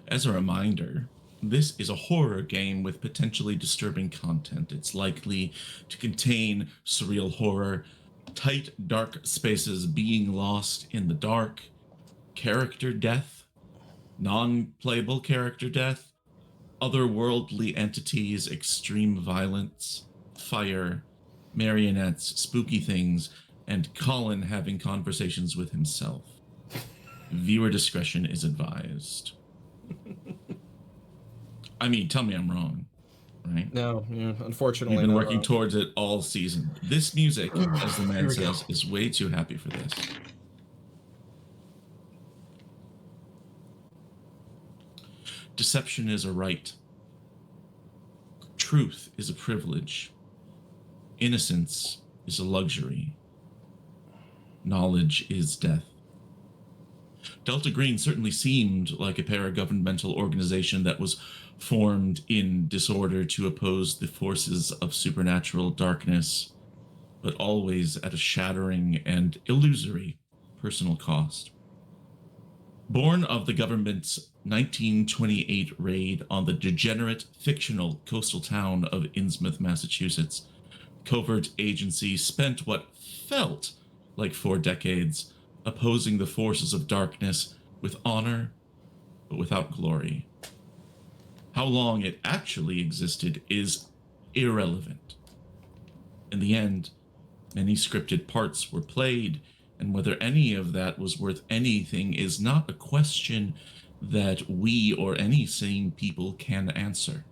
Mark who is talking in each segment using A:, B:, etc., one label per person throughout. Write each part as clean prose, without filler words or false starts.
A: As a reminder, this is a horror game with potentially disturbing content. It's likely to contain surreal horror, tight, dark spaces being lost in the dark, character death, non playable character death, otherworldly entities, extreme violence, fire, marionettes, spooky things, and Colin having conversations with himself. Viewer discretion is advised. I mean, tell me I'm wrong, right?
B: No, yeah, unfortunately,
A: We've been
B: not
A: working
B: wrong.
A: towards it all season. This music, as the
B: Here
A: man
B: we go.
A: says, is way too happy for this. Deception is a right. Truth is a privilege. Innocence is a luxury. Knowledge is death. Delta Green certainly seemed like a paragovernmental organization that was formed in disorder to oppose the forces of supernatural darkness, but always at a shattering and illusory personal cost. Born of the government's 1928 raid on the degenerate, fictional coastal town of Innsmouth, Massachusetts, covert agency spent what felt like 4 decades opposing the forces of darkness with honor, but without glory. How long it actually existed is irrelevant. In the end, many scripted parts were played, and whether any of that was worth anything is not a question that we or any sane people can answer.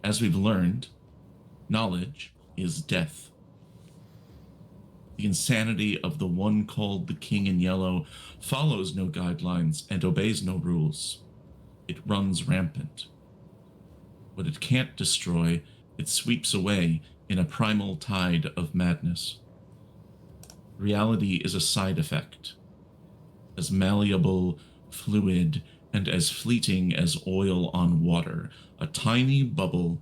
A: As we've learned, knowledge is death. The insanity of the one called the King in Yellow follows no guidelines and obeys no rules. It runs rampant. What it can't destroy, it sweeps away in a primal tide of madness. Reality is a side effect, as malleable, fluid, and as fleeting as oil on water, a tiny bubble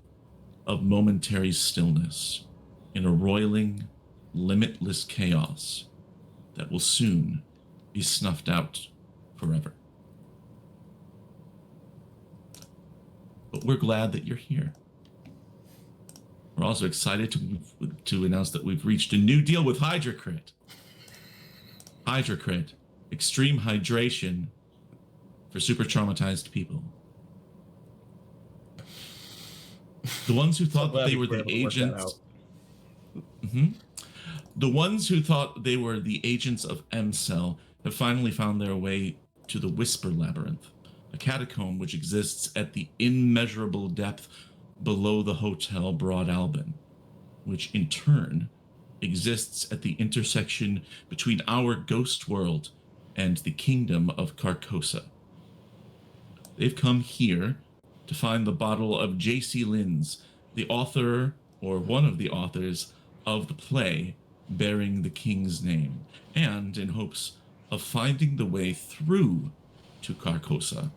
A: of momentary stillness in a roiling, limitless chaos that will soon be snuffed out forever. But we're glad that you're here. We're also excited to announce that we've reached a new deal with HydraCrit. HydraCrit, extreme hydration for super traumatized people. The ones who thought that they were the agents. The ones who thought they were the agents of M-Cell have finally found their way to the Whisper Labyrinth, a catacomb which exists at the immeasurable depth below the Hotel Broad Albin, which in turn exists at the intersection between our ghost world and the kingdom of Carcosa. They've come here to find the bottle of J.C. Lynn's, the author, or one of the authors, of the play bearing the king's name, and in hopes of finding the way through to Carcosa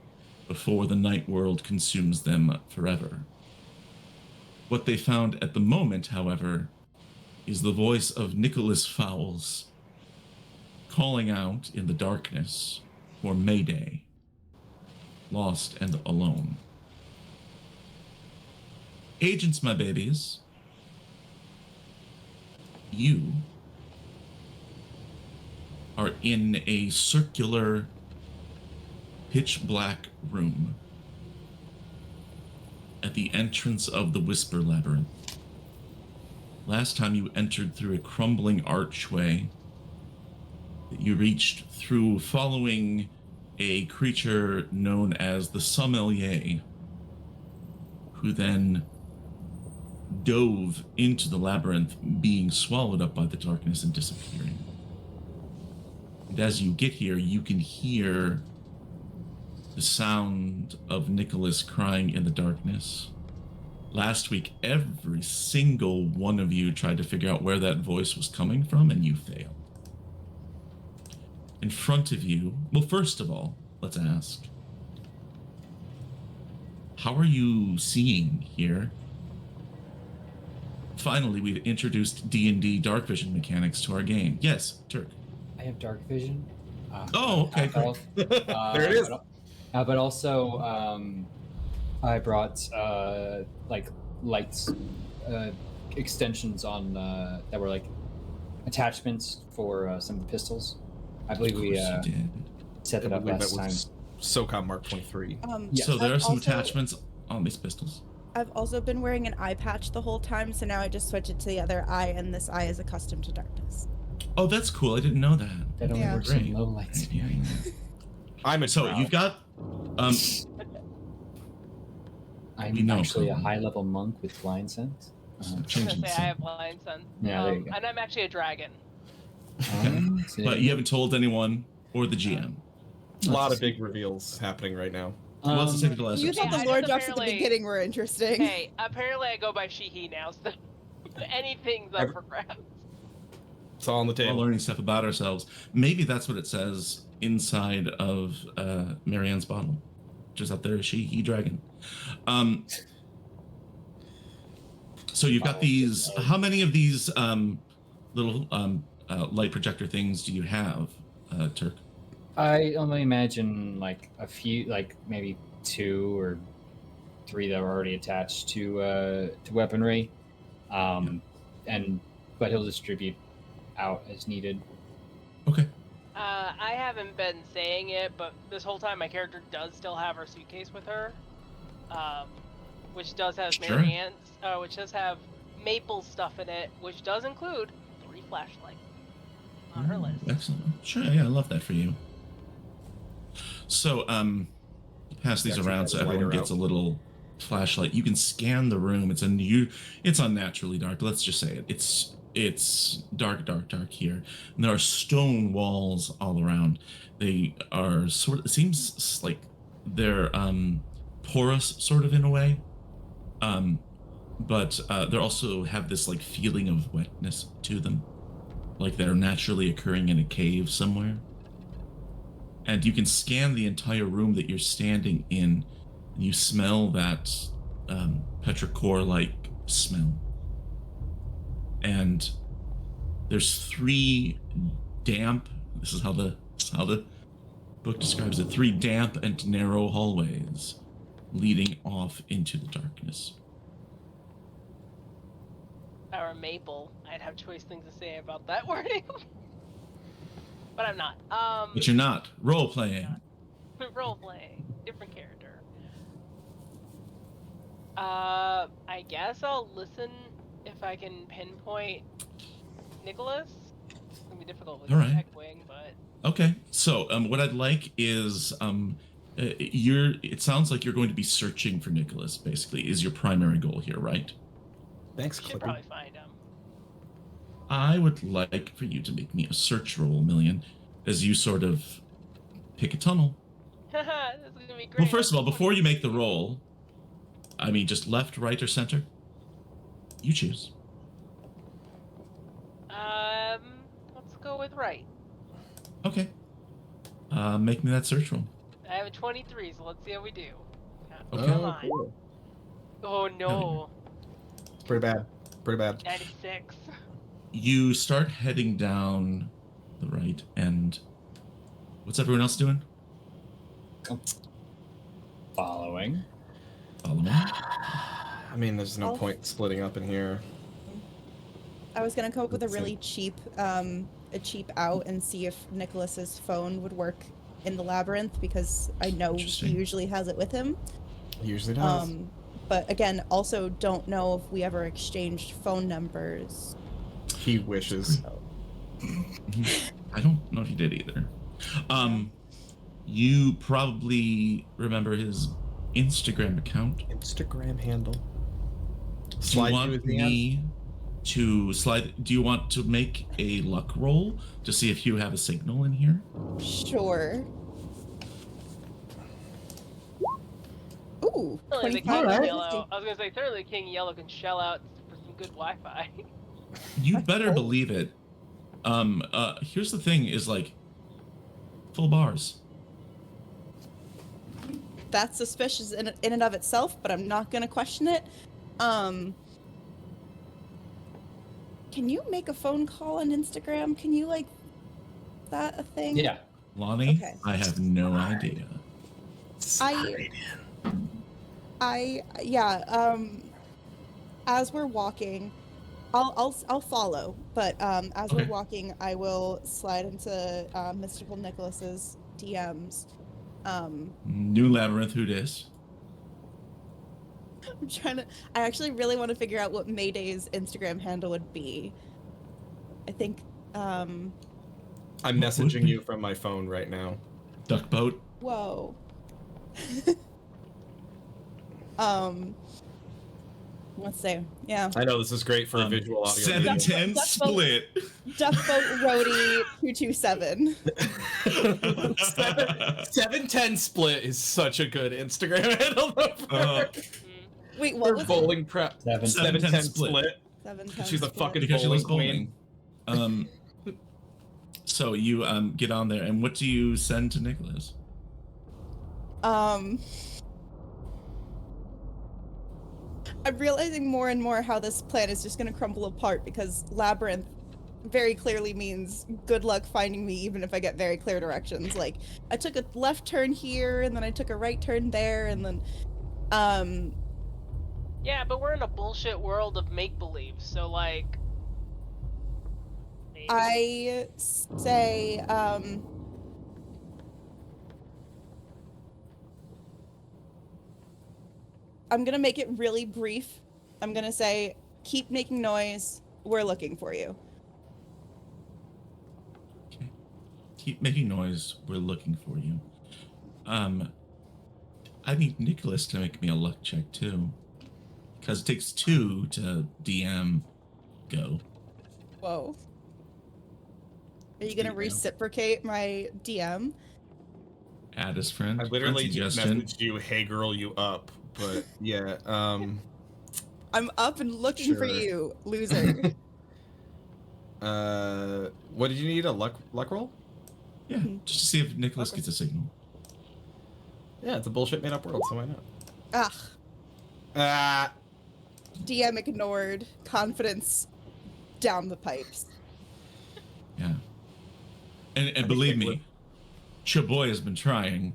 A: before the night world consumes them forever. What they found at the moment, however, is the voice of Nicholas Fowles calling out in the darkness for Mayday, lost and alone. Agents, my babies, you are in a circular, pitch black room at the entrance of the Whisper Labyrinth. Last time you entered through a crumbling archway that you reached through following a creature known as the Sommelier, who then dove into the labyrinth, being swallowed up by the darkness and disappearing. And as you get here, you can hear the sound of Nicholas crying in the darkness. Last week, every single one of you tried to figure out where that voice was coming from, and you failed. In front of you, well, first of all, let's ask, how are you seeing here? Finally, we've introduced D&D dark vision mechanics to our game. Yes, Turk.
C: I have dark vision.
A: Oh, okay, great.
B: There it is. But also, I brought like lights, extensions on that were like attachments for some of the pistols. I believe we
A: you did.
B: set that up last time.
C: SOCOM Mark 23.
B: Yes.
A: So there
D: I've
A: are some
D: also-
A: attachments on these pistols.
D: I've also been wearing an eye patch the whole time, so now I just switch it to the other eye, and this eye is accustomed to darkness.
A: Oh, that's cool. I didn't know that.
B: That only
D: Yeah.
B: works in
A: Great.
B: low light experience.
C: I'm a
A: So
C: drow.
A: you've got
B: I'm
A: We know,
B: actually a
A: Colin.
B: high-level monk with blind sense.
E: I was
A: changing
E: gonna say I have blind sense.
B: Yeah, there you go.
E: And I'm actually a dragon.
A: but you haven't told anyone or the GM.
C: A lot of big reveals happening right now.
A: What's the second to last?
D: You
A: episode?
D: thought
E: I
D: the lore
E: just
D: drops at the
E: apparently-
D: beginning were interesting.
E: Hey, apparently I go by she/he now, so anything's up for grabs.
C: It's all on the
A: We're all
C: table.
A: learning stuff about ourselves. Maybe that's what it says inside of Marianne's bottle. Just up there, she, he, dragon. So you've got these. How many of these little light projector things do you have, Turk?
B: I only imagine like a few, like maybe 2 or 3 that are already attached to weaponry, but he'll distribute out as needed.
A: Okay.
E: I haven't been saying it, but this whole time my character does still have her suitcase with her, which does have
A: Sure.
E: Marianne's, which does have Maple's stuff in it, which does include 3 flashlights on her list.
A: Excellent. Sure. Yeah, I love that for you. So, pass these
C: Actually,
A: around
C: that's
A: so everyone
C: lighter
A: gets
C: out.
A: a little flashlight. You can scan the room. It's unnaturally dark. Let's just say it. It's dark here. And there are stone walls all around. They are it seems like they're porous sort of in a way. But they also have this like feeling of wetness to them. Like they're naturally occurring in a cave somewhere. And you can scan the entire room that you're standing in, and you smell that petrichor-like smell. And there's 3 damp. This is how the book describes it. 3 damp and narrow hallways leading off into the darkness.
E: If I were Maple, I'd have choice things to say about that wording. But I'm not.
A: But you're not role playing.
E: Role playing, different character. I guess I'll listen if I can pinpoint Nicholas. It's gonna be difficult with
A: All right.
E: Wing, but
A: Okay, so what I'd like is it sounds like you're going to be searching for Nicholas. Basically, is your primary goal here, right?
C: Thanks,
E: should
C: Clippy.
E: probably find him.
A: I would like for you to make me a search roll, Million, as you sort of pick a tunnel.
E: This is gonna be great.
A: Well, first of all, before you make the roll, I mean, just left, right, or center? You choose.
E: Let's go with right.
A: Okay. Make me that search roll.
E: I have a 23, so let's see how we do.
A: Okay.
E: Come
C: Oh,
E: on.
C: cool.
E: Oh no,
C: Pretty bad. Pretty bad.
E: 96.
A: You start heading down the right, and what's everyone else doing?
B: Following.
A: Follow me.
C: I mean, there's no
D: Oh.
C: point splitting up in here.
D: I was gonna come up with a
C: Let's see.
D: really cheap, out and see if Nicholas's phone would work in the labyrinth, because I know he
A: Interesting.
D: usually has it with him.
C: Usually does.
D: But again, also don't know if we ever exchanged phone numbers.
C: He wishes.
A: I don't know if you did either. You probably remember his Instagram account.
C: Instagram handle.
A: Do you
C: Slide
A: want
C: you his hand?
A: me to slide? Do you want to make a luck roll to see if you have a signal in here?
D: Sure. Ooh,
E: Certainly the
D: 25
E: King
D: out of
B: Alright.
E: Yellow.
D: 50.
E: I was gonna say, certainly King Yellow can shell out for some good Wi-Fi.
A: You better believe it. Here's the thing: is like full bars.
D: That's suspicious in and of itself, but I'm not gonna question it. Can you make a phone call on Instagram? Can you that a thing?
B: Yeah.
A: Lonnie,
D: Okay.
A: I have no idea.
D: As we're walking, I'll follow, but as we're
A: Okay.
D: walking, I will slide into Mystical Nicholas's DMs.
A: New Labyrinth, who dis?
D: I actually really want to figure out what Mayday's Instagram handle would be. I think,
C: I'm
A: What would
C: messaging
A: be?
C: you from my phone right now.
A: Duckboat.
D: whoa. Let's see. Yeah.
C: I know this is great for a visual audio.
A: 710
D: Duckboat.
A: split.
D: Duckboat Roadie 227.
C: 710 split is such a good Instagram handle.
D: Wait, what was it?
C: bowling prep. 710 split.
D: 710
C: She's a
D: split.
C: fucking
A: Because she
C: bowling
A: loves bowling.
C: queen.
A: So you get on there, and what do you send to Nicholas?
D: I'm realizing more and more how this plan is just going to crumble apart because labyrinth very clearly means good luck finding me even if I get very clear directions. Like, I took a left turn here, and then I took a right turn there, and then,
E: Yeah, but we're in a bullshit world of make-believe, so, like... maybe.
D: I say, I'm gonna make it really brief. I'm gonna say, keep making noise. We're looking for you.
A: Okay. Keep making noise. We're looking for you. I need Nicholas to make me a luck check too, because it takes 2 to DM go.
D: Whoa. Are you gonna
C: DM.
D: reciprocate my DM?
A: Add as friend.
C: I literally
A: Friend
C: just
A: suggestion.
C: messaged you, hey girl, you up. But yeah,
D: I'm up and looking for
C: Sure.
D: you, loser.
C: what did you need? A luck roll?
A: Yeah, just to see if Nicholas
D: Okay.
A: gets a signal.
C: Yeah, it's a bullshit made up world, so why not?
D: Ugh.
C: Ah,
D: DM ignored. Confidence down the pipes.
A: Yeah. And believe me,
C: Nicholas-
A: Chaboy has been trying.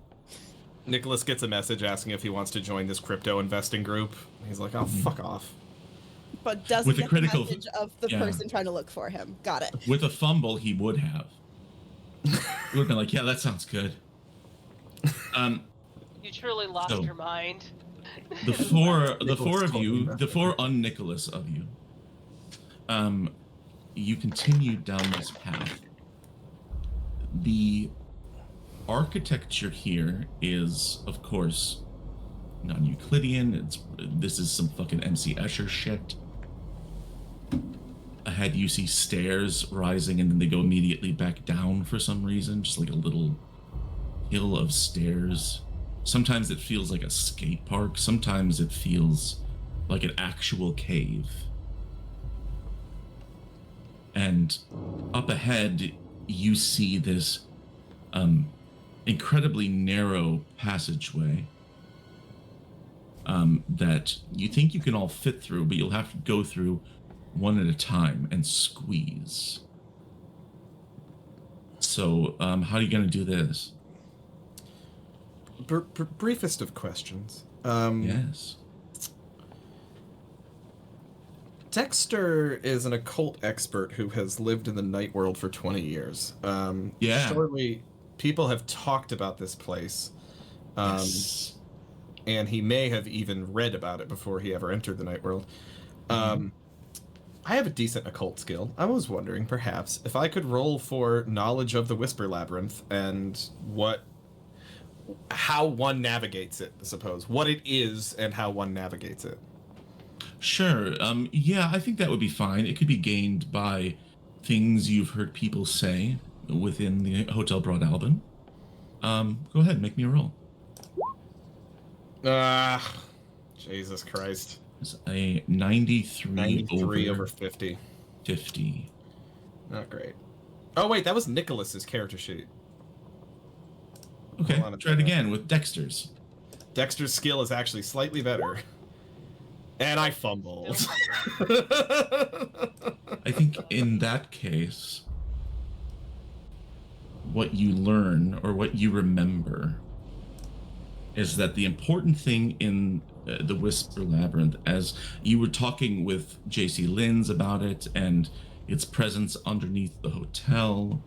C: Nicholas gets a message asking if he wants to join this crypto investing group. He's like, oh, fuck off.
D: But doesn't
A: With a
D: get
A: critical-
D: the message of the
A: yeah.
D: person trying to look for him. Got it.
A: With a fumble, he would have. He would have been like, yeah, that sounds good.
E: You truly lost
A: So-
E: your mind.
A: The four
C: Nicholas
A: of
C: told me
A: you,
C: that.
A: the 4 un-Nicholas of you, you continue down this path. The architecture here is, of course, non-Euclidean. This is some fucking MC Escher shit. Ahead, you see stairs rising, and then they go immediately back down for some reason, just like a little hill of stairs. Sometimes it feels like a skate park. Sometimes it feels like an actual cave. And up ahead, you see this incredibly narrow passageway that you think you can all fit through, but you'll have to go through one at a time and squeeze. So, how are you going to do this?
C: Briefest of questions.
A: Yes.
C: Dexter is an occult expert who has lived in the night world for 20 years.
A: Yeah.
C: Surely people have talked about this place.
A: Yes.
C: And he may have even read about it before he ever entered the night world. I have a decent occult skill. I was wondering, perhaps, if I could roll for knowledge of the Whisper Labyrinth and how one navigates it, I suppose. What it is and how one navigates it.
A: Sure. Yeah, I think that would be fine. It could be gained by things you've heard people say within the Hotel Broad Albin. Go ahead, make me a roll.
C: Jesus Christ.
A: It's a 93,
C: 93
A: over
C: over 50.
A: 50.
C: Not great. Oh, wait, that was Nicholas's character sheet.
A: Okay,
C: Hold on a
A: try it
C: second.
A: again with Dexter's.
C: Dexter's skill is actually slightly better. And I fumbled.
A: I think in that case, what you learn or what you remember is that the important thing in the Whisper Labyrinth, as you were talking with JC Linz about it and its presence underneath the hotel,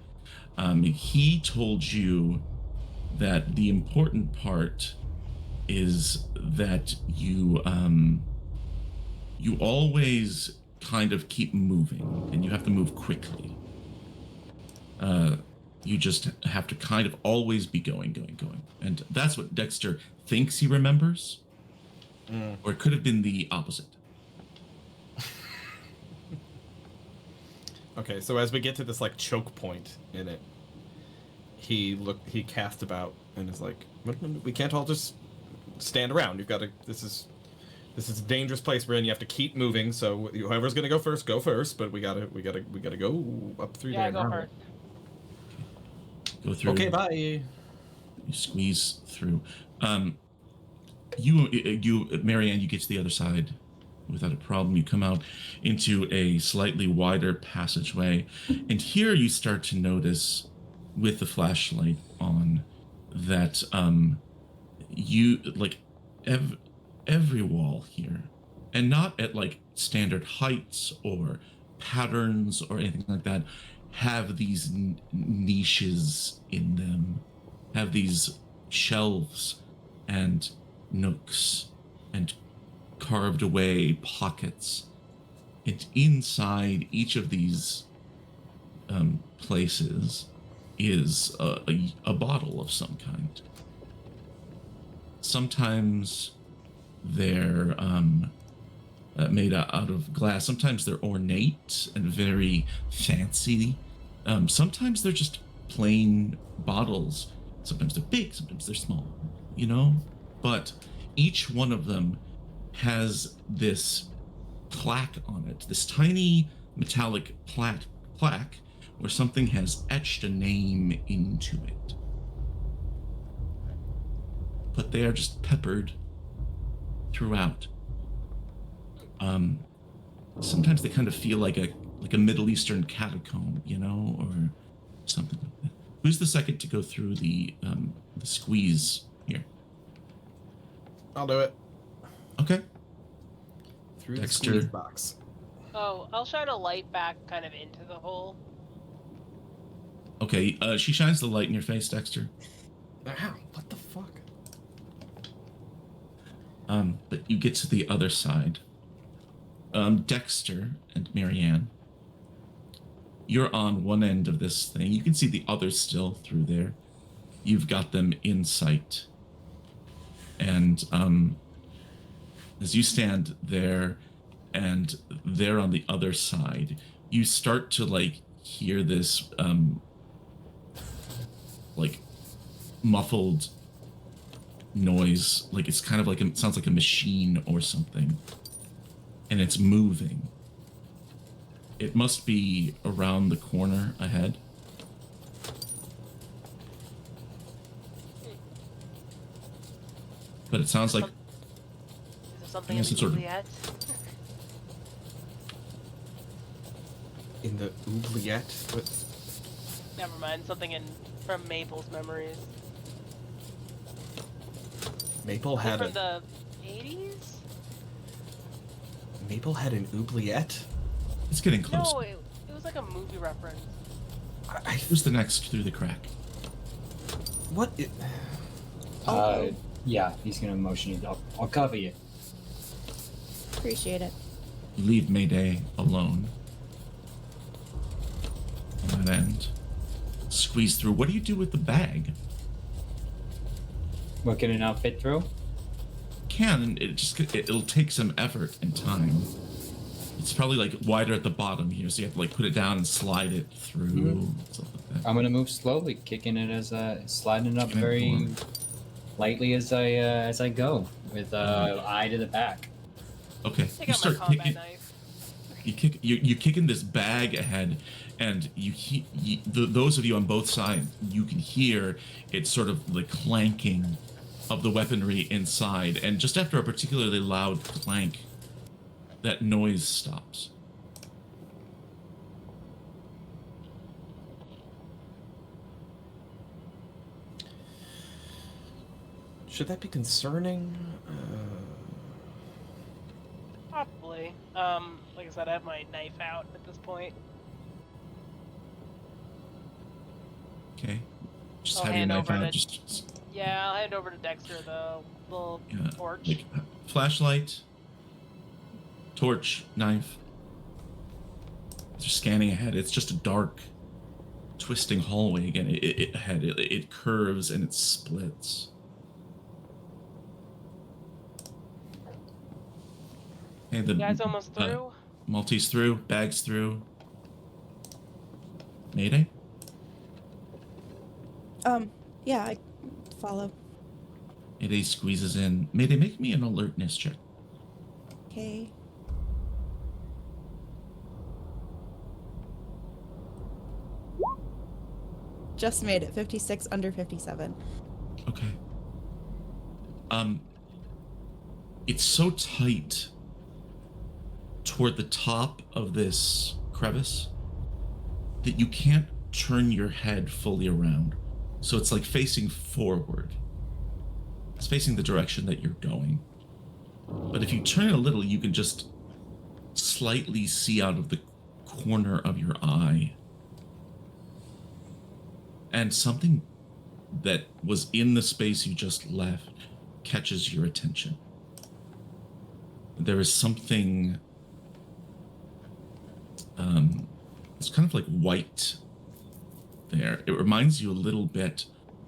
A: he told you that the important part is that you always kind of keep moving, and you have to move quickly. You just have to kind of always be going. And that's what Dexter thinks he remembers. Or it could have been the opposite.
C: Okay, so as we get to this like choke point in it, he cast about and is like, we can't all just stand around. You've got to. This is a dangerous place we're in. You have to keep moving. So whoever's gonna go first. But we gotta go up through there.
E: Yeah, go first.
A: Go through.
C: Okay, bye.
A: You squeeze through. You, Marianne, you get to the other side without a problem. You come out into a slightly wider passageway, and here you start to notice, with the flashlight on, that you like every wall here, and not at like standard heights or patterns or anything like that, have these niches in them, have these shelves and nooks and carved away pockets. And inside each of these places is a bottle of some kind. Sometimes they're made out of glass. Sometimes they're ornate and very fancy. Sometimes they're just plain bottles. Sometimes they're big, sometimes they're small, But each one of them has this plaque on it, this tiny metallic plaque where something has etched a name into it. But they are just peppered throughout. Sometimes they kind of feel like a Middle Eastern catacomb, or something like that. Who's the second to go through the squeeze here?
C: I'll do it.
A: Okay.
C: Through
A: Dexter.
C: the squeeze box.
E: Oh, I'll shine a light back kind of into the hole.
A: Okay, she shines the light in your face, Dexter.
C: Ow, what the fuck?
A: But you get to the other side. Dexter and Marianne, you're on one end of this thing. You can see the others still through there. You've got them in sight. And as you stand there and they're on the other side, you start to hear this muffled noise. It's kind of it sounds like a machine or something. And it's moving. It must be around the corner ahead. But it sounds like...
E: Is there something
A: I
E: in
A: guess it's
E: the
A: sort of-
E: oubliette?
C: In the oubliette? What?
E: Never mind, something from Maple's memories.
C: Maple had
E: From the 80s?
C: Maple had an oubliette?
A: It's getting close.
E: No, it was like a movie reference.
A: Who's the next through the crack?
C: What?
B: Yeah, he's gonna motion you. I'll cover you.
D: Appreciate it.
A: You leave Mayday alone. On that end. Squeeze through. What do you do with the bag?
B: What can an outfit throw?
A: It'll take some effort and time. It's probably wider at the bottom here, so you have to put it down and slide it through. Stuff like that.
B: I'm gonna move slowly, kicking it sliding it up
A: Kicking it
B: very
A: forward.
B: lightly as I go, with eye to the back.
A: Okay.
E: Take
A: You
E: out my
A: start
E: combat
A: kicking.
E: knife.
A: You kick in this bag ahead, and those of you on both sides, you can hear it sort of the clanking of the weaponry inside, and just after a particularly loud clank, that noise stops.
C: Should that be concerning?
E: Probably. Like I said, I have my knife out at this point.
A: Okay. Just
E: I'll
A: have your
E: hand
A: knife
E: over
A: out.
E: to-
A: Just
E: Yeah, I'll hand over to Dexter the little
A: yeah,
E: torch.
A: like flashlight, torch, knife. Just scanning ahead. It's just a dark, twisting hallway again. It curves and it splits. Hey, the
E: You guys almost through?
A: Maltese through, bags through. Mayday?
D: Yeah, I follow.
A: Mayday squeezes in. Mayday, make me an alertness check.
D: Okay. Just made it. 56 under 57.
A: Okay. It's so tight toward the top of this crevice that you can't turn your head fully around. So it's like facing forward. It's facing the direction that you're going. But if you turn it a little, you can just slightly see out of the corner of your eye. And something that was in the space you just left catches your attention. There is something, it's kind of like white there. It reminds you a little bit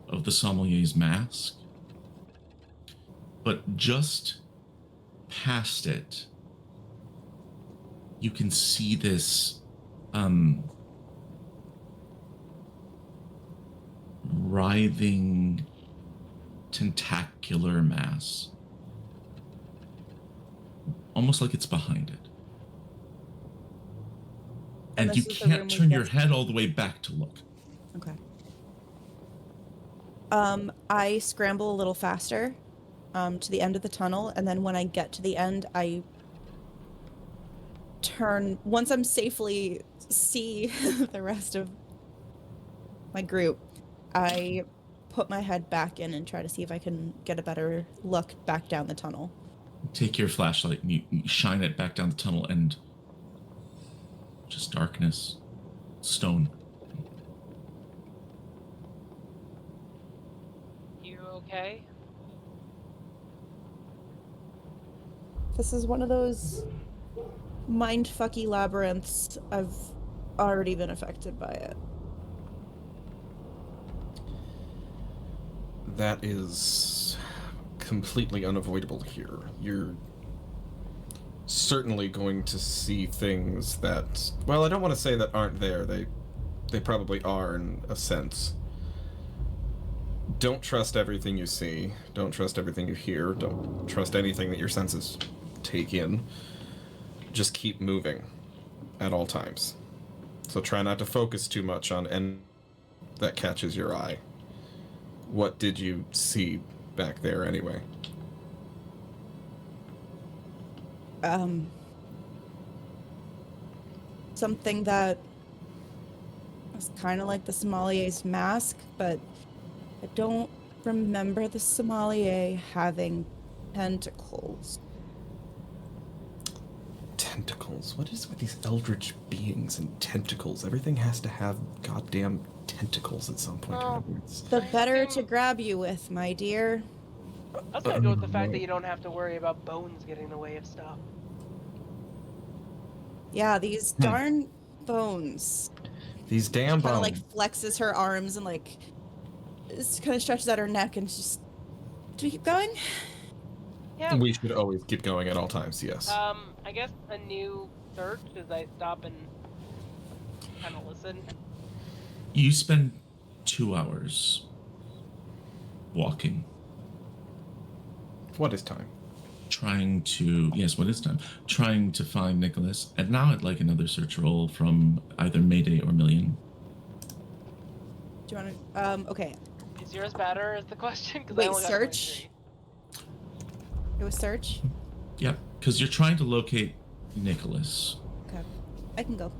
A: of the sommelier's mask, but just past it, you can see this, writhing, tentacular mass. Almost like it's behind it. And you
D: this is the room
A: can't
D: we
A: turn your
D: get-
A: head all the way back to look.
D: Okay. I scramble a little faster to the end of the tunnel, and then when I get to the end, I turn. Once I'm safely see the rest of my group, I put my head back in and try to see if I can get a better look back down the tunnel.
A: Take your flashlight and you shine it back down the tunnel, and just darkness, stone.
E: You okay?
D: This is one of those mindfucky labyrinths. I've already been affected by it.
C: That is completely unavoidable here. You're certainly going to see things that, well, I don't want to say that aren't there. They probably are in a sense. Don't trust everything you see. Don't trust everything you hear. Don't trust anything that your senses take in. Just keep moving at all times. So try not to focus too much on anything that catches your eye. What did you see back there anyway?
D: Something that was kind of like the sommelier's mask, but I don't remember the sommelier having tentacles.
C: Tentacles? What is with these eldritch beings and tentacles? Everything has to have goddamn tentacles at some point.
E: Oh.
D: The better to
E: assume-
D: grab you with, my dear.
E: I was gonna go with the fact that you don't have to worry about bones getting in the way of stuff.
D: Yeah, these darn bones.
C: These damn
D: Kind of
C: bones.
D: like flexes her arms and like kind of stretches out her neck and just. Do we keep going?
E: Yeah.
C: We should always keep going at all times, yes.
E: I guess a new search as I stop and kind of listen.
A: You spend 2 hours walking,
C: What is time?
A: trying to, yes, what is time? Trying to find Nicholas. And now I'd like another search roll from either Mayday or Million.
D: Do you want to? Okay.
E: Is yours better? Is the question? 'Cause I
D: Wait,
E: only got
D: search?
E: 23.
D: It was search?
A: Yep, because you're trying to locate Nicholas.
D: Okay. I can go.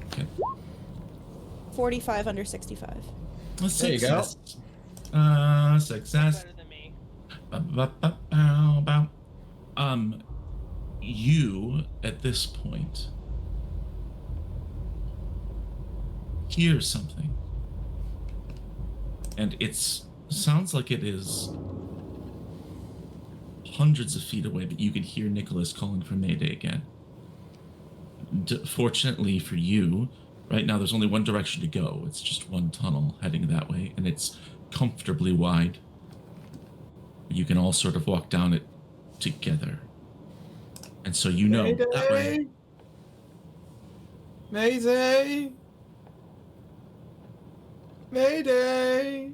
A: Okay.
D: 45 under 65.
A: Let's
C: There you go.
A: Success.
E: Better than me.
A: You at this point hear something, and sounds like it is hundreds of feet away, but you can hear Nicholas calling for Mayday again. Fortunately for you, right now there's only one direction to go. It's just one tunnel heading that way, and it's comfortably wide. You can all sort of walk down it together. And so you know
C: Mayday!
A: that way.
C: Mayday! Mayday!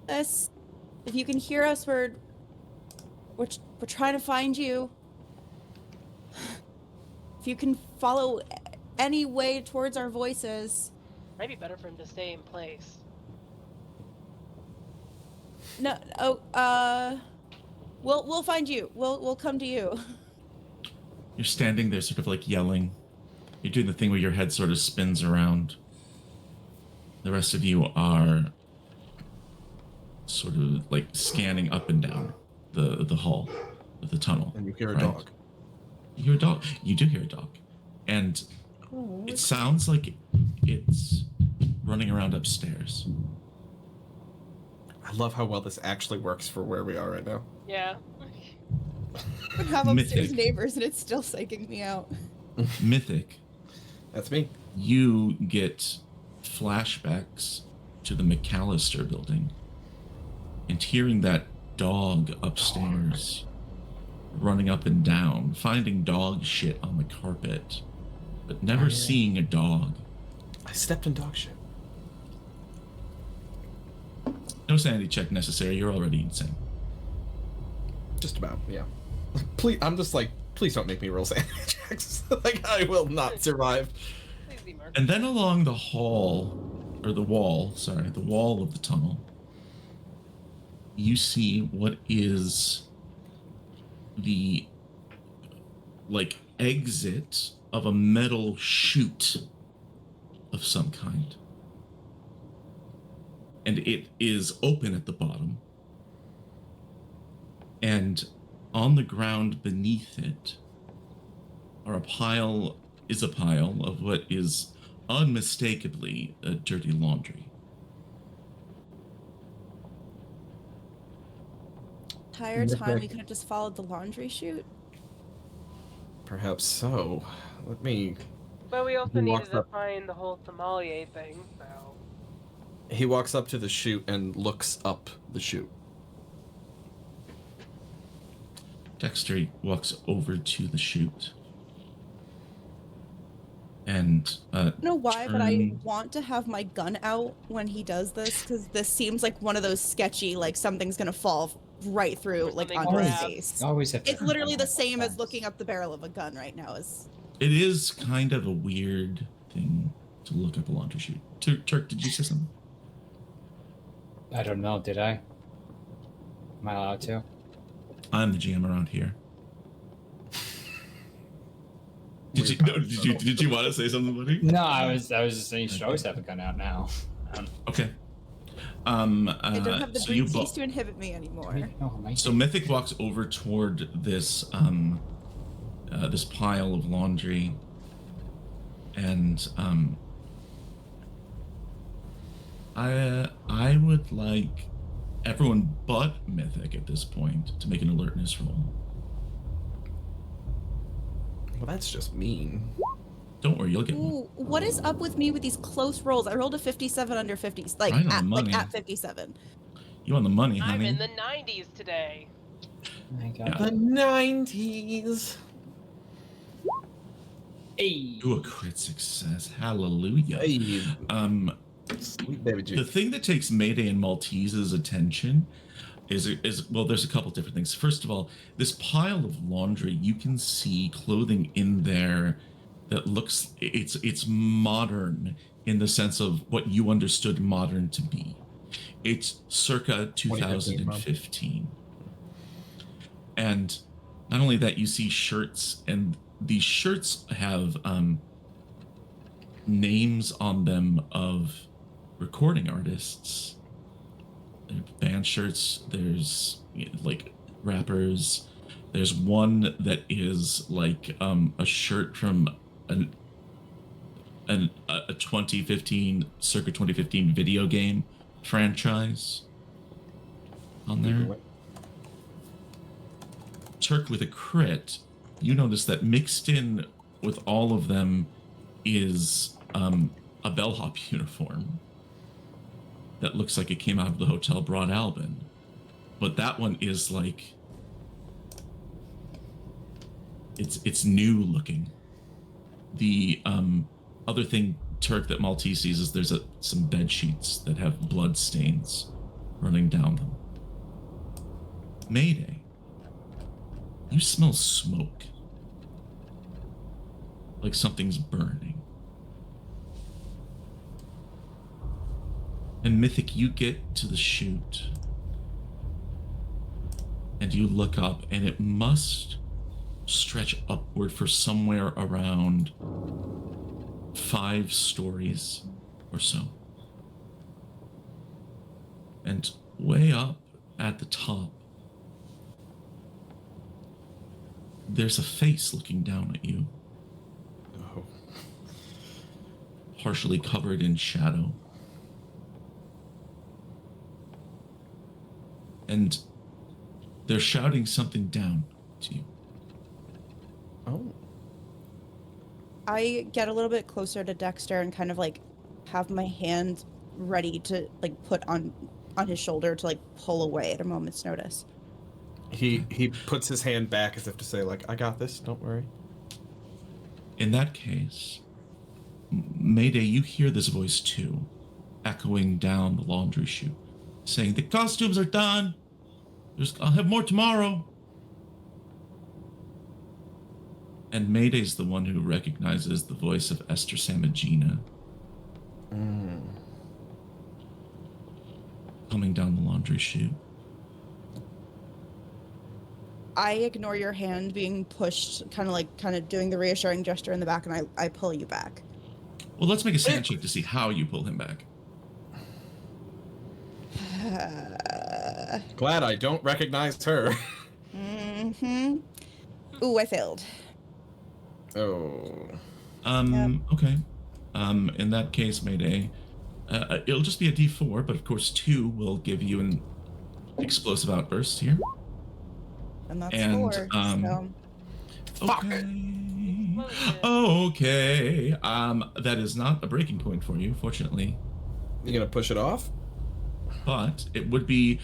D: Us, if you can hear us, we're trying to find you. If you can follow any way towards our voices.
E: Might be better for him to stay in place.
D: No, we'll find you. We'll come to you.
A: You're standing there sort of like yelling. You're doing the thing where your head sort of spins around. The rest of you are sort of like scanning up and down the hall of the tunnel.
C: And you hear a
A: right?
C: dog.
A: You hear a dog. You do hear a dog. And it sounds like it's running around upstairs.
C: I love how well this actually works for where we are right now.
E: Yeah.
D: We have upstairs
A: Mythic.
D: neighbors and it's still psyching me out.
A: Mythic,
C: That's me.
A: you get flashbacks to the McAllister building and hearing that dog upstairs running up and down, finding dog shit on the carpet, but never seeing a dog.
C: I stepped in dog shit.
A: No sanity check necessary. You're already insane.
C: Just about, yeah. Please, I'm just like, please don't make me roll sanity checks. Like, I will not survive.
E: Please be Mark.
A: And then along the hall, or the wall of the tunnel, you see what is the, like, exit of a metal chute of some kind. And it is open at the bottom. And on the ground beneath it a pile of what is unmistakably a dirty laundry.
D: Entire time we could have just followed the laundry chute.
C: Perhaps so. Let me...
E: But we also
C: He
E: needed
C: walks
E: to
C: up.
E: find the whole sommelier thing, so...
C: He walks up to the chute and looks up the chute.
A: Dexter walks over to the chute. And
D: I don't know why, but I
A: turn-
D: want to have my gun out when he does this, because this seems like one of those sketchy, like something's gonna fall right through,
E: Or
D: like
E: something
D: onto his
E: grabs.
D: face.
B: Always have to
D: It's literally the same as
B: Thanks.
D: looking up the barrel of a gun right now.
A: It is kind of a weird thing to look up a laundry chute. Turk, did you say something?
B: I don't know, did I? Am I allowed to?
A: I'm the GM around here. Did you want to say something, buddy?
B: No, I was just saying you should always have a gun out now.
A: Okay.
D: I don't have the
A: so you
D: breeches to inhibit me anymore.
A: So Mythic walks over toward this this pile of laundry, and I would like everyone but Mythic at this point to make an alertness roll.
C: Well, that's just mean.
A: Don't worry, you'll get one.
D: Ooh, what is up with me with these close rolls? I rolled a 57 under 50s, like
A: Right on
D: at,
A: the money.
D: like at 57.
A: You on the money,
E: I'm
A: honey?
E: in the 90s today.
B: My God.
A: Yeah.
C: The 90s.
B: Hey.
A: Do a crit success. Hallelujah.
C: Hey, sweet baby
A: The
C: juice.
A: thing that takes Mayday and Maltese's attention is well, there's a couple different things. First of all, this pile of laundry, you can see clothing in there that looks it's modern in the sense of what you understood modern to be. It's circa 2015. And not only that, you see shirts, and these shirts have names on them of recording artists band shirts. There's like rappers. There's one that is like a shirt from a 2015 circa 2015 video game franchise on there. Turk with a crit. You notice that mixed in with all of them is a bellhop uniform that looks like it came out of the Hotel Broad Albin, but that one is like it's new looking. The other thing, Turk, that Maltese sees is there's some bed sheets that have blood stains running down them. Mayday, you smell smoke, like something's burning. And Mythic, you get to the chute, and you look up, and it must stretch upward for somewhere around 5 stories or so. And way up at the top, there's a face looking down at you.
C: Oh.
A: Partially covered in shadow. And they're shouting something down to you.
C: Oh.
D: I get a little bit closer to Dexter and kind of like have my hand ready to like put on his shoulder to like pull away at a moment's notice.
C: He puts his hand back as if to say, like, I got this, don't worry.
A: In that case, Mayday, you hear this voice too, echoing down the laundry chute, saying, the costumes are done. I'll have more tomorrow. And Mayday's the one who recognizes the voice of Esther Samagina. Coming down the laundry chute.
D: I ignore your hand being pushed, kind of doing the reassuring gesture in the back, and I pull you back.
A: Well, let's make a sand check to see how you pull him back.
C: Glad I don't recognize her.
D: Ooh, I failed.
C: Oh.
A: Okay. In that case, Mayday, it'll just be a D4, but of course 2 will give you an explosive outburst here.
D: And that's
A: And,
D: 4.
C: Fuck.
A: Okay. That is not a breaking point for you, fortunately.
C: You gonna push it off?
A: But it would be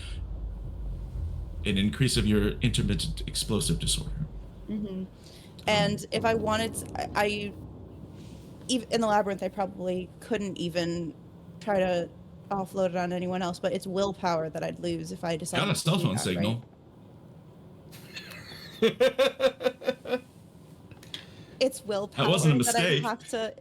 A: an increase of your intermittent explosive disorder.
D: And if I wanted I even in the labyrinth, I probably couldn't even try to offload it on anyone else, but it's willpower that I'd lose if I decided
A: Got a
D: to
A: cell
D: do
A: phone
D: that,
A: signal.
D: right? It's willpower
A: That wasn't a
D: that I'd
A: mistake.
D: have to.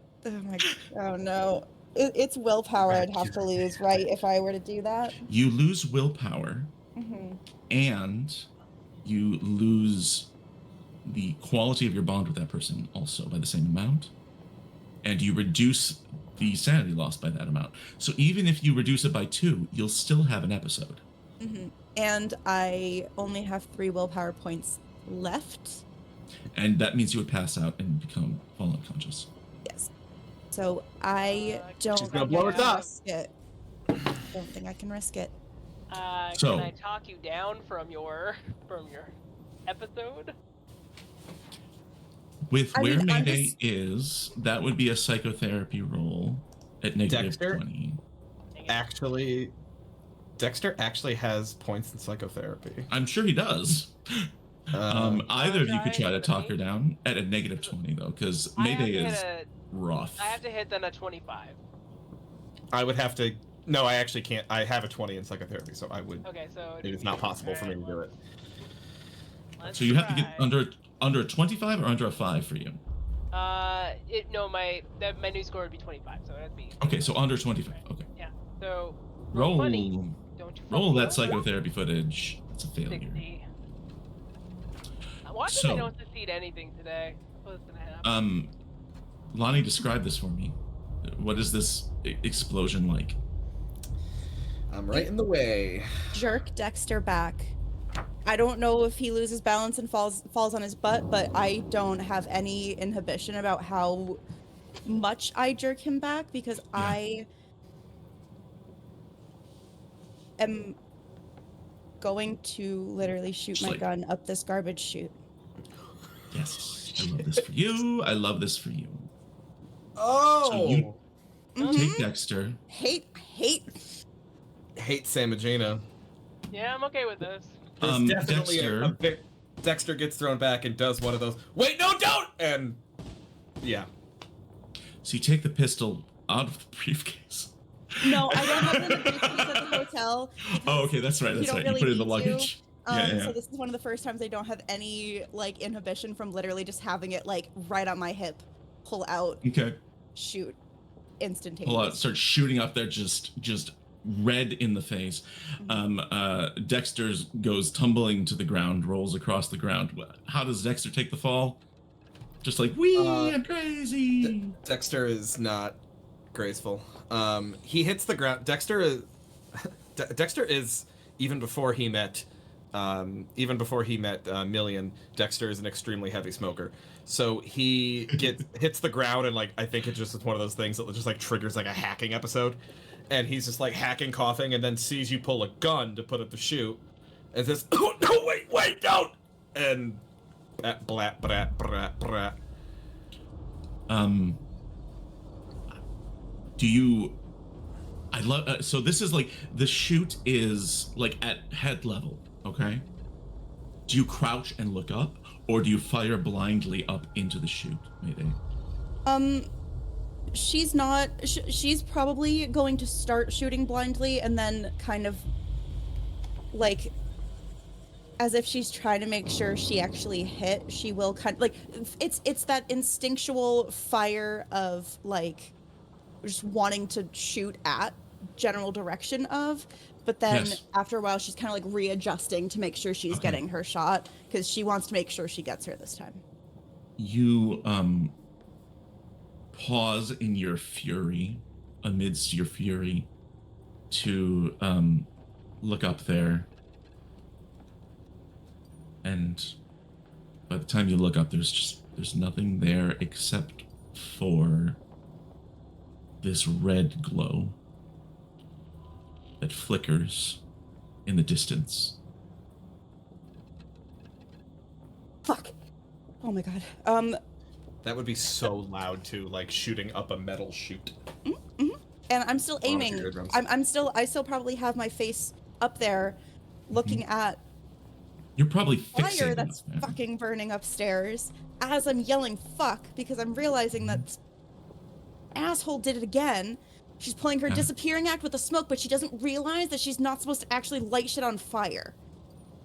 D: Oh no! It's willpower I'd have to lose, right? If I were to do that.
A: You lose willpower, and you lose the quality of your bond with that person also by the same amount, and you reduce the sanity loss by that amount. So even if you reduce it by 2, you'll still have an episode.
D: And I only have 3 willpower points left.
A: And that means you would pass out and fall unconscious.
D: Yes. So I don't
C: She's gonna blow her top.
D: risk it. Don't think I can risk it.
A: So-
E: Can I talk you down from your episode?
A: With
D: I
A: where
D: mean, I'm
A: Mayday
D: just-
A: is, that would be a psychotherapy roll at negative
C: Dexter?
A: 20.
C: Actually, Dexter actually has points in psychotherapy.
A: I'm sure he does. Either of you could try to talk her down at a negative 20, though, because Mayday is rough.
E: I have to hit then a 25.
C: I would have to. No, I actually can't. I have a 20 in psychotherapy, so I would.
E: Okay, so
C: It is not possible for me to do it.
E: Let's
A: So you have to get
E: try.
A: under a 25 or under a 5 for you?
E: My new score would be 25, so that'd be.
A: Okay, so under 25. Okay.
E: Yeah. So
A: Roll.
E: money. Don't you
A: Roll
E: fuck
A: that
E: up.
A: psychotherapy footage. It's a failure.
E: 60. Why did I don't succeed anything today? What's gonna happen?
A: Lonnie, describe this for me. What is this explosion like?
C: I'm right in the way.
D: Jerk Dexter back. I don't know if he loses balance and falls on his butt, but I don't have any inhibition about how much I jerk him back because I am going to literally shoot
A: Just
D: my
A: like-
D: gun up this garbage chute.
A: Yes, I love this for you. I love this for you.
C: Oh!
A: So you
D: Mhm.
A: take Dexter.
D: Hate.
C: Hate Samajina.
E: Yeah, I'm okay with this.
C: There's definitely
A: Dexter.
C: Dexter gets thrown back and does one of those, wait, no, don't! And, yeah.
A: So you take the pistol out of the briefcase.
D: No, I don't have the briefcase at the hotel.
A: Oh, okay, that's right. That's
D: don't
A: right.
D: really
A: You put it in the
D: need to.
A: luggage. Yeah.
D: So this is one of the first times I don't have any like inhibition from literally just having it like right on my hip, pull out,
A: Okay.
D: shoot, instantaneous.
A: Pull out, start shooting up there, just red in the face. Dexter goes tumbling to the ground, rolls across the ground. How does Dexter take the fall? Just like, wee, I'm crazy.
C: Dexter is not graceful. He hits the ground. Dexter is even before he met Million, Dexter is an extremely heavy smoker. So he hits the ground and like I think it just is one of those things that just like triggers like a hacking episode. And he's just like hacking, coughing, and then sees you pull a gun to put up the shoot, and says, "Oh no, wait, don't!" And brat.
A: Do you? I love. So this is like the shoot is like at head level. Okay. Do you crouch and look up, or do you fire blindly up into the chute, Mayday?
D: She's not. She's probably going to start shooting blindly and then kind of like as if she's trying to make sure she actually hit. She will kind of like it's that instinctual fire of like just wanting to shoot at general direction of, but then after a while she's kind of like readjusting to make sure she's getting her shot because she wants to make sure she gets her this time.
A: You pause in your fury, amidst your fury, to look up there, and by the time you look up, there's nothing there except for this red glow that flickers in the distance.
D: Fuck. Oh my god.
C: That would be so loud too, like shooting up a metal chute.
D: Mm-hmm. And I'm still aiming. I still probably have my face up there, looking at
A: You're probably
D: fire
A: fixated
D: that's
A: on that.
D: fucking burning upstairs as I'm yelling fuck because I'm realizing that asshole did it again. She's pulling her disappearing act with the smoke, but she doesn't realize that she's not supposed to actually light shit on fire.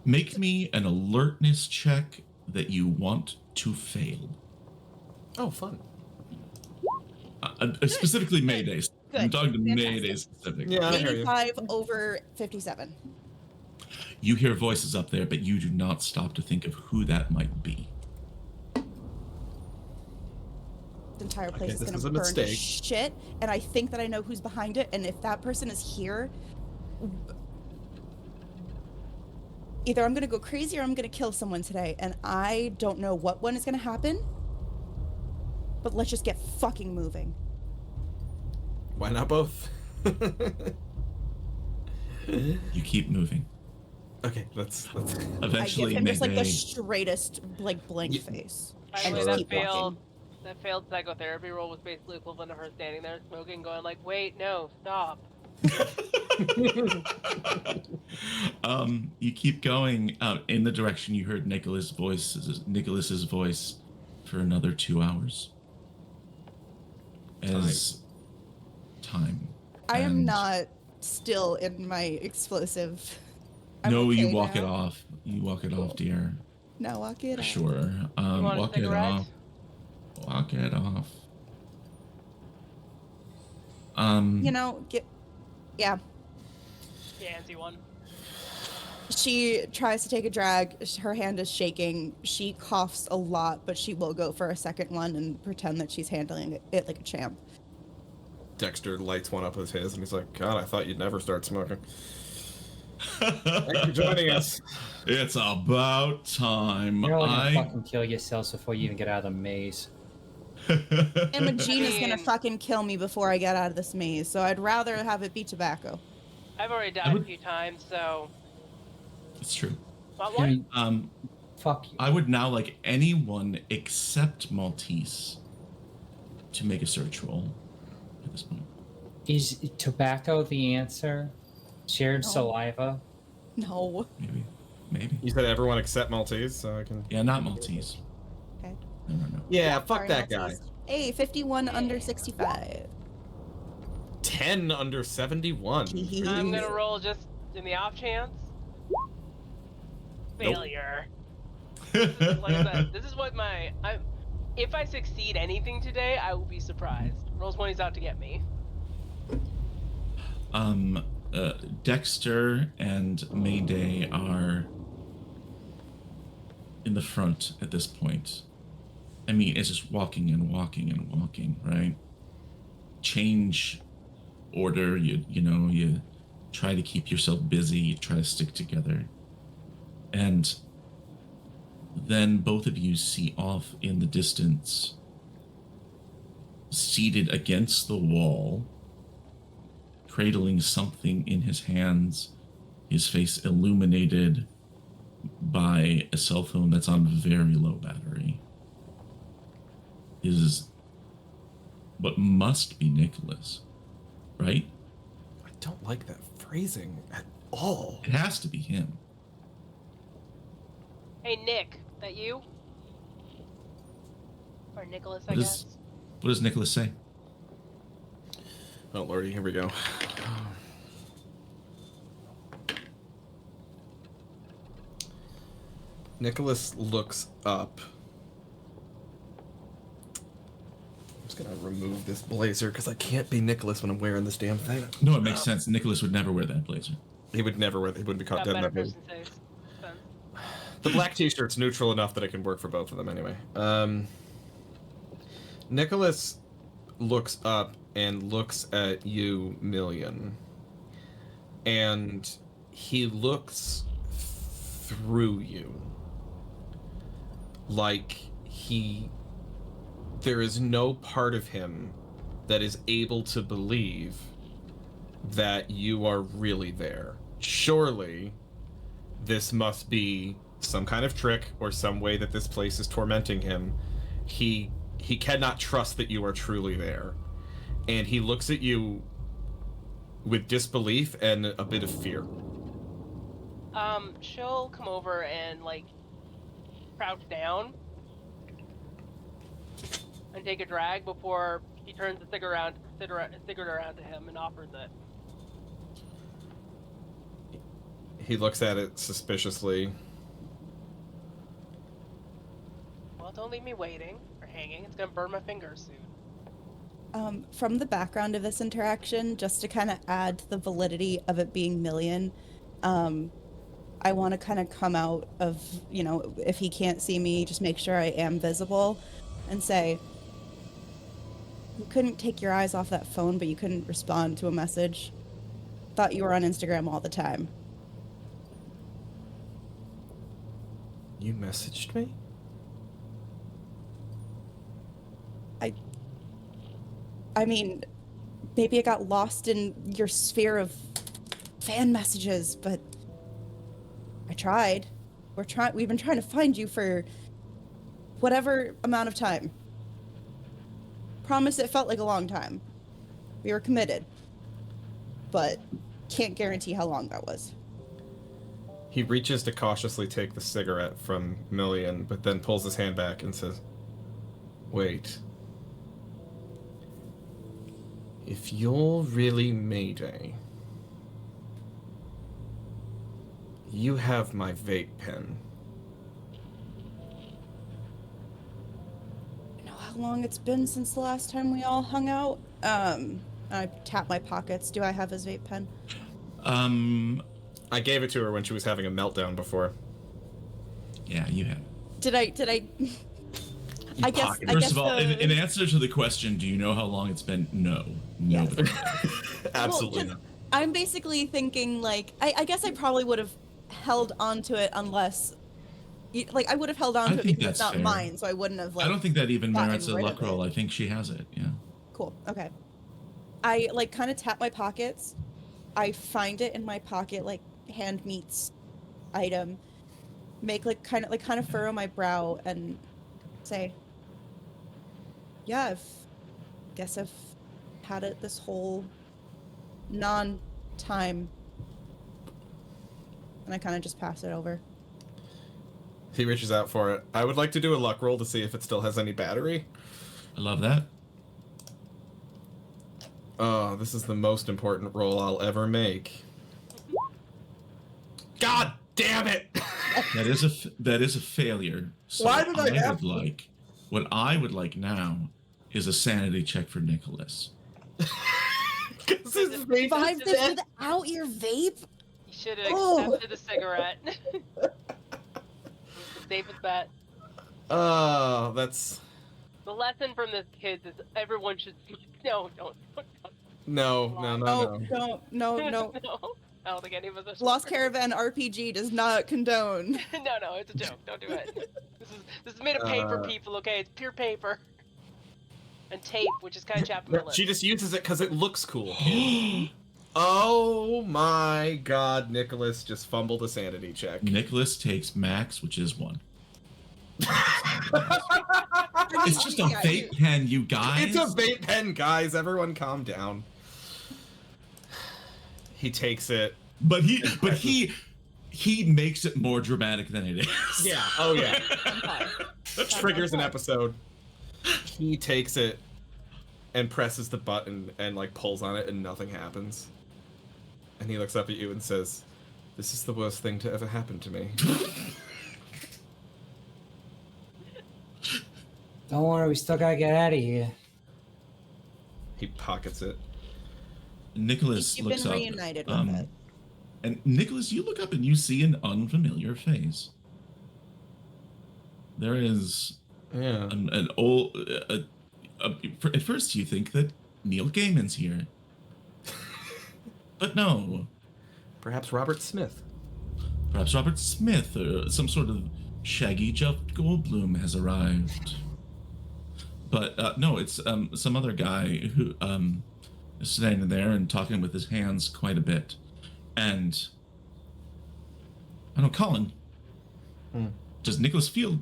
A: Make me an alertness check that you want to fail.
C: Oh, fun.
A: Specifically Maydays.
D: Good.
A: I'm talking to
D: Fantastic.
A: Mayday specific.
C: Yeah, I hear you.
D: 85 over 57.
A: You hear voices up there, but you do not stop to think of who that might be.
D: The entire place is
C: this
D: gonna
C: is a
D: burn to
C: mistake.
D: shit, and I think that I know who's behind it, and if that person is here, either I'm gonna go crazy or I'm gonna kill someone today, and I don't know what one is gonna happen, but let's just get fucking moving.
C: Why not both?
A: You keep moving.
C: Okay, let's.
A: Eventually,
D: I give him just like the
A: Mayday.
D: straightest like blank face.
E: By
D: And
E: the way,
D: just
E: that
D: keep walking.
E: failed psychotherapy role was basically equivalent of her standing there smoking, going like, "Wait, no, stop."
A: You keep going out in the direction you heard Nicholas's voice for another 2 hours. As time.
D: I am
A: And-
D: not still in my explosive. I'm
A: No, you
D: okay
A: walk it
D: now.
A: off. You walk it off, dear.
D: No, walk it
A: For
D: off.
A: sure.
E: You want a
A: Walk it
E: cigarette?
A: off. Walk it off.
D: You know, yeah.
E: Fancy one.
D: She tries to take a drag. Her hand is shaking. She coughs a lot, but she will go for a second one and pretend that she's handling it like a champ.
C: Dexter lights one up with his, and he's like, God, I thought you'd never start smoking. Thanks for joining us.
A: It's about time.
B: You're all gonna fucking kill yourselves before you even get out of the maze.
D: Imogene is gonna
E: mean-
D: fucking kill me before I get out of this maze, so I'd rather have it be tobacco.
E: I've already died a few times, so.
A: It's true.
E: Want
B: I
E: one?
B: mean, fuck you.
A: I would now like anyone except Maltese to make a search roll at this point.
B: Is tobacco the answer? Shared
D: No.
B: saliva?
D: No.
A: Maybe.
C: You said everyone except Maltese, so I can.
A: Yeah, not Maltese.
D: Okay.
A: No.
C: Yeah, fuck
D: Sorry,
C: that
D: Maltese.
C: guy.
D: Hey, 51 under 65.
C: 10 under 71.
E: I'm gonna roll just in the off chance.
C: Nope.
E: Failure. Like I said, this is what if I succeed anything today, I will be surprised. Roll 20's out to get me.
A: Dexter and Mayday are in the front at this point. I mean, it's just walking and walking and walking, right? Change order, you try to keep yourself busy, you try to stick together. And then both of you see off in the distance, seated against the wall, cradling something in his hands, his face illuminated by a cell phone that's on very low battery, is what must be Nicholas, right?
C: I don't like that phrasing at all.
A: It has to be him.
E: Hey, Nick, that you? Or Nicholas, I
A: What
E: guess.
A: does Nicholas say?
C: Oh, lordy, here we go. Nicholas looks up. I'm just gonna remove this blazer because I can't be Nicholas when I'm wearing this damn thing.
A: No, it makes sense. Nicholas would never wear that blazer.
C: He would never wear. He wouldn't be caught
E: Got
C: dead in
E: better
C: that movie.
E: person safe. Then.
C: The black t-shirt's neutral enough that it can work for both of them anyway. Nicholas looks up and looks at you, Million. And he looks through you. Like there is no part of him that is able to believe that you are really there. Surely this must be some kind of trick or some way that this place is tormenting him. He cannot trust that you are truly there. And he looks at you with disbelief and a bit of fear.
E: She'll come over and crouch down and take a drag before he turns the cigarette around to him and offers it.
C: He looks at it suspiciously.
E: Well, don't leave me waiting or hanging. It's gonna burn my fingers soon.
D: From the background of this interaction, just to kind of add to the validity of it being Million, I want to kind of come out of, if he can't see me, just make sure I am visible and say, you couldn't take your eyes off that phone, but you couldn't respond to a message. Thought you were on Instagram all the time.
C: You messaged me?
D: I mean, maybe it got lost in your sphere of fan messages, but I tried. We've been trying to find you for whatever amount of time. Promise it felt like a long time. We were committed, but can't guarantee how long that was.
C: He reaches to cautiously take the cigarette from Million, but then pulls his hand back and says, wait. If you're really Mayday, you have my vape pen.
D: You know how long it's been since the last time we all hung out? I tap my pockets. Do I have his vape pen?
C: I gave it to her when she was having a meltdown before.
A: Yeah, you have.
D: Did I I guess. I
A: First
D: guess
A: of all,
D: the-
A: in answer to the question, do you know how long it's been? No. Nobody.
C: Absolutely
D: Well,
C: not.
D: I'm basically thinking like I guess I probably would have held on to it unless like I would have held on
A: I
D: to it
A: think
D: because it's
A: that's
D: not
A: fair.
D: mine, so I wouldn't have like
A: I don't think that even
D: gotten
A: merits a
D: rid
A: luck
D: of
A: roll.
D: it.
A: I think she has it. Yeah.
D: Cool. Okay. I like kind of tap my pockets. I find it in my pocket, like hand meets item. Make like kind of furrow my brow and say, "Yeah, guess I've had it this whole non-time." And I kind of just pass it over.
C: He reaches out for it. I would like to do a luck roll to see if it still has any battery.
A: I love that.
C: Oh, this is the most important roll I'll ever make. God damn it!
A: That is a failure. So
C: Why did I have
A: would
C: to-
A: like what I would like now is a sanity check for Nicholas.
C: 'Cause his vape is
D: Survive this
C: dead.
D: without your vape?
E: You should have
C: Oh.
E: accepted the cigarette. Safe as that.
C: Oh, that's
E: The lesson from this, kids, is everyone should. No, don't.
C: no.
D: Oh, don't. No.
E: No. I don't think any of us are.
D: Lost
E: smart.
D: Caravan RPG does not condone.
E: No, it's a joke. Don't do it. This is made of paper, people. Okay, it's pure paper. And tape, which is kind of chapped in the lips.
C: She just uses it because it looks cool. Kid. Oh my god, Nicholas just fumbled a sanity check.
A: Nicholas takes max, which is 1. It's just a
D: Yeah,
A: vape pen, you guys.
C: It's a vape pen, guys. Everyone calm down. He takes it.
A: But he makes it more dramatic than it is.
C: Yeah, oh yeah. Triggers an episode. He takes it and presses the button and like pulls on it and nothing happens. And he looks up at you and says, "This is the worst thing to ever happen to me."
F: Don't worry, we still gotta get out of here.
C: He pockets it.
A: Nicholas
D: You've
A: looks
D: been
A: up.
D: reunited with it.
A: And Nicholas, you look up and you see an unfamiliar face. There is
C: Yeah.
A: an old. At first, you think that Neil Gaiman's here, but no.
C: Perhaps Robert Smith.
A: Perhaps Robert Smith or some sort of shaggy Jeff Goldblum has arrived. But no, it's some other guy who is standing there and talking with his hands quite a bit. And I don't know, Colin. Does Nicholas feel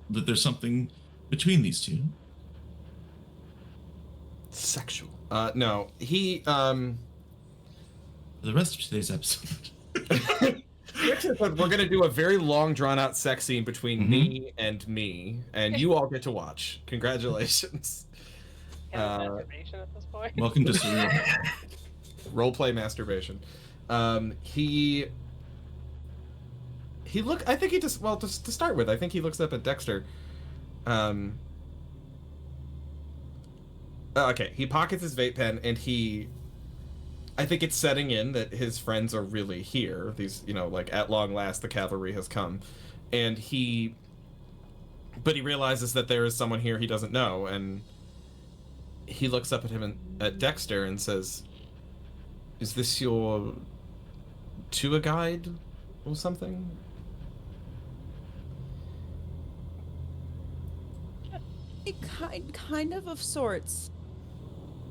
A: that there's something between these two?
C: Sexual. No. He,
A: For the rest of today's episode.
C: we're gonna do a very long, drawn-out sex scene between me, and you all get to watch. Congratulations.
E: Masturbation at this point.
A: Welcome to Surreal.
C: Roleplay masturbation. He I think he just, well, to start with, I think he looks up at Dexter. Okay, he pockets his vape pen, and I think it's setting in that his friends are really here. These, like, at long last, the cavalry has come. And but he realizes that there is someone here he doesn't know, and he looks up at him at Dexter and says, "Is this your tour guide or something?"
D: Kind of sorts.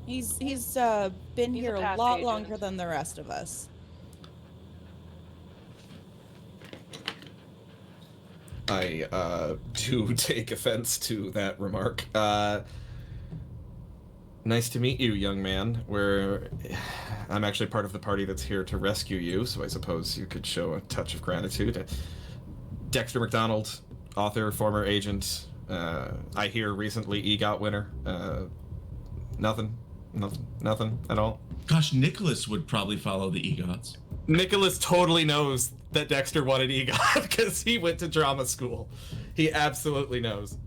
D: He's been
E: He's a
D: here a
E: past
D: lot
E: agent.
D: longer than the rest of us.
C: I do take offense to that remark. Nice to meet you, young man. I'm actually part of the party that's here to rescue you, so I suppose you could show a touch of gratitude. Dexter McDonald, author, former agent. I hear recently EGOT winner. Nothing at all.
A: Gosh, Nicholas would probably follow the EGOTs.
C: Nicholas totally knows that Dexter wanted EGOT because he went to drama school. He absolutely knows.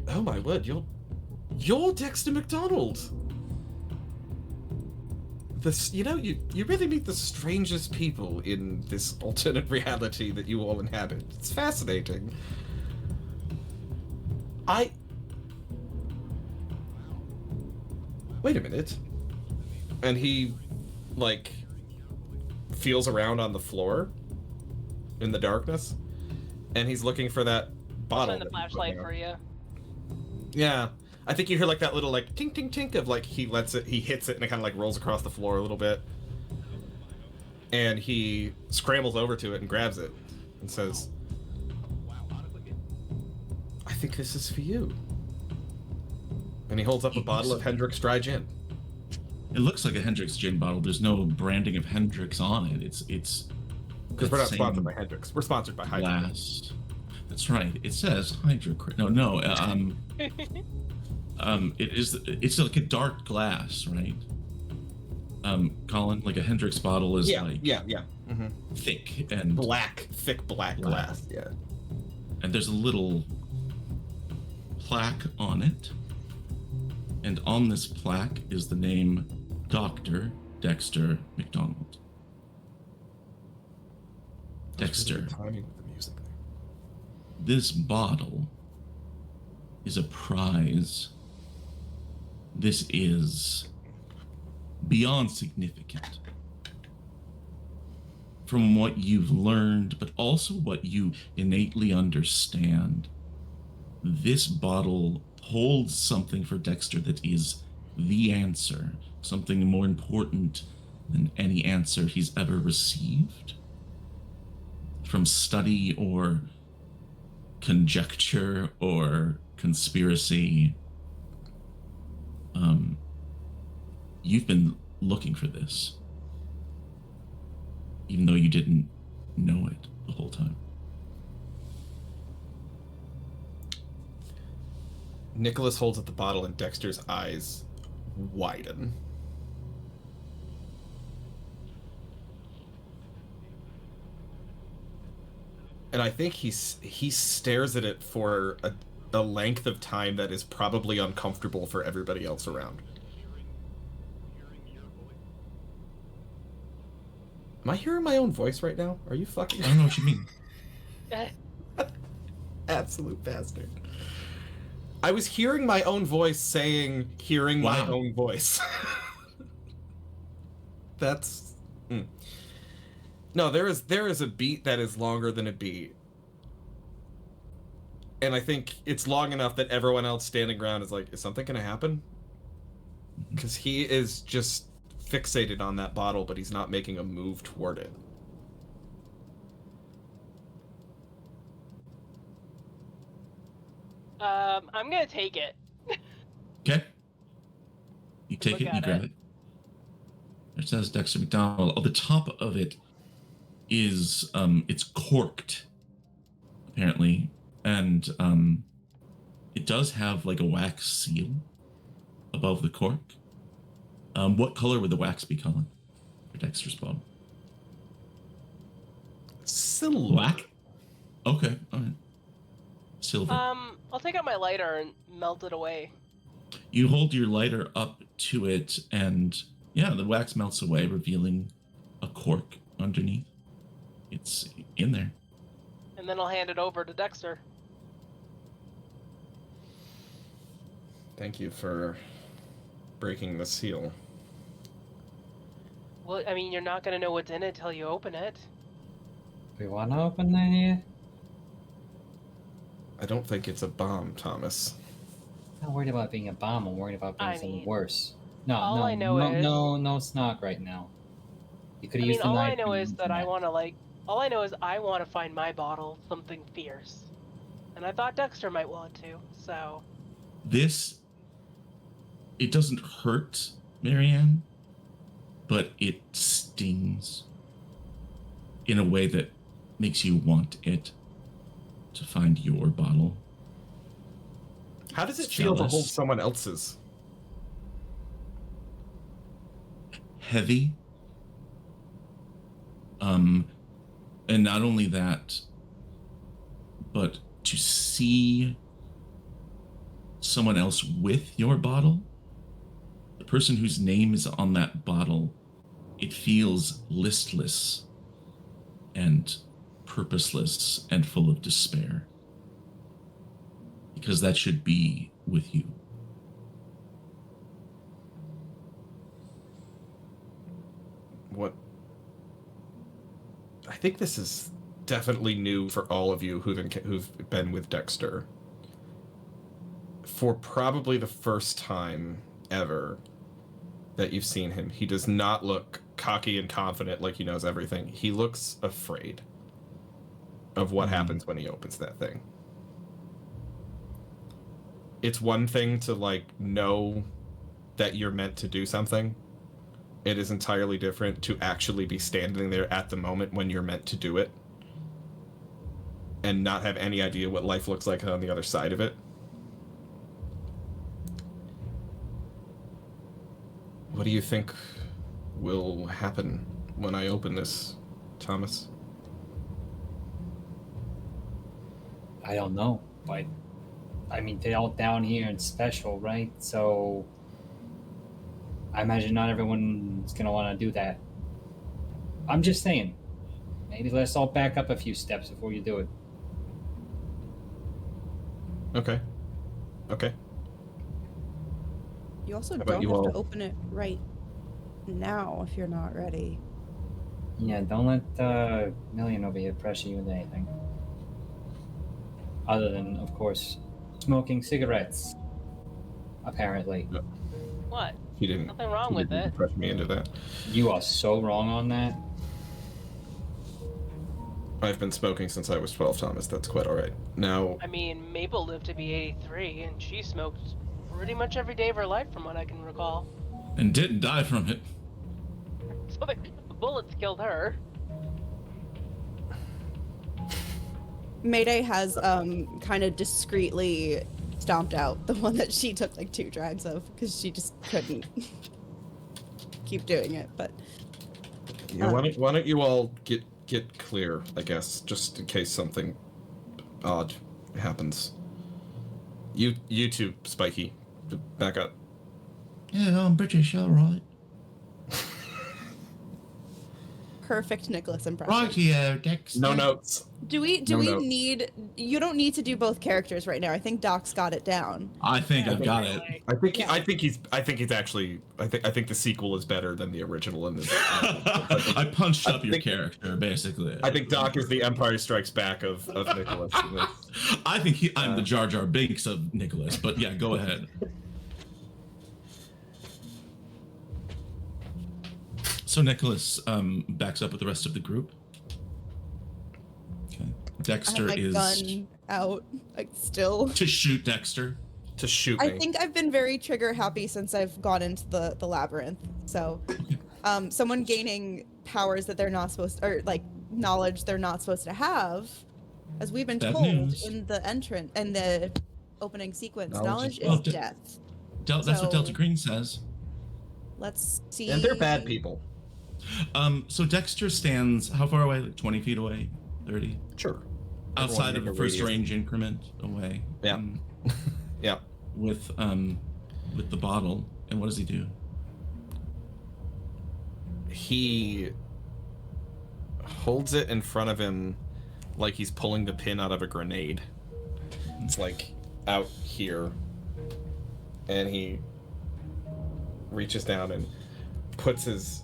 C: Oh my word, you're Dexter McDonald. this, you really meet the strangest people in this alternate reality that you all inhabit. It's fascinating. Wait a minute. And he, like, feels around on the floor in the darkness, and he's looking for that bottle.
E: I'll find the flashlight for you.
C: Yeah. I think you hear, like, that little, like, tink, tink, tink of, like, he hits it, and it kind of, like, rolls across the floor a little bit. And he scrambles over to it and grabs it and says, I think this is for you. And he holds up a bottle of Hendrick's dry gin.
A: It looks like a Hendrick's gin bottle. There's no branding of Hendrick's on it. It's
C: because we're not sponsored by Hendrick's. We're sponsored by Hydro.
A: Glass. That's right. It says Hydro. No. It's like a dark glass, right? Colin, like a Hendrick's bottle is thick and
C: thick black glass. Yeah.
A: And there's a little plaque on it. And on this plaque is the name Dr. Dexter McDonald. Dexter.
C: Timing with the music there.
A: This bottle is a prize. This is beyond significant. From what you've learned, but also what you innately understand, this bottle holds something for Dexter that is the answer, something more important than any answer he's ever received. From study or conjecture or conspiracy. You've been looking for this, even though you didn't know it the whole time.
C: Nicholas holds up the bottle and Dexter's eyes widen. And I think he stares at it for a length of time that is probably uncomfortable for everybody else around. Am I hearing my own voice right now? Are you fucking...
A: I don't know what you mean.
C: Absolute bastard. I was hearing my own voice saying, hearing my own voice. That's... No, there is a beat that is longer than a beat. And I think it's long enough that everyone else standing around is like, is something going to happen? Because he is just fixated on that bottle, but he's not making a move toward it.
E: I'm going to take it.
A: Okay. You take it and you grab it. It says Dexter McDonald. On the top of it is, it's corked, apparently. And it does have like a wax seal above the cork. What color would the wax be, Colin, for Dexter's bottle?
C: Silver.
A: Black? Okay, all right. Silver.
E: I'll take out my lighter and melt it away.
A: You hold your lighter up to it, and yeah, the wax melts away, revealing a cork underneath. It's in there.
E: And then I'll hand it over to Dexter.
C: Thank you for breaking the seal.
E: Well, I mean, you're not going to know what's in it till you open it.
F: We want to open that here?
C: I don't think it's a bomb, Thomas.
F: I'm not worried about being a bomb. I'm worried about being something worse. No,
E: all
F: no,
E: I know
F: no,
E: is-
F: no snog right now. You could have used the
E: all
F: knife.
E: I know
F: and
E: is
F: used
E: that
F: the
E: I
F: knife.
E: want to all I know is I want to find my bottle something fierce. And I thought Dexter might want to, so.
A: This, it doesn't hurt, Marianne, but it stings in a way that makes you want it to find your bottle.
C: How does it feel to
A: Jealous.
C: hold someone else's?
A: Heavy. And not only that, but to see someone else with your bottle, the person whose name is on that bottle it feels listless and purposeless and full of despair. Because that should be with you.
C: What? I think this is definitely new for all of you who've been with Dexter. For probably the first time ever that you've seen him, he does not look cocky and confident like he knows everything. He looks afraid of what happens when he opens that thing. It's one thing to, like, know that you're meant to do something. It is entirely different to actually be standing there at the moment when you're meant to do it and not have any idea what life looks like on the other side of it. What do you think will happen when I open this, Thomas?
F: I don't know, but I mean, they're all down here and special, right? So I imagine not everyone's gonna want to do that. I'm just saying, maybe let's all back up a few steps before you do it.
C: Okay. Okay.
D: You also
C: about
D: don't
C: you
D: have
C: all?
D: to open it right now if you're not ready.
F: Yeah, don't let Million over here pressure you into anything. Other than, of course, smoking cigarettes. Apparently.
E: What?
C: He didn't.
E: Nothing wrong
C: he
E: with
C: didn't
E: it.
C: press me into that.
F: You are so wrong on that.
C: I've been smoking since I was 12, Thomas. That's quite all right. Now,
E: I mean, Mabel lived to be 83, and she smoked pretty much every day of her life, from what I can recall.
A: And didn't die from it.
E: So the bullets killed her.
D: Mayday has kind of discreetly stomped out the one that she took like 2 drags of because she just couldn't keep doing it. But
C: yeah, why don't you all get clear, I guess, just in case something odd happens. You two, Spiky, back up.
A: Yeah, I'm British, all right.
D: perfect Nicholas impression.
A: Right here, Dexter.
C: No notes.
D: Do we
C: No note.
D: need? You don't need to do both characters right now. I think Doc's got it down.
A: I think I've got it.
E: Really.
C: I think he's actually. I think the sequel is better than the original in this.
A: I punched up your
C: think-
A: character, basically.
C: I think Doc is the Empire Strikes Back of Nicholas.
A: I think I'm the Jar Jar Binks of Nicholas, but yeah, go ahead. So Nicholas backs up with the rest of the group. Okay.
D: I
A: Dexter
D: have my
A: is
D: gun out, like still.
A: to shoot Dexter.
C: To shoot me.
D: I think I've been very trigger happy since I've gone into the labyrinth. So, someone gaining powers that they're not supposed to, or like knowledge they're not supposed to have, as we've been
A: Bad
D: told
A: news.
D: in the opening sequence,
C: Knowledge
D: knowledge
C: is
D: is
A: death.
D: death.
A: That's what
D: So-
A: Delta Green says.
D: Let's see.
C: And they're bad people.
A: So Dexter stands how far away? Like 20 feet away? 30?
C: Sure.
A: Outside of
C: make
A: the
C: a
A: first
C: radius.
A: range increment away.
C: Yeah. Yeah.
A: With the bottle. And what does he do?
C: He holds it in front of him like he's pulling the pin out of a grenade. It's like out here. And he reaches down and puts his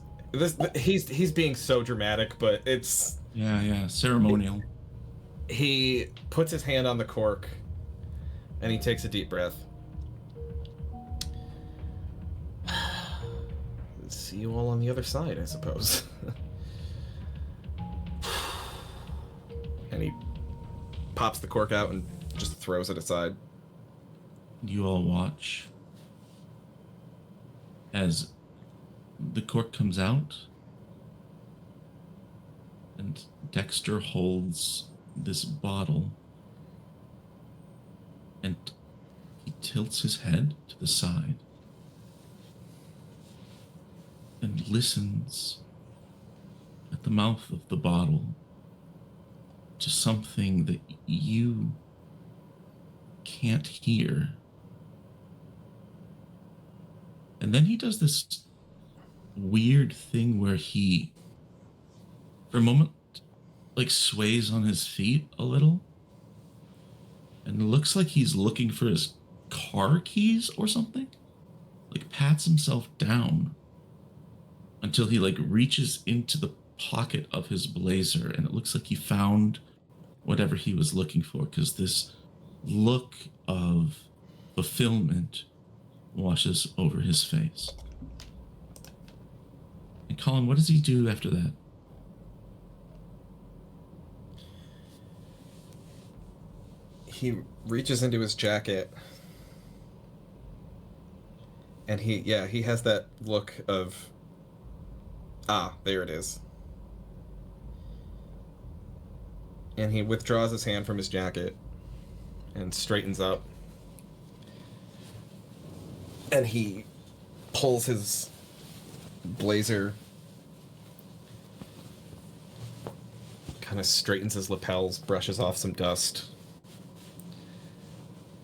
C: he's being so dramatic, but it's
A: Yeah, ceremonial.
C: he puts his hand on the cork and he takes a deep breath. See you all on the other side, I suppose. And he pops the cork out and just throws it aside.
A: You all watch as the cork comes out and Dexter holds this bottle and he tilts his head to the side and listens at the mouth of the bottle to something that you can't hear. And then he does this weird thing where he, for a moment, like sways on his feet a little, and it looks like he's looking for his car keys or something. Like pats himself down until he like reaches into the pocket of his blazer, and it looks like he found whatever he was looking for, because this look of fulfillment washes over his face. And Colin, what does he do after that?
C: He reaches into his jacket, and he has that look of, there it is. And he withdraws his hand from his jacket and straightens up. And he pulls his blazer, kind of straightens his lapels, brushes off some dust.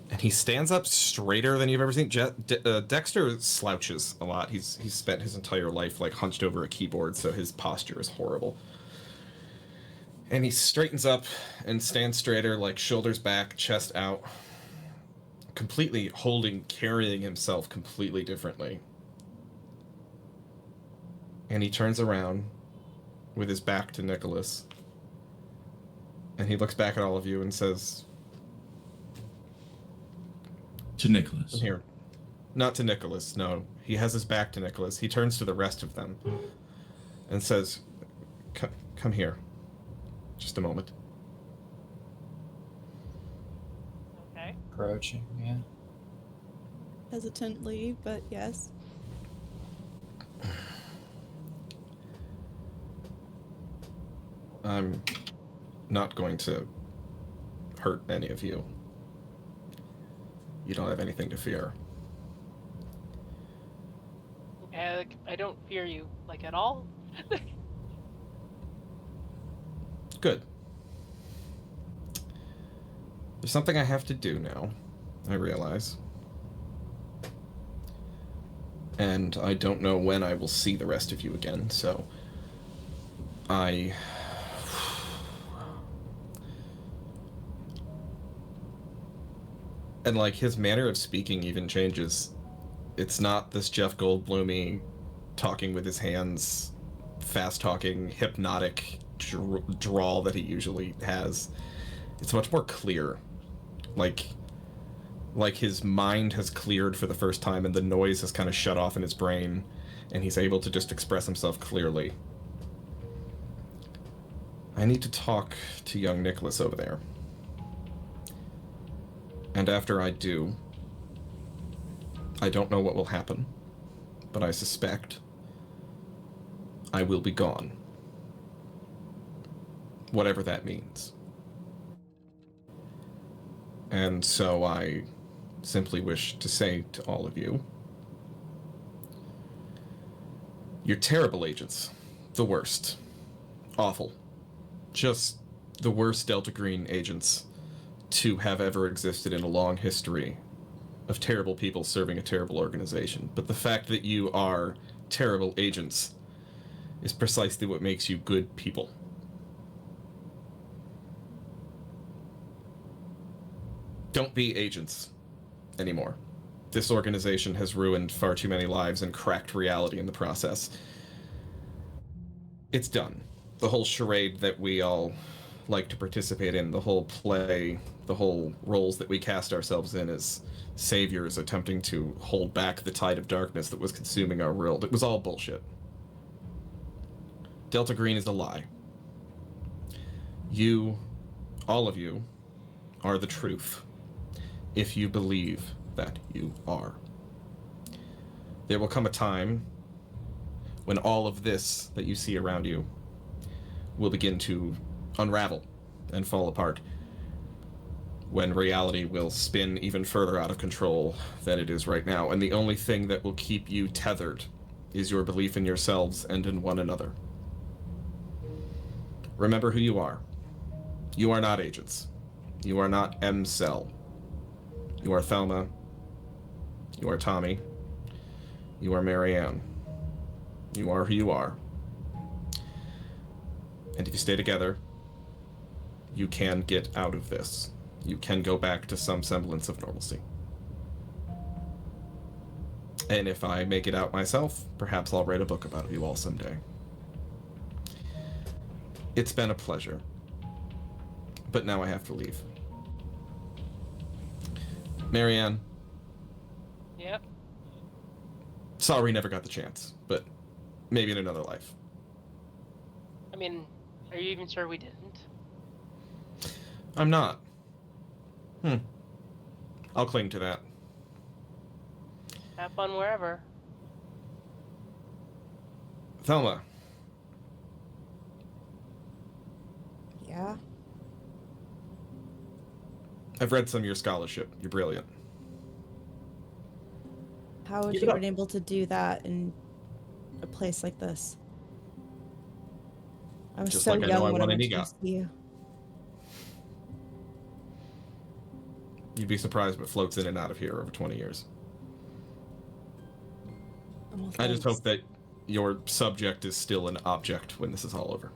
C: And he stands up straighter than you've ever seen. Dexter slouches a lot. He's spent his entire life like hunched over a keyboard, so his posture is horrible. And he straightens up and stands straighter, like shoulders back, chest out, completely carrying himself completely differently. And he turns around with his back to Nicholas. And he looks back at all of you and says,
A: To Nicholas.
C: "Come here." Not to Nicholas, no. He has his back to Nicholas. He turns to the rest of them and says, Come here. Just a moment."
E: Okay.
B: Approaching, yeah.
D: Hesitantly, but yes.
C: I'm not going to hurt any of you. You don't have anything to fear.
E: I don't fear you, like, at all.
C: Good. There's something I have to do now, I realize. And I don't know when I will see the rest of you again, so and like his manner of speaking even changes. It's not this Jeff Goldblum-y talking with his hands, fast talking, hypnotic drawl that he usually has. It's much more clear. Like his mind has cleared for the first time and the noise has kind of shut off in his brain and he's able to just express himself clearly. I need to talk to young Nicholas over there. And after I do, I don't know what will happen, but I suspect I will be gone. Whatever that means. And so I simply wish to say to all of you, you're terrible agents. The worst. Awful. Just the worst Delta Green agents to have ever existed in a long history of terrible people serving a terrible organization. But the fact that you are terrible agents is precisely what makes you good people. Don't be agents anymore. This organization has ruined far too many lives and cracked reality in the process. It's done. The whole charade that we all like to participate in, the whole play, the whole roles that we cast ourselves in as saviors attempting to hold back the tide of darkness that was consuming our world, it was all bullshit. Delta Green is a lie. You, all of you, are the truth, if you believe that you are. There will come a time when all of this that you see around you will begin to unravel and fall apart, when reality will spin even further out of control than it is right now, and the only thing that will keep you tethered is your belief in yourselves and in one another. Remember who you are. You are not agents. You are not M-Cell. You are Thelma. You are Tommy. You are Marianne. You are who you are. And if you stay together, you can get out of this. You can go back to some semblance of normalcy. And if I make it out myself, perhaps I'll write a book about you all someday. It's been a pleasure. But now I have to leave. Marianne.
E: Yep.
C: Sorry we never got the chance, but maybe in another life.
E: I mean, are you even sure we didn't?
C: I'm not. I'll cling to that.
E: Have fun wherever.
C: Thelma.
D: Yeah.
C: I've read some of your scholarship. You're brilliant.
D: How would
C: Keep
D: you
C: it up.
D: been able to do that in a place like this? I was
C: Just
D: so
C: like I know
D: young
C: I
D: when I
C: want an
D: went to
C: EGOT.
D: see you.
C: You'd be surprised what floats in and out of here over 20 years.
D: Well,
C: I just
D: thanks.
C: hope that your subject is still an object when this is all over.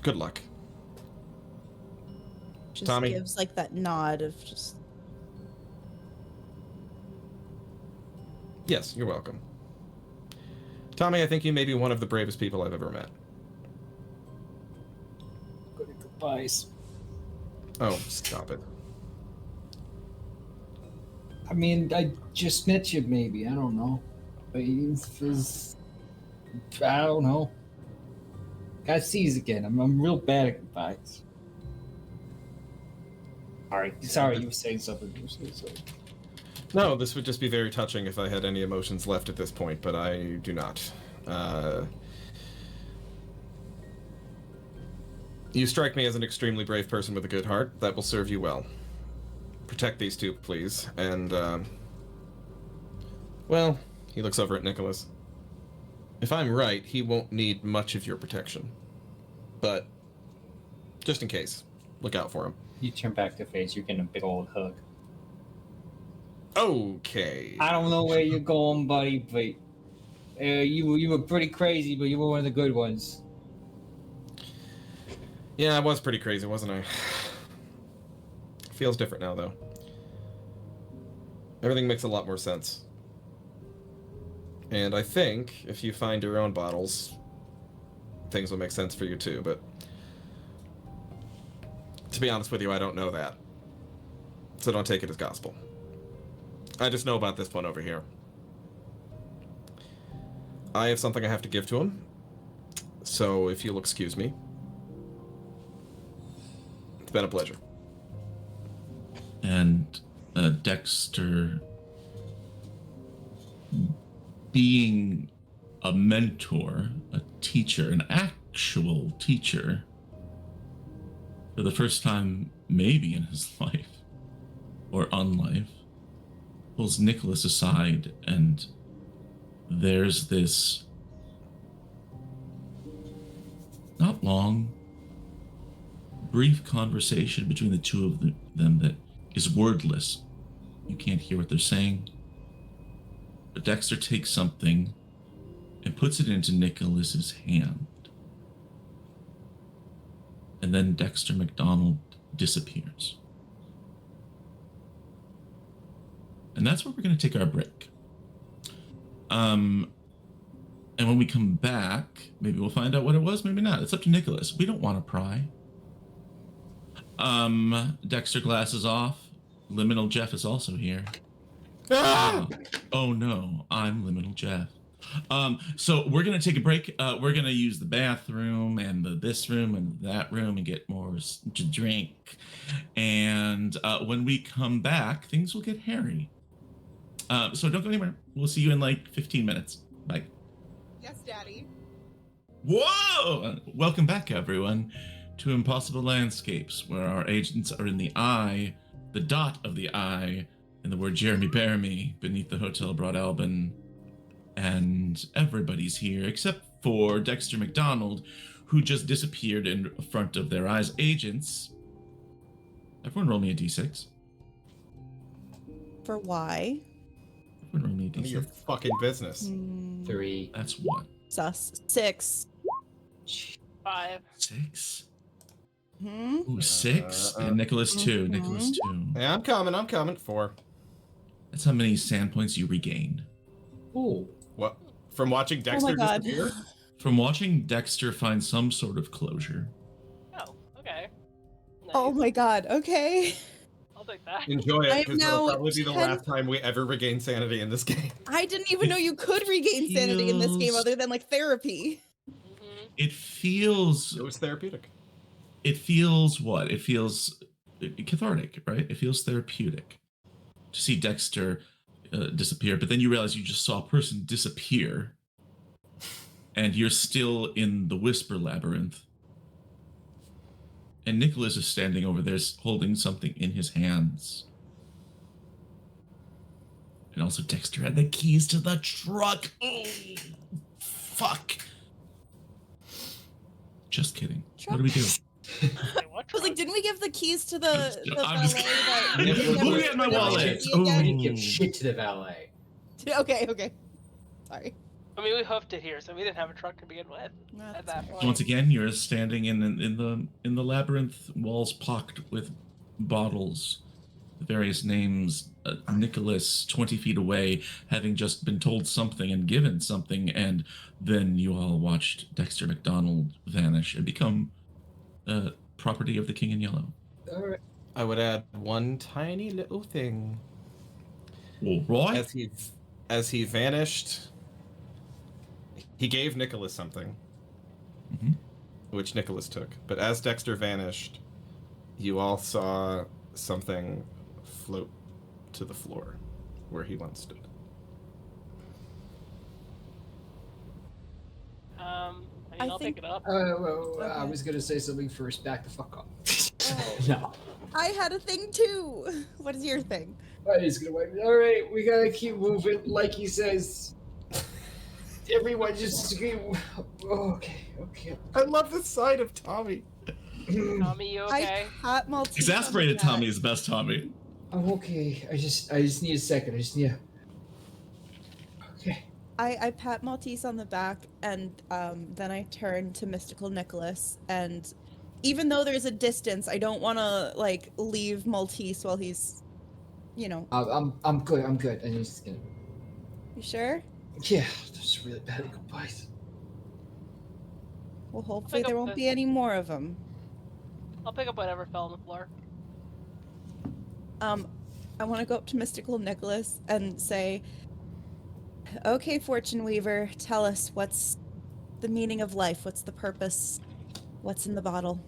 C: Good luck.
D: Just
C: Tommy?
D: gives like that nod of just
C: Yes, you're welcome. Tommy, I think you may be one of the bravest people I've ever met.
F: Good advice.
C: Oh, stop it.
F: I mean, I just met you, maybe. I don't know. But I don't know. Gotta seize again. I'm real bad at advice. Sorry, you were saying something.
C: No, this would just be very touching if I had any emotions left at this point, but I do not. You strike me as an extremely brave person with a good heart. That will serve you well. Protect these two, please. And, well, he looks over at Nicholas. If I'm right, he won't need much of your protection. But, just in case, look out for him.
F: You turn back to face, you're getting a big old hug.
C: Okay.
F: I don't know where you're going, buddy, but you were pretty crazy, but you were one of the good ones.
C: Yeah, I was pretty crazy, wasn't I? Feels different now, though. Everything makes a lot more sense. And I think if you find your own bottles, things will make sense for you too, but to be honest with you, I don't know that. So don't take it as gospel. I just know about this one over here. I have something I have to give to him, so if you'll excuse me. It's been a pleasure.
A: And Dexter, being a mentor, a teacher, an actual teacher, for the first time maybe in his life, or unlife, pulls Nicholas aside, and there's this not long, brief conversation between the two of them that is wordless. You can't hear what they're saying. But Dexter takes something and puts it into Nicholas's hand. And then Dexter McDonald disappears. And that's where we're going to take our break. And when we come back, maybe we'll find out what it was, maybe not. It's up to Nicholas. We don't want to pry. Dexter glasses off. Liminal Jeff is also here. Oh no, I'm Liminal Jeff. So we're gonna take a break. We're gonna use the bathroom and this room and that room and get more to drink. And when we come back, things will get hairy. So don't go anywhere. We'll see you in like 15 minutes. Bye.
D: Yes, Daddy.
A: Whoa! Welcome back, everyone, to Impossible Landscapes, where our agents are in the eye, the dot of the eye, and the word Jeremy Bear Me beneath the Hotel Broad Alban. And everybody's here except for Dexter McDonald, who just disappeared in front of their eyes. Agents, everyone roll me a d6.
D: For why?
A: Would roll me a
C: None of your
A: D6.
C: fucking business.
F: 3.
A: That's what?
D: Sus. 6.
E: 5.
A: 6?
D: Hmm?
A: Ooh, 6? And Nicholas 2. Nicholas 2.
C: Yeah, I'm coming. 4.
A: That's how many sand points you regained.
F: Ooh.
C: What? From watching
D: Oh my
C: Dexter
D: god.
C: disappear?
A: From watching Dexter find some sort of closure.
E: Oh, okay. Nice.
D: Oh my god. Okay.
E: I'll take that.
C: Enjoy
D: I am
C: it, because that'll
D: now
C: probably be the
D: 10
C: last time we ever regain sanity in this game.
D: I didn't even know you could regain sanity in this game
A: feels-
D: other than like therapy.
E: Mm-hmm.
A: It feels...
C: It was therapeutic.
A: It feels what? It feels cathartic, right? It feels therapeutic to see Dexter disappear, but then you realize you just saw a person disappear, and you're still in the Whisper Labyrinth. And Nicholas is standing over there holding something in his hands. And also Dexter had the keys to the truck. Oh, fuck. Just kidding. What do we do?
E: Wait, what
D: I was like, didn't we give the keys to the
A: I'm just-
D: valet that
C: I'm just
D: never-
C: looking
A: at my
D: never
A: wallet.
D: see again?
F: We didn't give shit to the valet.
D: Okay. Sorry.
E: I mean, we hoofed it here, so we didn't have a truck to begin with.
D: No,
E: At
D: that's
E: that
D: fair.
E: point.
A: Once again, you're standing in the labyrinth, walls pocked with bottles, various names. Nicholas, 20 feet away, having just been told something and given something, and then you all watched Dexter McDonald vanish and become property of the King in Yellow.
F: Alright.
C: I would add one tiny little thing.
A: All right.
C: As he vanished, he gave Nicholas something,
A: Mhm.
C: which Nicholas took. But as Dexter vanished, you all saw something float to the floor where he once stood.
E: I
D: I
E: mean, I'll
D: think-
E: pick it up.
F: Well, I
D: Okay.
F: was gonna say something first. Back the fuck up.
D: Oh.
F: No.
D: I had a thing too. What is your thing?
F: I'm just gonna wait. Alright, we gotta keep moving, like he says. Everyone just scream. Okay.
C: I love the sight of Tommy.
E: Tommy, you okay?
D: I pat Maltese.
A: Exasperated
D: on the back.
A: Tommy is the best Tommy.
F: I'm okay. I just need a second. I just need Okay.
D: I pat Maltese on the back and then I turn to Mystical Nicholas, and even though there's a distance, I don't want to like leave Maltese while he's, you know.
F: I'm good. I'm good. And he's gonna.
D: You sure?
F: Yeah, that's really bad goodbyes.
D: Well, hopefully
E: Pick
D: there
E: up
D: won't
E: the-
D: be any more of them.
E: I'll pick up whatever fell on the floor.
D: I want to go up to Mystical Nicholas and say, "Okay, Fortune Weaver, tell us what's the meaning of life. What's the purpose? What's in the bottle?"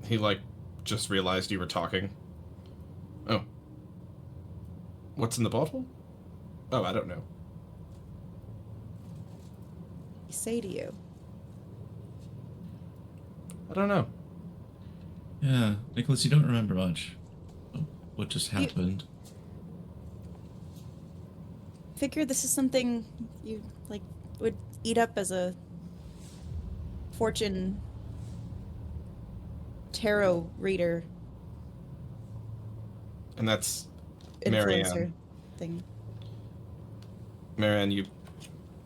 C: He just realized you were talking. Oh. What's in the bottle? Oh, I don't know.
D: I say to you.
C: I don't know.
A: Yeah, Nicholas, you don't remember much of what just happened.
D: Figure this is something you would eat up as a fortune tarot reader
C: And that's
D: influencer
C: Marianne.
D: thing.
C: Marianne,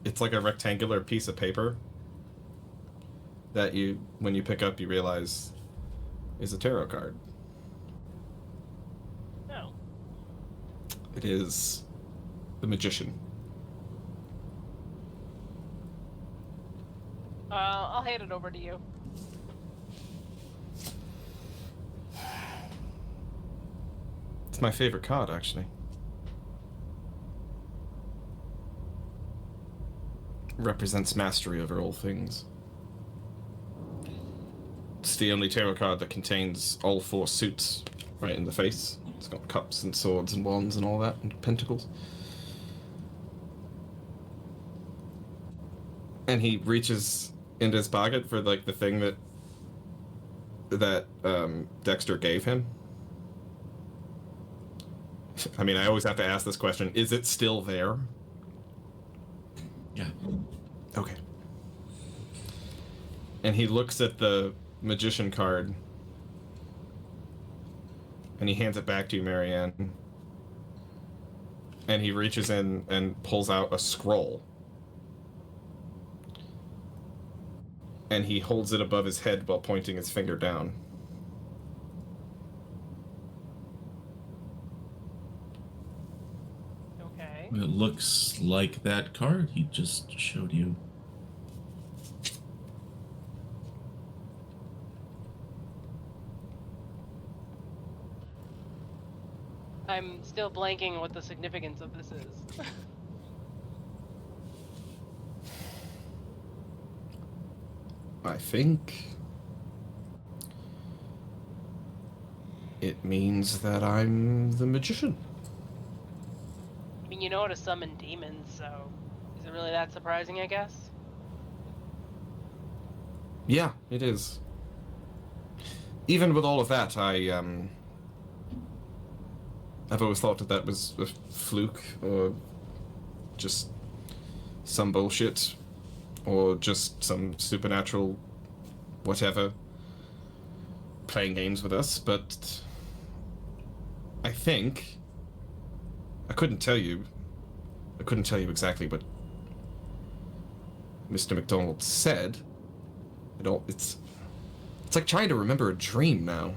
C: it's like a rectangular piece of paper that when you pick up, you realize is a tarot card.
E: No.
C: It is the Magician.
E: I'll hand it over to you.
C: It's my favorite card, actually. Represents mastery over all things. It's the only tarot card that contains all 4 suits right in the face. It's got cups and swords and wands and all that, and pentacles. And he reaches into his pocket for the thing that Dexter gave him. I mean, I always have to ask this question: is it still there?
A: Yeah.
C: Okay. And he looks at the magician card, And he hands it back to you, Marianne. And he reaches in and pulls out a scroll. And he holds it above his head while pointing his finger down.
E: Okay.
A: It looks like that card he just showed you.
E: I'm still blanking on what the significance of this is.
C: I think it means that I'm the magician.
E: I mean, you know how to summon demons, so is it really that surprising, I guess?
C: Yeah, it is. Even with all of that, I've always thought that was a fluke, or just some bullshit, or just some supernatural whatever playing games with us, but I think I couldn't tell you exactly what Mr. McDonald said. It's like trying to remember a dream now.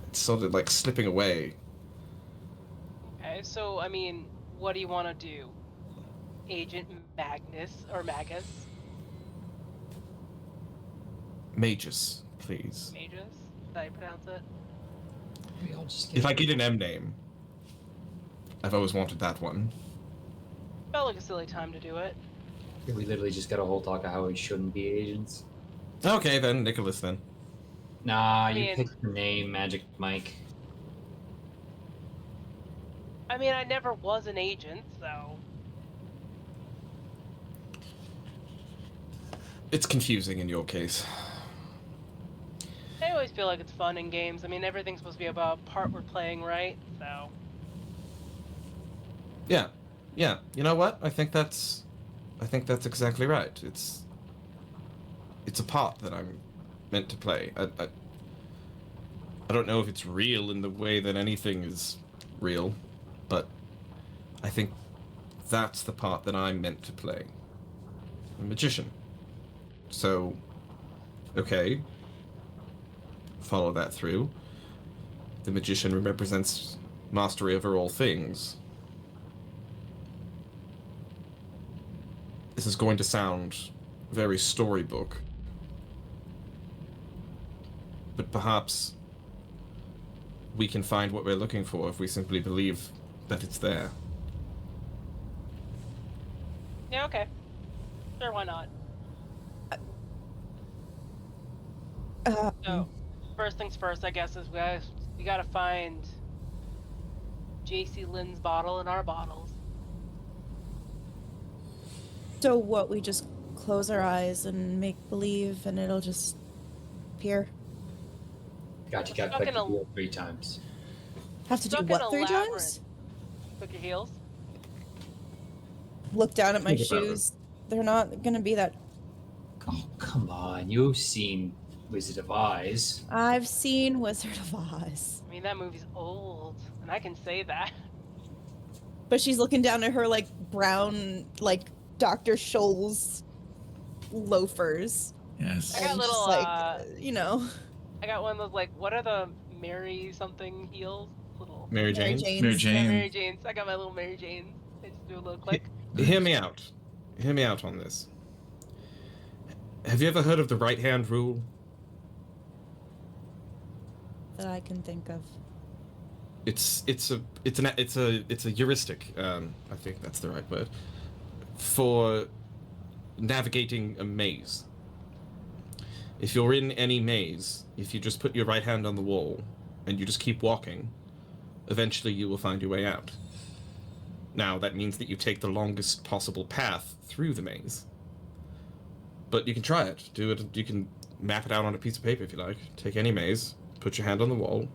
C: It's sort of like slipping away.
E: Okay, so, I mean, what do you want to do? Agent Magnus, or Magus?
C: Magus, please.
E: Magus? Is that how you pronounce it?
F: We all just
C: If I get an M name, I've always wanted that one.
E: Felt like a silly time to do it.
F: We literally just got a whole talk of how we shouldn't be agents.
C: Okay, then, Nicholas, then.
F: Nah,
E: I
F: you
E: mean-
F: picked your name, Magic Mike.
E: I mean, I never was an agent, so...
C: It's confusing in your case.
E: I always feel like it's fun in games. I mean, everything's supposed to be about part we're playing, right? So...
C: Yeah. You know what? I think that's exactly right. It's a part that I'm meant to play. I don't know if it's real in the way that anything is real, but I think that's the part that I'm meant to play. A magician. So, okay. Follow that through. The magician represents mastery over all things. This is going to sound very storybook, but perhaps we can find what we're looking for if we simply believe that it's there.
E: Yeah, okay. Sure, why not? So, first things first, I guess, is we gotta find JC Lynn's bottle and our bottles.
D: So what, we just close our eyes and make believe and it'll just appear?
F: God, you got
E: Stuck
F: click
E: in
F: the
E: a-
F: wheel 3 times.
D: Have to do
E: Stuck in
D: what
E: a
D: 3
E: labyrinth.
D: times?
E: Click your heels.
D: Look down at my
C: Think about it.
D: shoes. They're not gonna be that.
F: Oh, come on. You've seen Wizard of Oz.
D: I've seen Wizard of Oz.
E: I mean, that movie's old, and I can say that.
D: But she's looking down at her like brown, like Dr. Scholl's loafers.
A: Yes.
E: I got
D: And just
E: little,
D: like,
E: I got one of those, like, what are the Mary something heels? Little
C: Mary Jane?
A: Mary Jane.
E: Mary Janes. I got my little Mary Janes. I just do a little click.
C: Hear me out. Hear me out on this. Have you ever heard of the right hand rule?
D: that I can think of.
C: It's a heuristic. I think that's the right word for navigating a maze. If you're in any maze, if you just put your right hand on the wall and you just keep walking, eventually you will find your way out. Now, that means that you take the longest possible path through the maze. But you can try it. Do it. You can map it out on a piece of paper if you like. Take any maze, put your hand on the wall,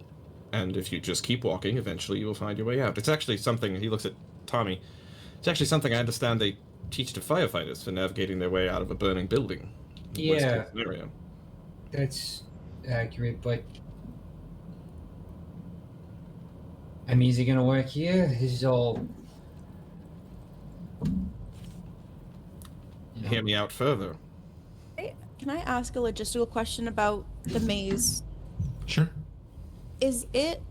C: and if you just keep walking, eventually you will find your way out. It's actually something, he looks at Tommy, it's actually something I understand they teach to firefighters for navigating their way out of a burning building. Worst
F: Yeah.
C: case scenario.
F: That's accurate, but I mean, is he gonna work here? This is all. You know,
C: Hear me out further.
D: Can I ask a logistical question about the maze?
A: Sure.
D: Is it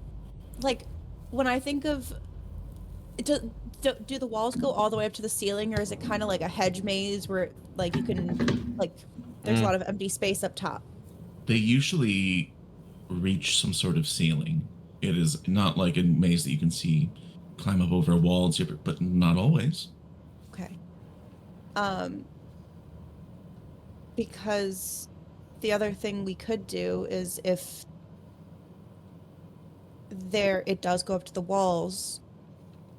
D: like when I think of do the walls go all the way up to the ceiling, or is it kind of like a hedge maze where like you can like there's a lot of empty space up top?
A: They usually reach some sort of ceiling. It is not like a maze that you can see climb up over walls, but not always.
D: Okay. Because the other thing we could do is if it does go up to the walls,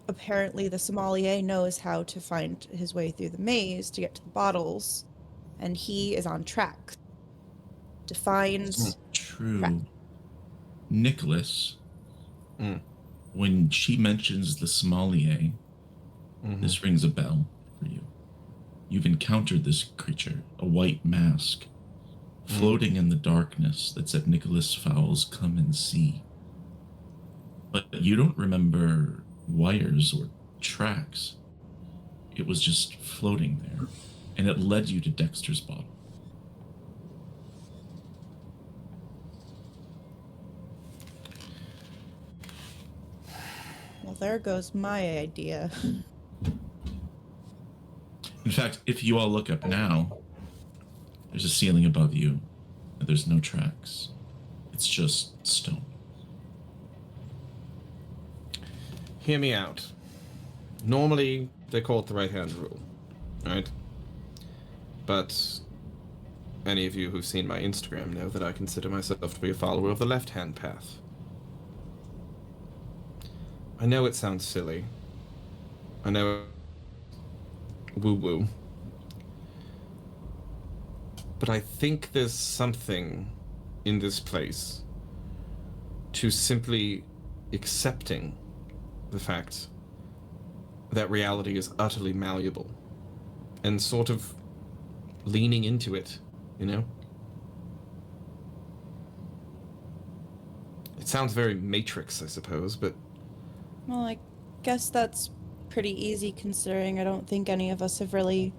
D: apparently the sommelier knows how to find his way through the maze to get to the bottles, and he is on track to find
A: True.
D: Track.
A: Nicholas,
C: Mm.
A: when she mentions the sommelier, this rings a bell for you. You've encountered this creature, a white mask, floating in the darkness that said Nicholas Fowles, come and see. But you don't remember wires or tracks. It was just floating there, and it led you to Dexter's bottle.
D: Well, there goes my idea.
A: In fact, if you all look up now, there's a ceiling above you, and there's no tracks. It's just stone.
C: Hear me out. Normally, they call it the right-hand rule, right? But any of you who've seen my Instagram know that I consider myself to be a follower of the left-hand path. I know it sounds silly. I know woo-woo. But I think there's something in this place to simply accepting the fact that reality is utterly malleable and sort of leaning into it, you know? It sounds very Matrix, I suppose, but
D: Well, I guess that's pretty easy considering I don't think any of us have really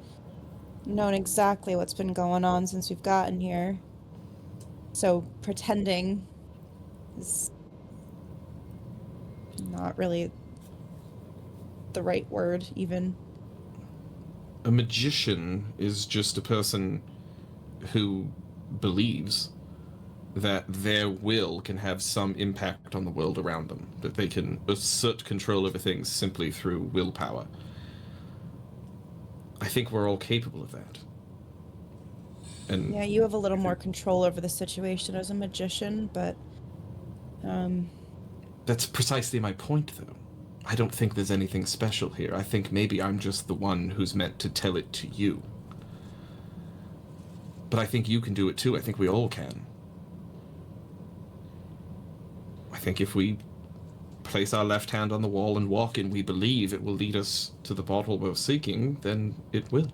D: known exactly what's been going on since we've gotten here. So pretending is not really the right word, even.
C: a magician is just a person who believes that their will can have some impact on the world around them, that they can assert control over things simply through willpower. I think we're all capable of that. And
D: Yeah, you have a little more control over the situation as a magician, but
C: that's precisely my point, though. I don't think there's anything special here. I think maybe I'm just the one who's meant to tell it to you. But I think you can do it too. I think we all can. I think if we place our left hand on the wall and walk and we believe it will lead us to the bottle we're seeking, then it will.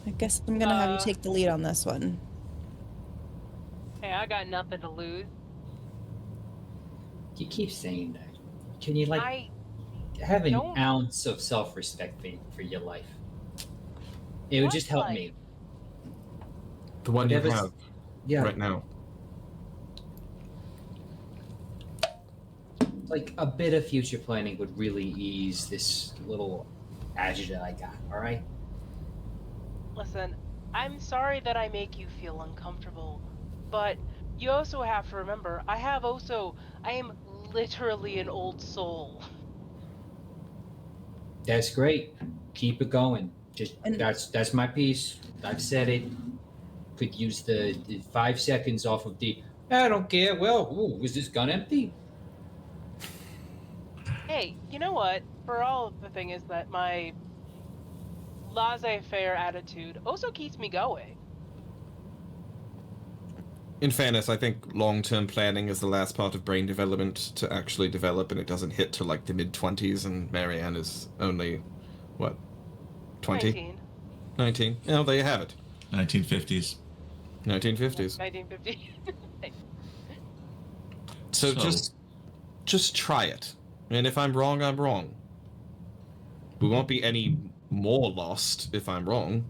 D: I guess I'm gonna have you take the lead on this one.
E: Hey, I got nothing to lose.
F: You keep saying that. Can you, like,
E: I
F: have an
E: don't-
F: ounce of self-respect for your life? It would
E: What
F: just help
E: life?
F: me.
C: The one you
F: Whatever's-
C: have
F: Yeah,
C: right now.
F: like a bit of future planning would really ease this little agita I got, alright?
E: Listen, I'm sorry that I make you feel uncomfortable, but you also have to remember, I am literally an old soul.
F: That's great. Keep it going. Just
D: And-
F: that's my piece. I've said it. Could use the 5 seconds off of the I don't care. Well, ooh, was this gun empty?
E: Hey, you know what? For all the thing is that my laissez-faire attitude also keeps me going.
C: In fairness, I think long-term planning is the last part of brain development to actually develop, and it doesn't hit till like the mid-20s, and Marianne is only, what, 20?
E: 19.
C: 19. Oh, there you have it.
A: 1950s.
C: 1950s.
E: 1950.
C: So just try it. And if I'm wrong, I'm wrong. We won't be any more lost if I'm wrong.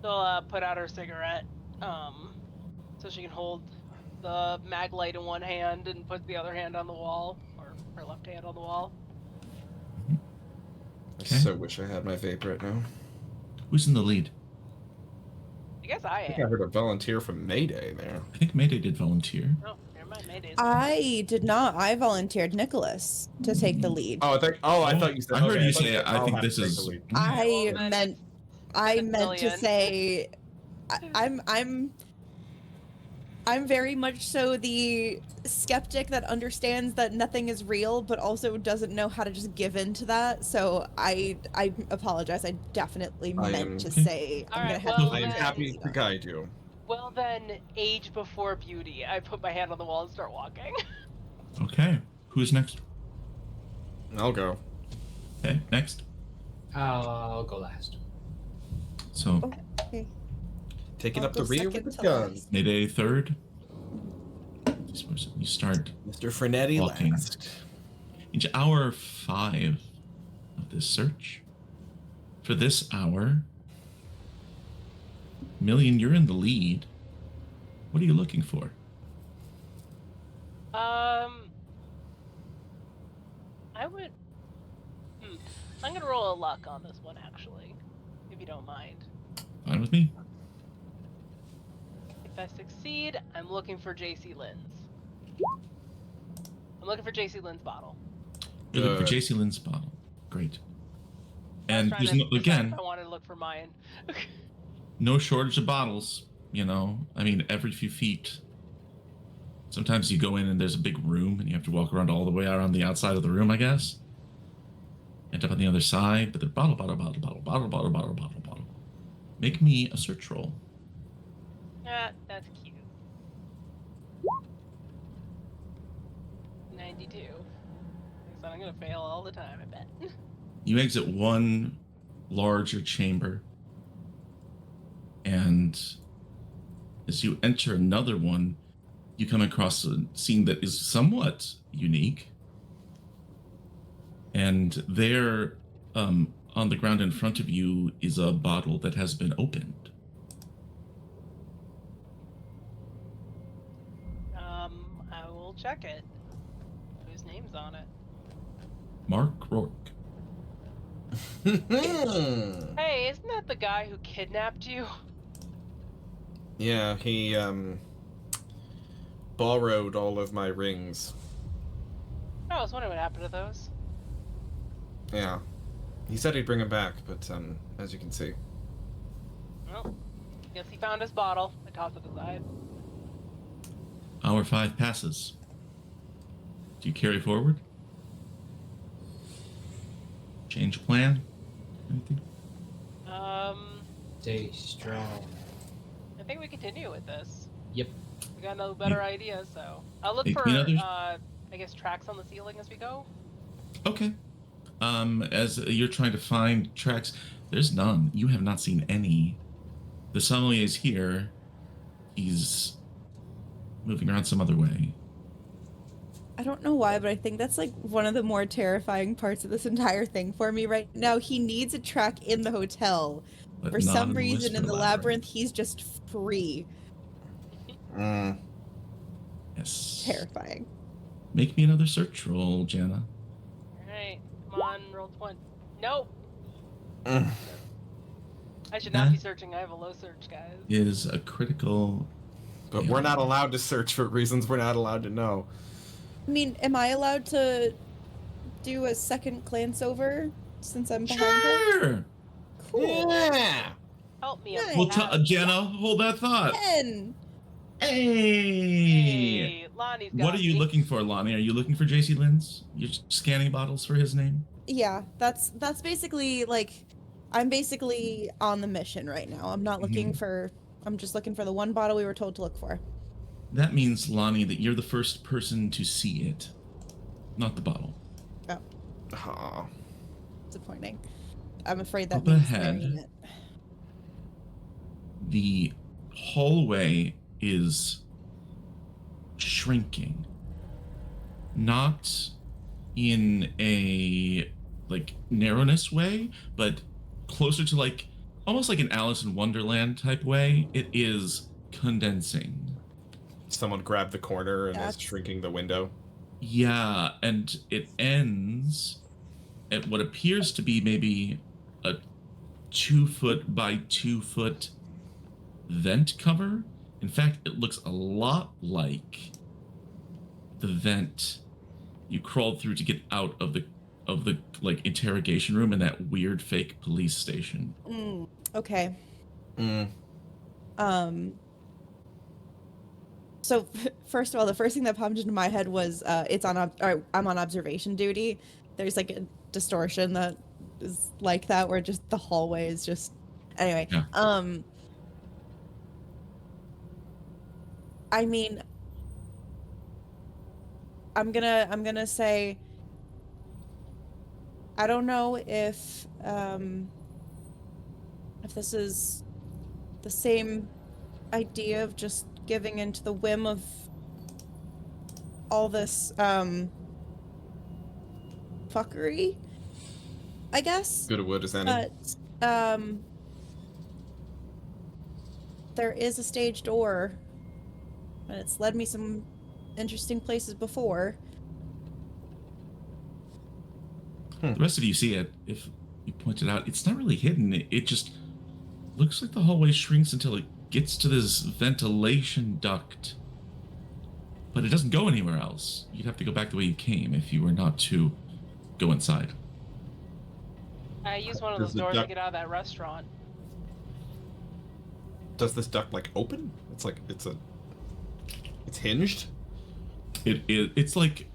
E: She'll put out her cigarette, so she can hold the mag light in one hand and put the other hand on the wall, or her left hand on the wall.
C: I so wish I had my vape right now.
A: Who's in the lead?
E: I guess I
C: I think
E: am.
C: I heard a volunteer from Mayday there.
A: I think Mayday did volunteer.
E: Oh, never mind. Mayday's
D: I did not. I volunteered Nicholas to take the lead.
C: Oh, I thought you said.
A: I heard
C: okay,
A: you
C: thought
A: say,
C: said,
A: I
C: "I'll
A: think
C: have to
A: this
C: take
A: is.
C: the lead."
D: I
E: Well, then
D: meant I meant to
E: Brazilian.
D: say I'm very much so the skeptic that understands that nothing is real, but also doesn't know how to just give in to that. So I apologize. I definitely
C: I
D: meant
C: am-
D: to
A: Okay.
D: say I'm
E: Alright,
D: gonna have
E: well,
C: I am
E: then-
C: happy to guide you.
E: Well, then, age before beauty. I put my hand on the wall and start walking.
A: Okay. Who's next?
C: I'll go.
A: Okay, next.
F: I'll go last.
A: So,
D: Okay.
C: Taking
D: I'll
C: up the
D: go
C: rear
D: second
C: with the
D: to
C: gun.
D: last.
A: Mayday third. You start
C: Mr. Frenetti
A: Walking.
C: last.
A: into hour 5 of this search. For this hour, Million, you're in the lead. What are you looking for?
E: I would. I'm gonna roll a luck on this one, actually, if you don't mind.
A: Fine with me.
E: If I succeed, I'm looking for JC Lynn's. I'm looking for JC Lynn's bottle.
A: You're looking for
C: Good.
A: JC Lynn's bottle. Great.
E: I was
A: And
E: trying
A: there's
E: to
A: no,
E: decide
A: again,
E: if I wanted to look for mine.
A: no shortage of bottles, you know. I mean, every few feet. Sometimes you go in and there's a big room and you have to walk around all the way around the outside of the room, I guess. End up on the other side, but the bottle. Make me a search roll.
E: That's cute. 92. So I'm gonna fail all the time, I bet.
A: You exit one larger chamber, and as you enter another one, you come across a scene that is somewhat unique. And there, on the ground in front of you, is a bottle that has been opened.
E: I will check it. Whose name's on it?
A: Mark Rourke.
E: Hey, isn't that the guy who kidnapped you?
C: Yeah, he borrowed all of my rings.
E: I was wondering what happened to those.
C: Yeah. He said he'd bring them back, but as you can see.
E: Well, guess he found his bottle. I tossed it aside.
A: Hour 5 passes. Do you carry forward? Change plan? Anything?
F: Stay strong.
E: I think we continue with this.
F: Yep.
E: We got no better idea, so I'll look
A: Make
E: for
A: me another-
E: I guess tracks on the ceiling as we go.
A: Okay. As you're trying to find tracks, there's none. You have not seen any. The sommelier is here. He's moving around some other way.
D: I don't know why, but I think that's like one of the more terrifying parts of this entire thing for me right now. He needs a track in the hotel.
A: But
D: For
A: not
D: some
A: in the
D: reason, in
A: Whisper
D: the labyrinth, he's just free.
A: Yes.
D: Terrifying.
A: Make me another search roll, Jana.
E: Alright, come on, roll 20. Nope!
C: Mm.
E: I should not be searching. I have a low search, guys.
A: Is a critical.
C: But we're not allowed to search for reasons we're not allowed to know.
D: I mean, am I allowed to do a second glance over since I'm behind him?
A: Sure.
D: Cool.
C: Yeah.
E: Help me.
D: Nice.
E: I'm
A: Well,
E: bad.
A: Jana, hold that thought.
D: 10.
A: Hey.
E: Hey, Lonnie's got
A: What are you
E: me.
A: looking for, Lonnie? Are you looking for JC Lynn's? You're scanning bottles for his name?
D: Yeah, that's basically like I'm basically on the mission right now. I'm not looking for I'm just looking for the one bottle we were told to look for.
A: That means, Lonnie, that you're the first person to see it, not the bottle.
D: Oh,
C: Aw.
D: disappointing. I'm afraid that
A: Up
D: means
A: ahead.
D: carrying it.
A: The hallway is shrinking. Not in a like narrowness way, but closer to like almost like an Alice in Wonderland type way. It is condensing.
C: Someone grabbed the corner and is
D: That's-
C: shrinking the window.
A: Yeah, and it ends at what appears to be maybe a 2 foot by 2 foot vent cover. In fact, it looks a lot like the vent you crawled through to get out of the like interrogation room in that weird fake police station.
D: Okay.
C: Mm.
D: So first of all, the first thing that popped into my head was I'm on observation duty. There's like a distortion that is like that where just the hallway is just anyway.
A: Yeah.
D: I mean, I'm gonna say I don't know if this is the same idea of just giving into the whim of all this fuckery, I guess.
C: Good a wood as any.
D: But there is a stage door, and it's led me some interesting places before.
A: The rest of you see it. If you point it out, it's not really hidden. It just looks like the hallway shrinks until it gets to this ventilation duct. But it doesn't go anywhere else. You'd have to go back the way you came if you were not to go inside.
E: I use one of
C: Does
E: those
C: the
E: doors to
C: duct-
E: get out of that restaurant.
C: Does this duct like open? It's it's hinged.
A: It's like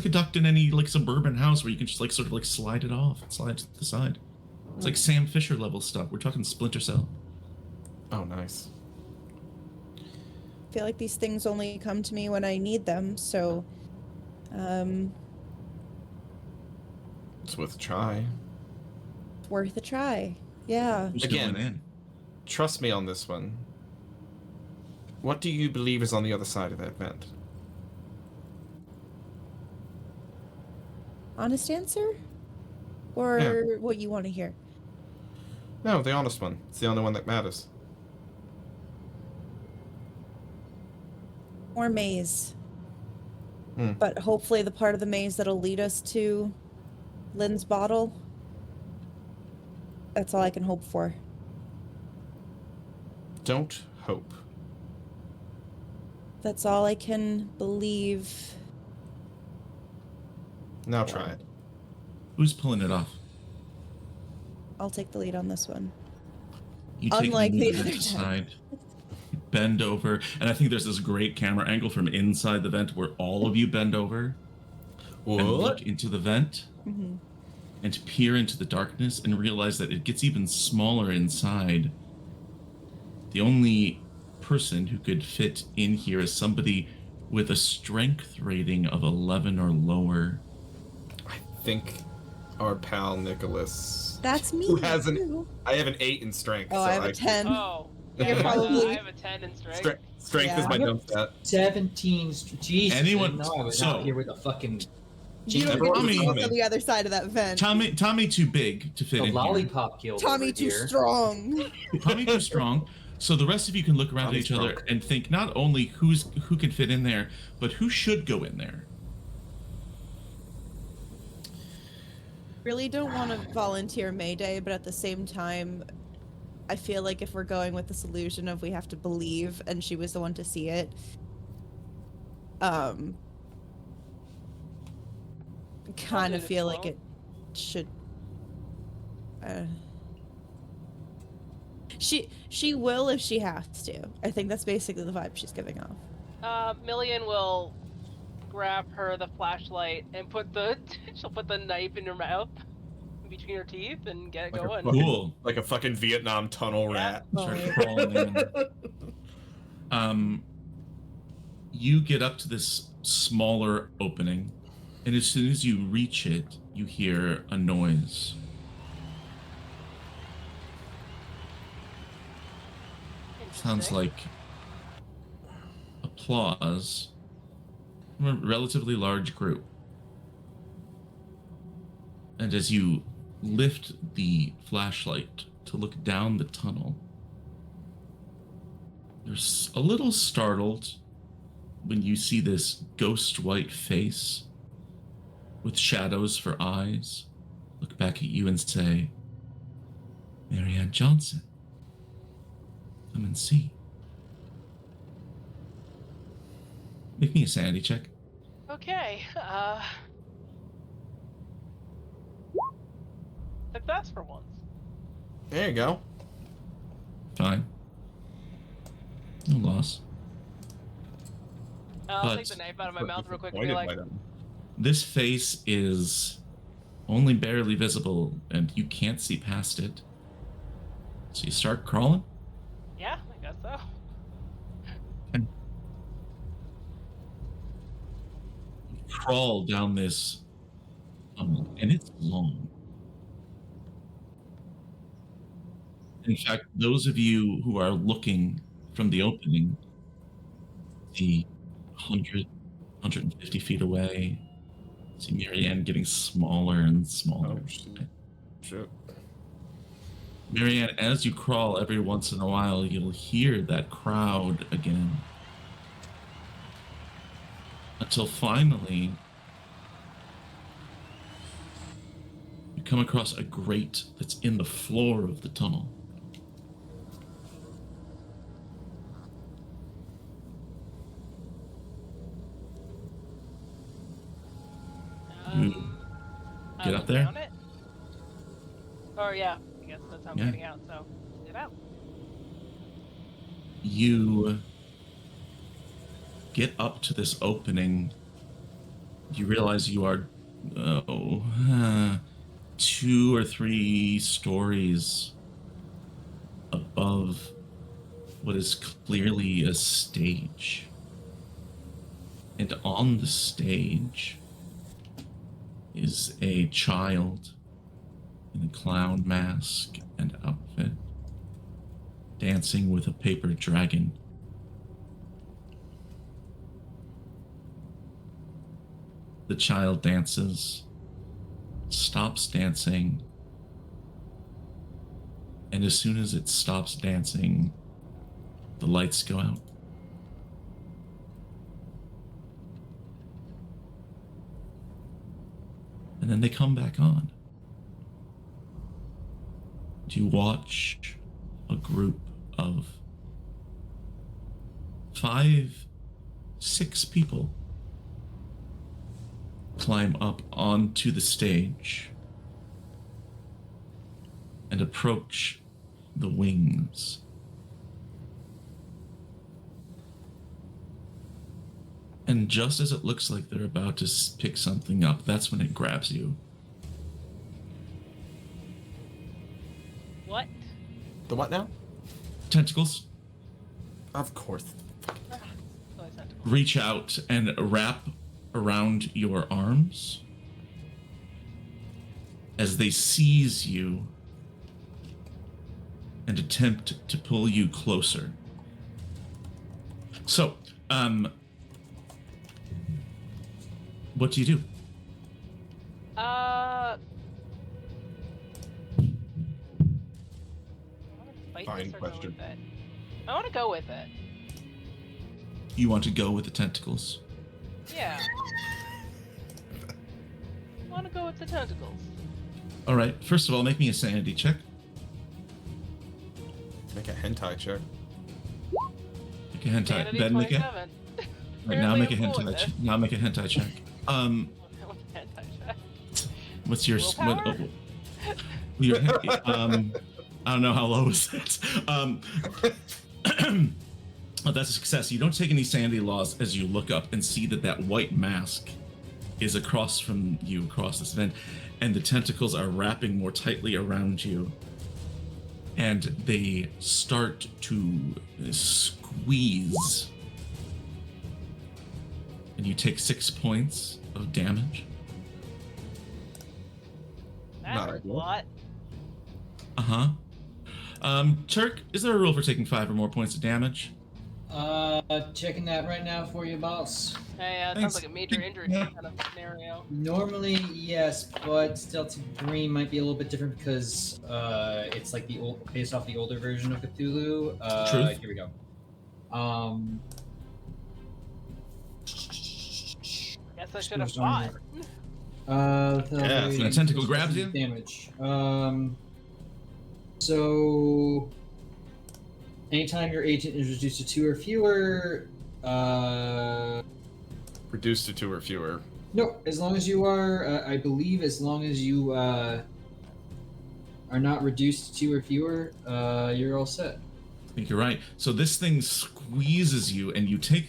A: a duct in any like suburban house where you can just like sort of like slide it off, slide to the side. It's like Sam Fisher level stuff. We're talking Splinter Cell.
C: Oh, nice.
D: I feel like these things only come to me when I need them, so
C: It's worth a try.
D: it's worth a try. Yeah.
A: Who's
C: Again.
A: going in?
C: Trust me on this one. What do you believe is on the other side of that vent?
D: Honest answer? Or
C: Yeah.
D: what you want to hear?
C: No, the honest one. It's the only one that matters.
D: More maze.
C: Hmm.
D: But hopefully the part of the maze that'll lead us to Lynn's bottle. That's all I can hope for.
C: Don't hope.
D: That's all I can believe.
C: Now try it.
A: Who's pulling it off?
D: I'll take the lead on this one.
A: You take
D: Unlike
A: the
D: the
A: vent
D: other time.
A: aside, bend over, and I think there's this great camera angle from inside the vent where all of you bend over and look into the vent
D: Mm-hmm.
A: and peer into the darkness and realize that it gets even smaller inside. The only person who could fit in here is somebody with a strength rating of 11 or lower.
C: I think our pal Nicholas.
D: That's me.
C: Who has an?
D: too.
C: I have an 8 in strength.
D: Oh,
C: so
D: I have a 10.
E: Oh,
C: You're
E: yeah,
D: probably-
E: I have a 10 in strength.
C: Strength is
D: Yeah.
C: my dump stat.
F: 17. Jesus.
A: Anyone-
F: No, I was
A: so-
F: out here with a fucking.
D: You don't
C: Everyone
D: get to
C: was
D: see what's
C: coming.
D: on the other side of that vent.
A: Tommy too big to fit
F: The
A: in
F: lollipop guild.
D: Tommy
F: over
D: too
F: here.
D: strong.
A: here. Tommy too strong. So the rest of you can look around
C: Tommy's
A: at each other
C: drunk.
A: and think not only who can fit in there, but who should go in there.
D: Really don't want to volunteer Mayday, but at the same time, I feel like if we're going with this illusion of we have to believe and she was the one to see it, kind of
E: it
D: feel
E: as
D: like
E: well.
D: it should. She will if she has to. I think that's basically the vibe she's giving off.
E: Million will grab her the flashlight and she'll put the knife in her mouth between her teeth and get it
C: Like a
E: going.
C: fucking-
A: Cool.
C: Like a fucking Vietnam tunnel rat.
A: Start
D: Oh.
A: crawling in. You get up to this smaller opening, and as soon as you reach it, you hear a noise. Sounds
E: Interesting.
A: like applause from a relatively large group. And as you lift the flashlight to look down the tunnel, you're a little startled when you see this ghost white face with shadows for eyes look back at you and say, "Marianne Johnson, come and see." Make me a sanity check.
E: Okay. Success for once.
C: There you go.
A: Fine. No loss.
E: I'll
A: But-
E: take the knife out of my mouth real quick and be
C: Disappointed
E: like,
C: by them.
A: This face is only barely visible, and you can't see past it. So you start crawling.
E: yeah, I guess so.
A: You crawl down this tunnel, and it's long. In fact, those of you who are looking from the opening see 100, 150 feet away. See Marianne getting smaller and smaller.
C: Oh, shit.
A: Marianne, as you crawl, every once in a while, you'll hear that crowd again. Until finally, you come across a grate that's in the floor of the tunnel. You get up there?
E: Down it? Or yeah, I guess that's how I'm
A: Yeah.
E: getting out, so get out.
A: You get up to this opening. You realize you are 2 or 3 stories above what is clearly a stage. And on the stage is a child in a clown mask and outfit, dancing with a paper dragon. The child dances, stops dancing, and as soon as it stops dancing, the lights go out. And then they come back on. You watch a group of 5, 6 people climb up onto the stage and approach the wings. And just as it looks like they're about to pick something up, that's when it grabs you.
E: What?
C: The what now?
A: Tentacles
C: Of course.
E: So I sent it.
A: reach out and wrap around your arms as they seize you and attempt to pull you closer. So, what do you do?
E: I wanna fight
C: Fine
E: this or
C: question.
E: go with it? I want to go with it.
A: You want to go with the tentacles?
E: Yeah. I want to go with the tentacles.
A: All right. First of all, make me a sanity check.
C: Make a hentai check.
A: Make a hentai.
E: Sanity
A: Then make a.
E: 27.
A: Right, now make a
E: Apparently I'm cool
A: hentai.
E: with it.
A: Now make a hentai check.
E: Hentai check.
A: What's your
E: Willpower?
A: your I don't know how low is it. Oh, that's a success. You don't take any sanity loss as you look up and see that white mask is across from you, across this vent, and the tentacles are wrapping more tightly around you, and they start to squeeze, and you take 6 points of damage.
E: That
C: Not
E: hurts a
C: ideal.
E: lot.
A: Uh-huh. Turk, is there a rule for taking 5 or more points of damage?
F: Checking that right now for you, boss.
E: Hey, it sounds
A: Thanks.
E: like a major injury
A: Yeah.
E: kind of scenario.
F: Normally, yes, but Delta Green might be a little bit different because it's like the old, based off the older version of Cthulhu.
A: Truth.
F: Here we go.
E: Guess I should have
F: Screws on
E: fought.
C: Yeah,
A: when a tentacle grabs you?
F: Damage. So anytime your agent is reduced to 2 or fewer,
C: Reduced to 2 or fewer.
F: no, as long as you are, I believe, as long as you are not reduced to 2 or fewer, you're all set.
A: I think you're right. So this thing squeezes you, and you take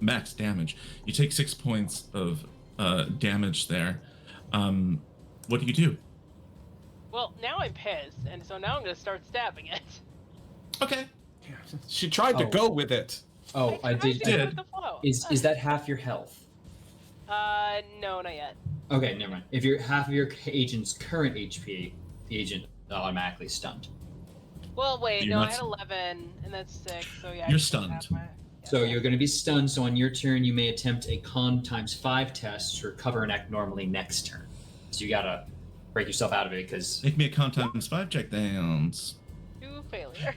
A: max damage. You take 6 points of damage there. What do you do?
E: Well, now I'm pissed, and so now I'm gonna start stabbing it.
A: Okay.
C: She tried to
F: Oh.
C: go with it.
F: Oh, I
E: tried
F: did.
E: to go
A: did.
E: with the flow.
F: Is that half your health?
E: No, not yet.
F: Okay, never mind. If you're half of your agent's current HP, the agent is automatically stunned.
E: Well, wait,
A: You're
E: no, I
A: not
E: had
A: s-
E: 11, and that's 6, so yeah. I
A: You're
E: still have
A: stunned.
F: So you're going to be stunned. So on your turn, you may attempt a con times 5 test to recover and act normally next turn. So you gotta break yourself out of it because
A: Make me a con times 5 check downs.
E: 2 failure.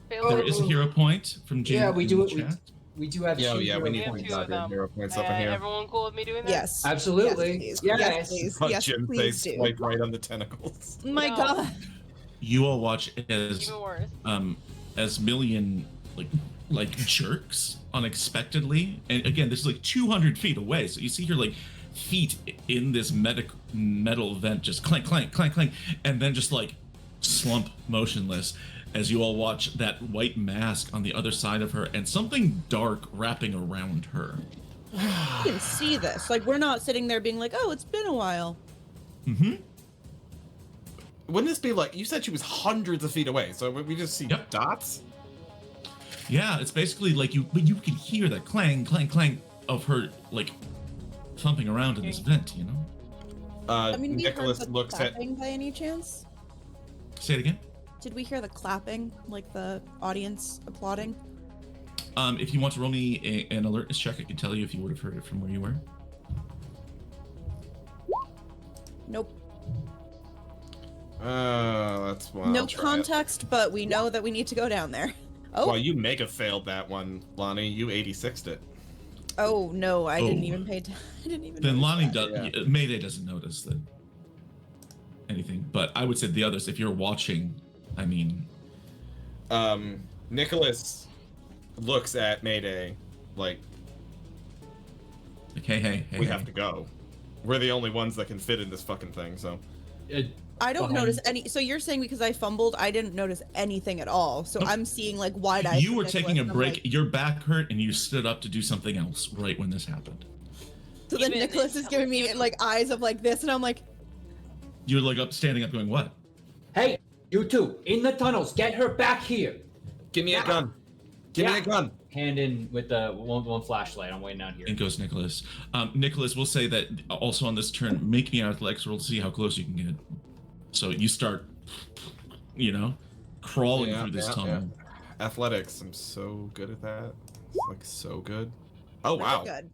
A: There
E: Failure.
A: is a hero point from Jane.
F: Yeah, we
A: in
F: do
A: the
F: it- we-
A: chat.
F: we do have
C: Yeah,
F: two
C: yeah, we
F: hero
C: need
E: have
F: points.
E: two of them.
C: hero points up in here.
E: Everyone cool with me doing that?
D: Yes.
F: Absolutely.
D: Yes, please.
F: Yes.
D: Yes, please.
C: But
D: Yes,
C: Jim
D: please
C: face
D: do.
C: swipe right on the tentacles.
D: My
E: No.
D: God.
A: You all watch as
E: Even worse.
A: Million like jerks unexpectedly, and again, this is like 200 feet away. So you see her like feet in this metal vent, just clank, clank, clank, clank, and then just like slump motionless as you all watch that white mask on the other side of her and something dark wrapping around her.
D: You can see this. Like, we're not sitting there being like, oh, it's been a while.
A: Mm-hmm.
C: Wouldn't this be like, you said she was hundreds of feet away, so we just see
A: Yep.
C: dots?
A: Yeah, it's basically like but you can hear that clang, clang, clang of her like thumping around in this vent, you know?
D: I mean, we
C: Nicholas
D: heard the
C: looks at
D: clapping by any chance?
A: Say it again.
D: Did we hear the clapping, like the audience applauding?
A: If you want to roll me an alertness check, I can tell you if you would have heard it from where you were.
D: Nope.
C: that's one.
D: No context, but we know that we need to go down there. Oh,
C: Well, you mega failed that one, Lonnie. You 86'd it.
D: oh no, I didn't
A: Oh.
D: even pay. I didn't even.
A: Then
D: notice
A: Lonnie
D: that.
A: does. Mayday doesn't notice that anything, but I would say the others. If you're watching, I mean,
C: Nicholas looks at Mayday like,
A: hey,
C: we have to go. We're the only ones that can fit in this fucking thing, so.
D: I don't
F: behind-
D: notice any. So you're saying because I fumbled, I didn't notice anything at all. So
A: Nope.
D: I'm seeing like wide eyes.
A: You were taking a break. Your back hurt, and you stood up to do something else right when this happened.
D: So then
E: Even
D: Nicholas is giving me like eyes of like this, and I'm like,
A: You're like standing up, going, "What?"
F: Hey, you two, in the tunnels, get her back here.
C: Give me a gun. Give me a gun.
F: Hand in with the one flashlight. I'm waiting out here.
A: In goes Nicholas. Nicholas, will say that also on this turn, make me an athletics roll to see how close you can get. So you start, crawling
C: Yeah,
A: through this
C: yeah,
A: tunnel.
C: Athletics. I'm so good at that. It's like so good. Oh
D: really
C: wow.
D: good.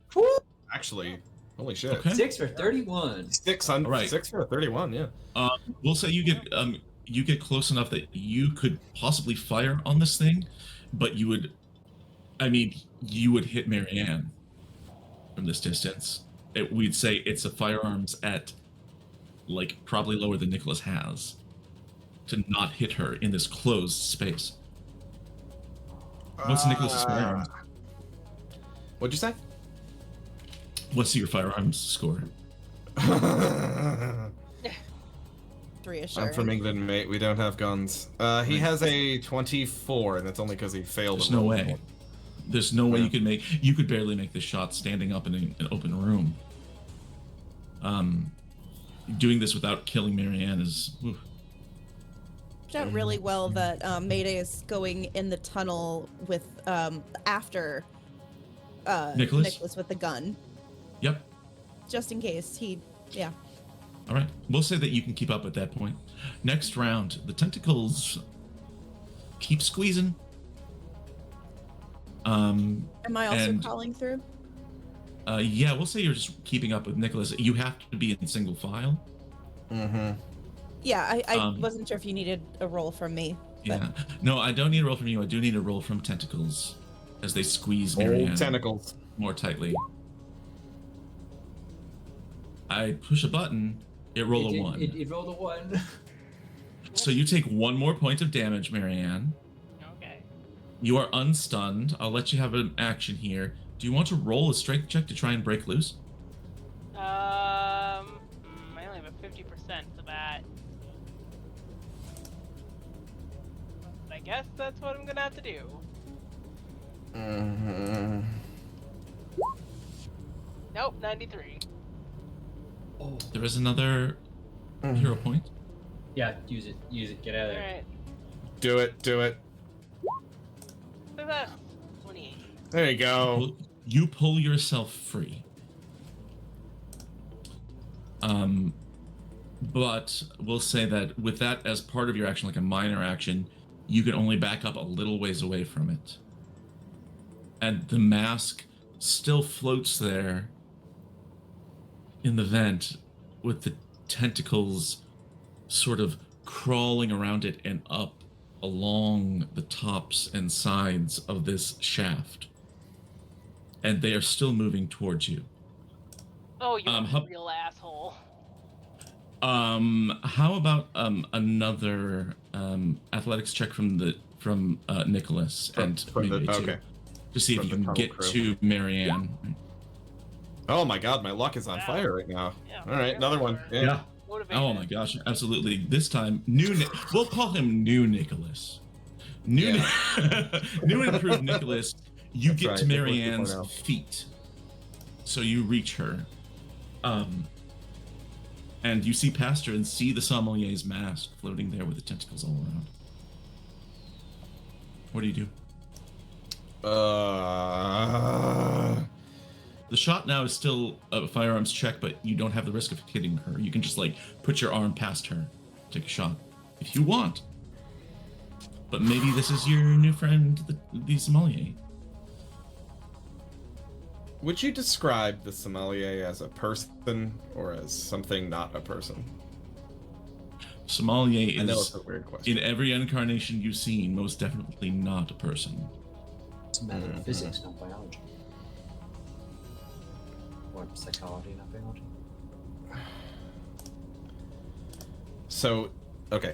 C: Actually, holy shit.
A: Okay.
F: 6 for 31.
C: 600.
A: All right.
C: 6 for 31. Yeah.
A: We'll say you get close enough that you could possibly fire on this thing, but you would hit Marianne from this distance. We'd say it's a firearms at like probably lower than Nicholas has to not hit her in this closed space. What's Nicholas's firearms?
C: What'd you say?
A: What's your firearms score?
D: 3 is
C: I'm from England, mate. We don't have guns. He has a 24, and that's only because he failed.
A: There's
C: a
A: no
C: roll.
A: way. There's no way
C: Yeah.
A: you could barely make this shot standing up in an open room. Doing this without killing Marianne is. Oof.
D: Worked out really well that Mayday is going in the tunnel with after
A: Nicholas?
D: with the gun,
A: Yep.
D: just in case he. Yeah.
A: All right. We'll say that you can keep up at that point. Next round, the tentacles keep squeezing.
D: Am I also
A: and-
D: crawling through?
A: Yeah, we'll say you're just keeping up with Nicholas. You have to be in single file.
C: Mm-hmm.
D: Yeah, I
A: Um,
D: wasn't sure if you needed a roll from me. But
A: Yeah. No, I don't need a roll from you. I do need a roll from Tentacles as they squeeze Marianne
C: Old tentacles.
A: more tightly. I push a button, it roll a 1.
F: It rolled a 1.
A: So you take 1 more point of damage, Marianne.
E: Okay.
A: You are unstunned. I'll let you have an action here. Do you want to roll a strength check to try and break loose?
E: I only have a 50% to that. I guess that's what I'm gonna have to do.
C: Mm-hmm.
E: Nope, 93.
F: Oh.
A: There is another hero point.
F: Yeah, use it. Get out of there.
E: Alright.
C: Do it.
E: Success. 28.
C: There you go.
A: You pull yourself free. But we'll say that with that as part of your action, like a minor action, you can only back up a little ways away from it. And the mask still floats there in the vent with the tentacles sort of crawling around it and up along the tops and sides of this shaft. And they are still moving towards you.
E: Oh, you're a
A: how-
E: real asshole.
A: How about another athletics check from Nicholas and maybe too,
C: okay.
A: to see if
C: From
A: you
C: the
A: can
C: tunnel
A: get
C: crew.
A: to Marianne.
C: Oh my god, my luck is on
E: Yeah.
C: fire right now.
E: Yeah,
C: All right, another one.
E: therefore-
C: Yeah.
E: Motivated.
A: Oh my gosh, absolutely. This time, we'll call him New Nicholas. New and improved Nicholas. You
C: That's
A: get
C: right,
A: to
C: Nicholas
A: Marianne's
C: 2.0.
A: feet. So you reach her. And you see past her and see the sommelier's mask floating there with the tentacles all around. What do you do? The shot now is still a firearms check, but you don't have the risk of hitting her. You can just like put your arm past her, take a shot, if you want. But maybe this is your new friend, the sommelier.
C: Would you describe the sommelier as a person or as something not a person?
A: Sommelier
C: I know
A: is,
C: it's a weird question.
A: in every incarnation you've seen, most definitely not a person.
F: It's a matter of physics, not biology. Or psychology, not biology.
C: So, okay.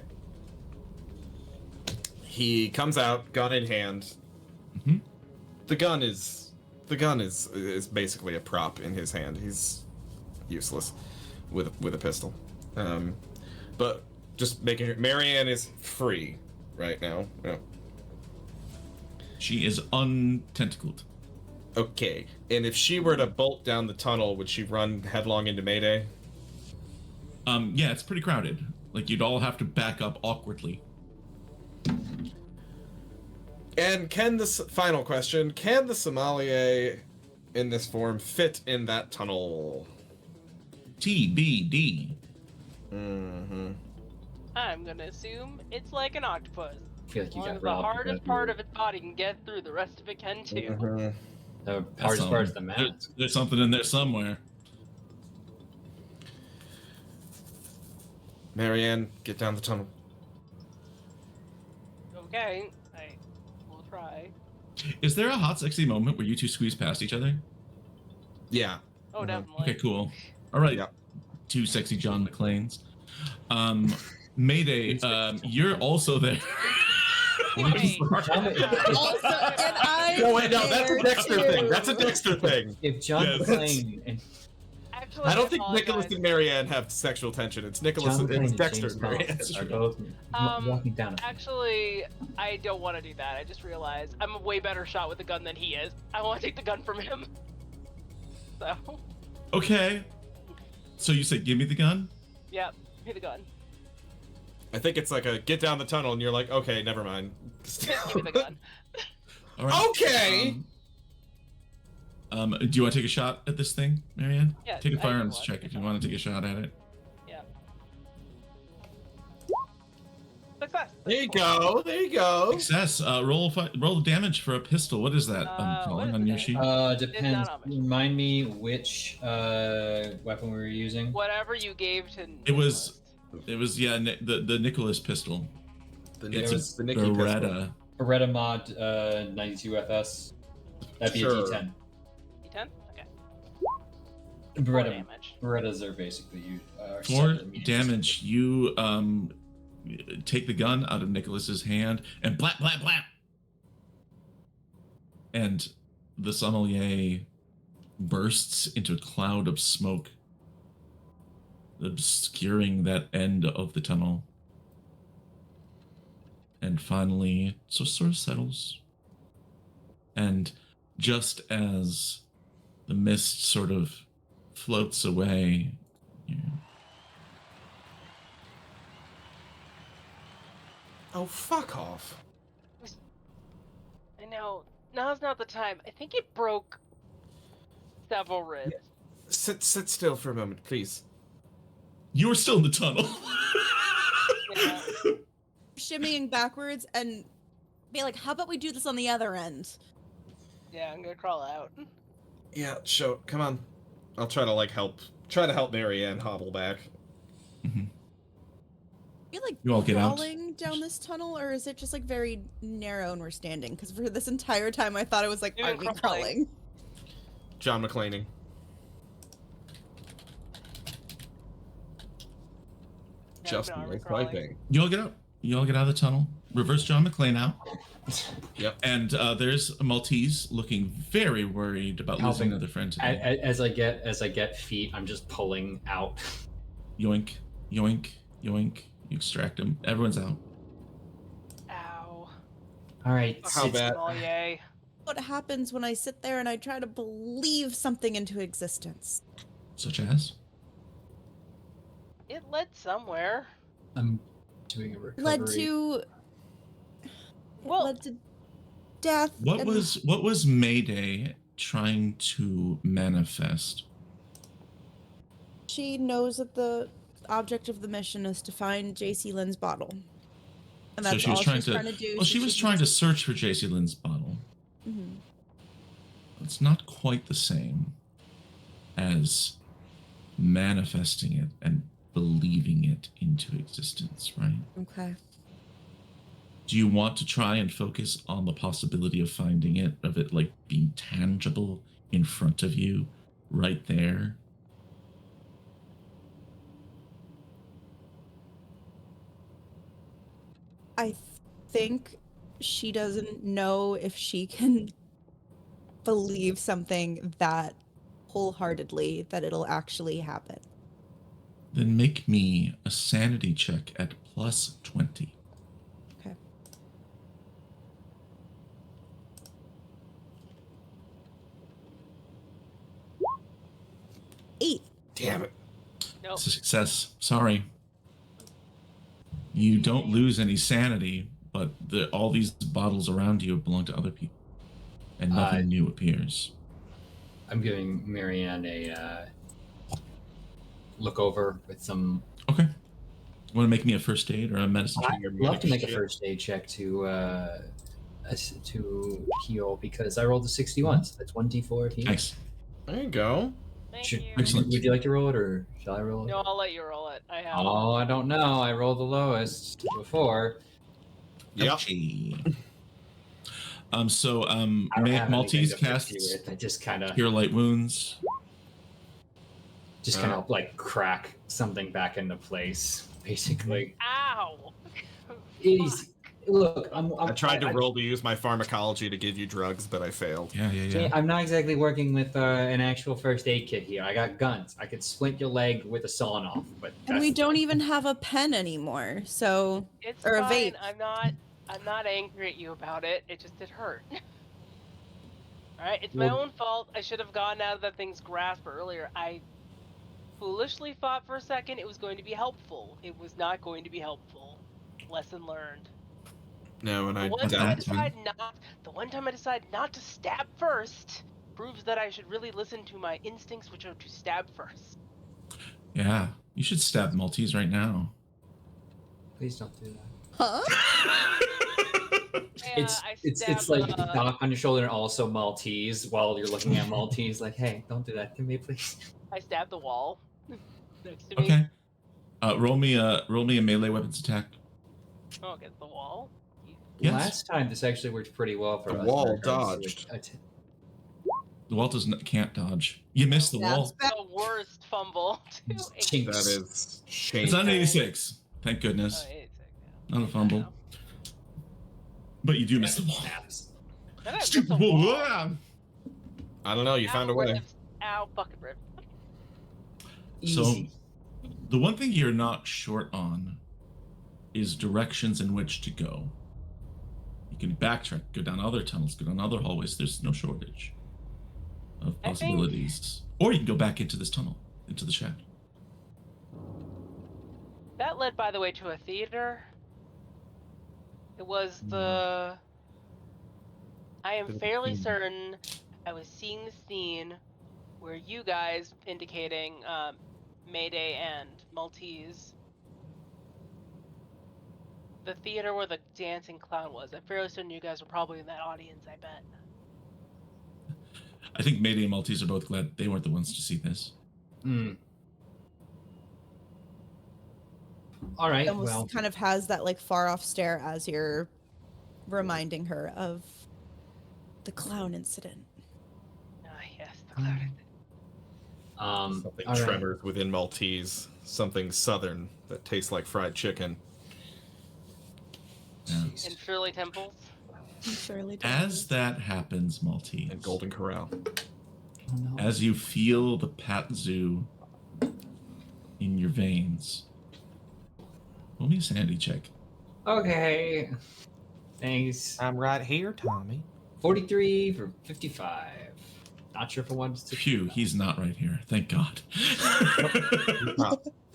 C: He comes out, gun in hand.
A: Mhm.
C: The gun is basically a prop in his hand. He's useless with a pistol. But just making sure Marianne is free right now. Yeah.
A: She is untentacled.
C: Okay. And if she were to bolt down the tunnel, would she run headlong into Mayday?
A: Yeah, it's pretty crowded. Like you'd all have to back up awkwardly.
C: And final question, can the sommelier in this form fit in that tunnel?
A: TBD.
C: Mm-hmm.
E: I'm gonna assume it's like an octopus.
F: I feel like
E: As
F: you
E: long
F: got
E: as the
F: robbed.
E: hardest part of its body can get through, the rest of it can too.
C: Mm-hmm.
F: The
A: That's
F: hardest part is the
A: something.
F: mask.
A: There's something in there somewhere.
C: Marianne, get down the tunnel.
E: Okay, I will try.
A: Is there a hot, sexy moment where you two squeeze past each other?
C: Yeah.
E: Oh,
C: Mhm.
E: definitely.
A: Okay, cool. All right.
C: Yeah.
A: Two sexy John McClanes. Mayday, you're also there.
E: Wait.
D: Also, and I.
C: No, wait, no, that's a Dexter
D: too.
C: thing. That's a Dexter thing.
F: If John
A: Yes.
F: McClane and
E: Actually,
C: I don't think
E: apologize.
C: Nicholas and Marianne have sexual tension. It's Nicholas
F: John
C: and
F: McClane
C: it's
F: and
C: Dexter
F: James
C: and
F: Bond
C: Marianne.
F: are both walking down.
E: Actually, I don't want to do that. I just realized I'm a way better shot with a gun than he is. I want to take the gun from him. So,
A: Okay. So you said, give me the gun?
E: yep, give me the gun.
C: I think it's like a get down the tunnel, and you're like, okay, never mind.
E: Give me the gun.
A: All right.
C: Okay.
A: Do you want to take a shot at this thing, Marianne?
E: Yeah,
A: Take a
E: I
A: firearms
E: do
A: check if you want to take a shot at it.
E: Yeah. Success.
C: There you go. There you go.
A: Success. Roll damage for a pistol. What is that?
E: What
A: Colin,
E: is
A: on your
E: it?
A: sheet.
F: Depends.
E: on my sheet.
F: Remind me which weapon we were using.
E: Whatever you gave to.
A: It was the Nicholas pistol. It's
C: the
A: a
C: Nicky pistol.
A: Beretta.
F: Beretta mod 92 FS. That'd be
C: Sure.
F: a D10.
E: D10? Okay.
F: Beretta.
E: Damage.
F: Berettas are basically
A: For
F: separate mediums.
A: damage, you take the gun out of Nicholas's hand and blap blap blap, and the sommelier bursts into a cloud of smoke, obscuring that end of the tunnel, and finally sort of settles. And just as the mist sort of floats away,
C: Oh, fuck off.
E: I know. Now's not the time. I think it broke several ribs.
C: Sit still for a moment, please.
A: you were still in the tunnel.
E: Yeah.
D: Shimmying backwards and be like, how about we do this on the other end?
E: Yeah, I'm gonna crawl out.
C: Yeah, show. Come on. I'll try to help. Try to help Marianne hobble back.
A: Mhm.
D: Are you like
A: You all get out.
D: crawling down this tunnel, or is it just like very narrow and we're standing? Because for this entire time, I thought it was like,
E: You're
D: are we
E: crawling.
D: crawling?
C: John McClaning. Justin
E: no, we're
C: is
E: crawling.
C: typing.
A: You all get out. You all get out of the tunnel. Reverse John McClane out.
C: Yep.
A: And there's a Maltese looking very worried about losing
F: Helping.
A: another friend today.
F: As I get feet, I'm just pulling out.
A: Yoink, yoink, yoink. You extract him. Everyone's out.
E: Ow.
F: All right.
C: How bad?
E: Oh, yay.
D: What happens when I sit there and I try to believe something into existence?
A: Such as?
E: It led somewhere.
F: I'm doing a recovery.
D: Led to.
E: Well-
D: led to death.
A: What
D: and-
A: was Mayday trying to manifest?
D: She knows that the object of the mission is to find JC Lynn's bottle. And that's
A: so she was
D: all
A: trying
D: she's
A: to.
D: trying to do.
A: Well,
D: so
A: she was trying to search for JC Lynn's bottle.
D: Mhm.
A: It's not quite the same as manifesting it and believing it into existence, right?
D: Okay.
A: Do you want to try and focus on the possibility of finding it, of it like being tangible in front of you right there?
D: I think she doesn't know if she can believe something that wholeheartedly that it'll actually happen.
A: Then make me a sanity check at plus 20.
D: Okay. Eight.
C: Damn it.
E: Nope.
A: It's a success. Sorry. You don't lose any sanity, but all these bottles around you belong to other people. And nothing new appears.
F: I'm giving Marianne a look over with some.
A: Okay. Want to make me a first aid or a medicine check?
F: I'd love to make a first aid check to heal because I rolled a 61. So that's 1d4 heal.
A: Nice.
C: There you go.
E: Thank
F: Should-
E: you.
A: Excellent.
F: Would you like to roll it or shall I roll it?
E: No, I'll let you roll it. I have.
F: Oh, I don't know. I rolled the lowest before.
C: Yep.
A: Ouchie. So
F: I don't have
A: Maltese
F: anything to fix you
A: casts
F: with. I just kind of
A: Cure Light Wounds.
F: like crack something back into place, basically.
E: Ow.
F: Easy. Look,
C: I tried to roll to use my pharmacology to give you drugs, but I failed.
A: Yeah.
F: I'm not exactly working with an actual first aid kit here. I got guns. I could splint your leg with a sawn off, but
D: And we
F: that's-
D: don't even have a pen anymore. So
E: It's
D: Or a
E: fine.
D: vape.
E: I'm not angry at you about it. It just did hurt. Alright, it's my
F: Well-
E: own fault. I should have gotten out of that thing's grasp earlier. I foolishly thought for a second it was going to be helpful. It was not going to be helpful. Lesson learned.
C: No, and
E: The
C: I
E: one time I
A: that
E: decided not to stab first proves that I should really listen to my instincts, which are to stab first.
A: Yeah. You should stab Maltese right now.
F: Please don't do that.
D: Huh?
E: Yeah, I
F: It's
E: stab,
F: like knock on your shoulder and also Maltese while you're looking at Maltese. Like, hey, don't do that to me, please.
E: I stab the wall next to me.
A: Okay. Roll me a melee weapons attack.
E: Oh, against the wall.
A: Yes.
F: Last time this actually worked pretty well for
C: The
F: us.
C: wall
F: in regards to,
C: dodged.
A: The wall can't dodge. You missed the
D: That's
A: wall.
D: bad.
E: The worst fumble too.
F: Jinx.
C: That is
A: It's
C: shameful.
A: not an 86. Thank goodness. Not a fumble. But you do miss the wall. Stupid wall. Ah!
C: I don't know. You found a way.
E: Ow, fucking rib.
A: So,
F: Easy.
A: the one thing you're not short on is directions in which to go. You can backtrack, go down other tunnels, go down other hallways. There's no shortage of
E: I think-
A: possibilities. Or you can go back into this tunnel, into the shaft.
E: That led, by the way, to a theater. It was the. I am fairly certain I was seeing the scene where you guys indicating Mayday and Maltese. The theater where the dancing clown was. I'm fairly certain you guys were probably in that audience, I bet.
A: I think Mayday and Maltese are both glad they weren't the ones to see this.
F: All right.
D: It almost
F: Well,
D: kind of has that like far off stare as you're reminding her of the clown incident.
E: Ah, yes, the clown.
C: Something
F: all right.
C: tremors within Maltese. Something southern that tastes like fried chicken.
A: Yeah.
E: In Shirley Temples.
D: Surely.
A: As that happens, Maltese,
C: And Golden Corral.
F: Oh, no.
A: as you feel the patzu in your veins, roll me a sanity check.
F: Okay. Thanks.
C: I'm right here, Tommy.
F: 43 for 55. Not sure if I wanted to.
A: Phew, he's not right here. Thank God.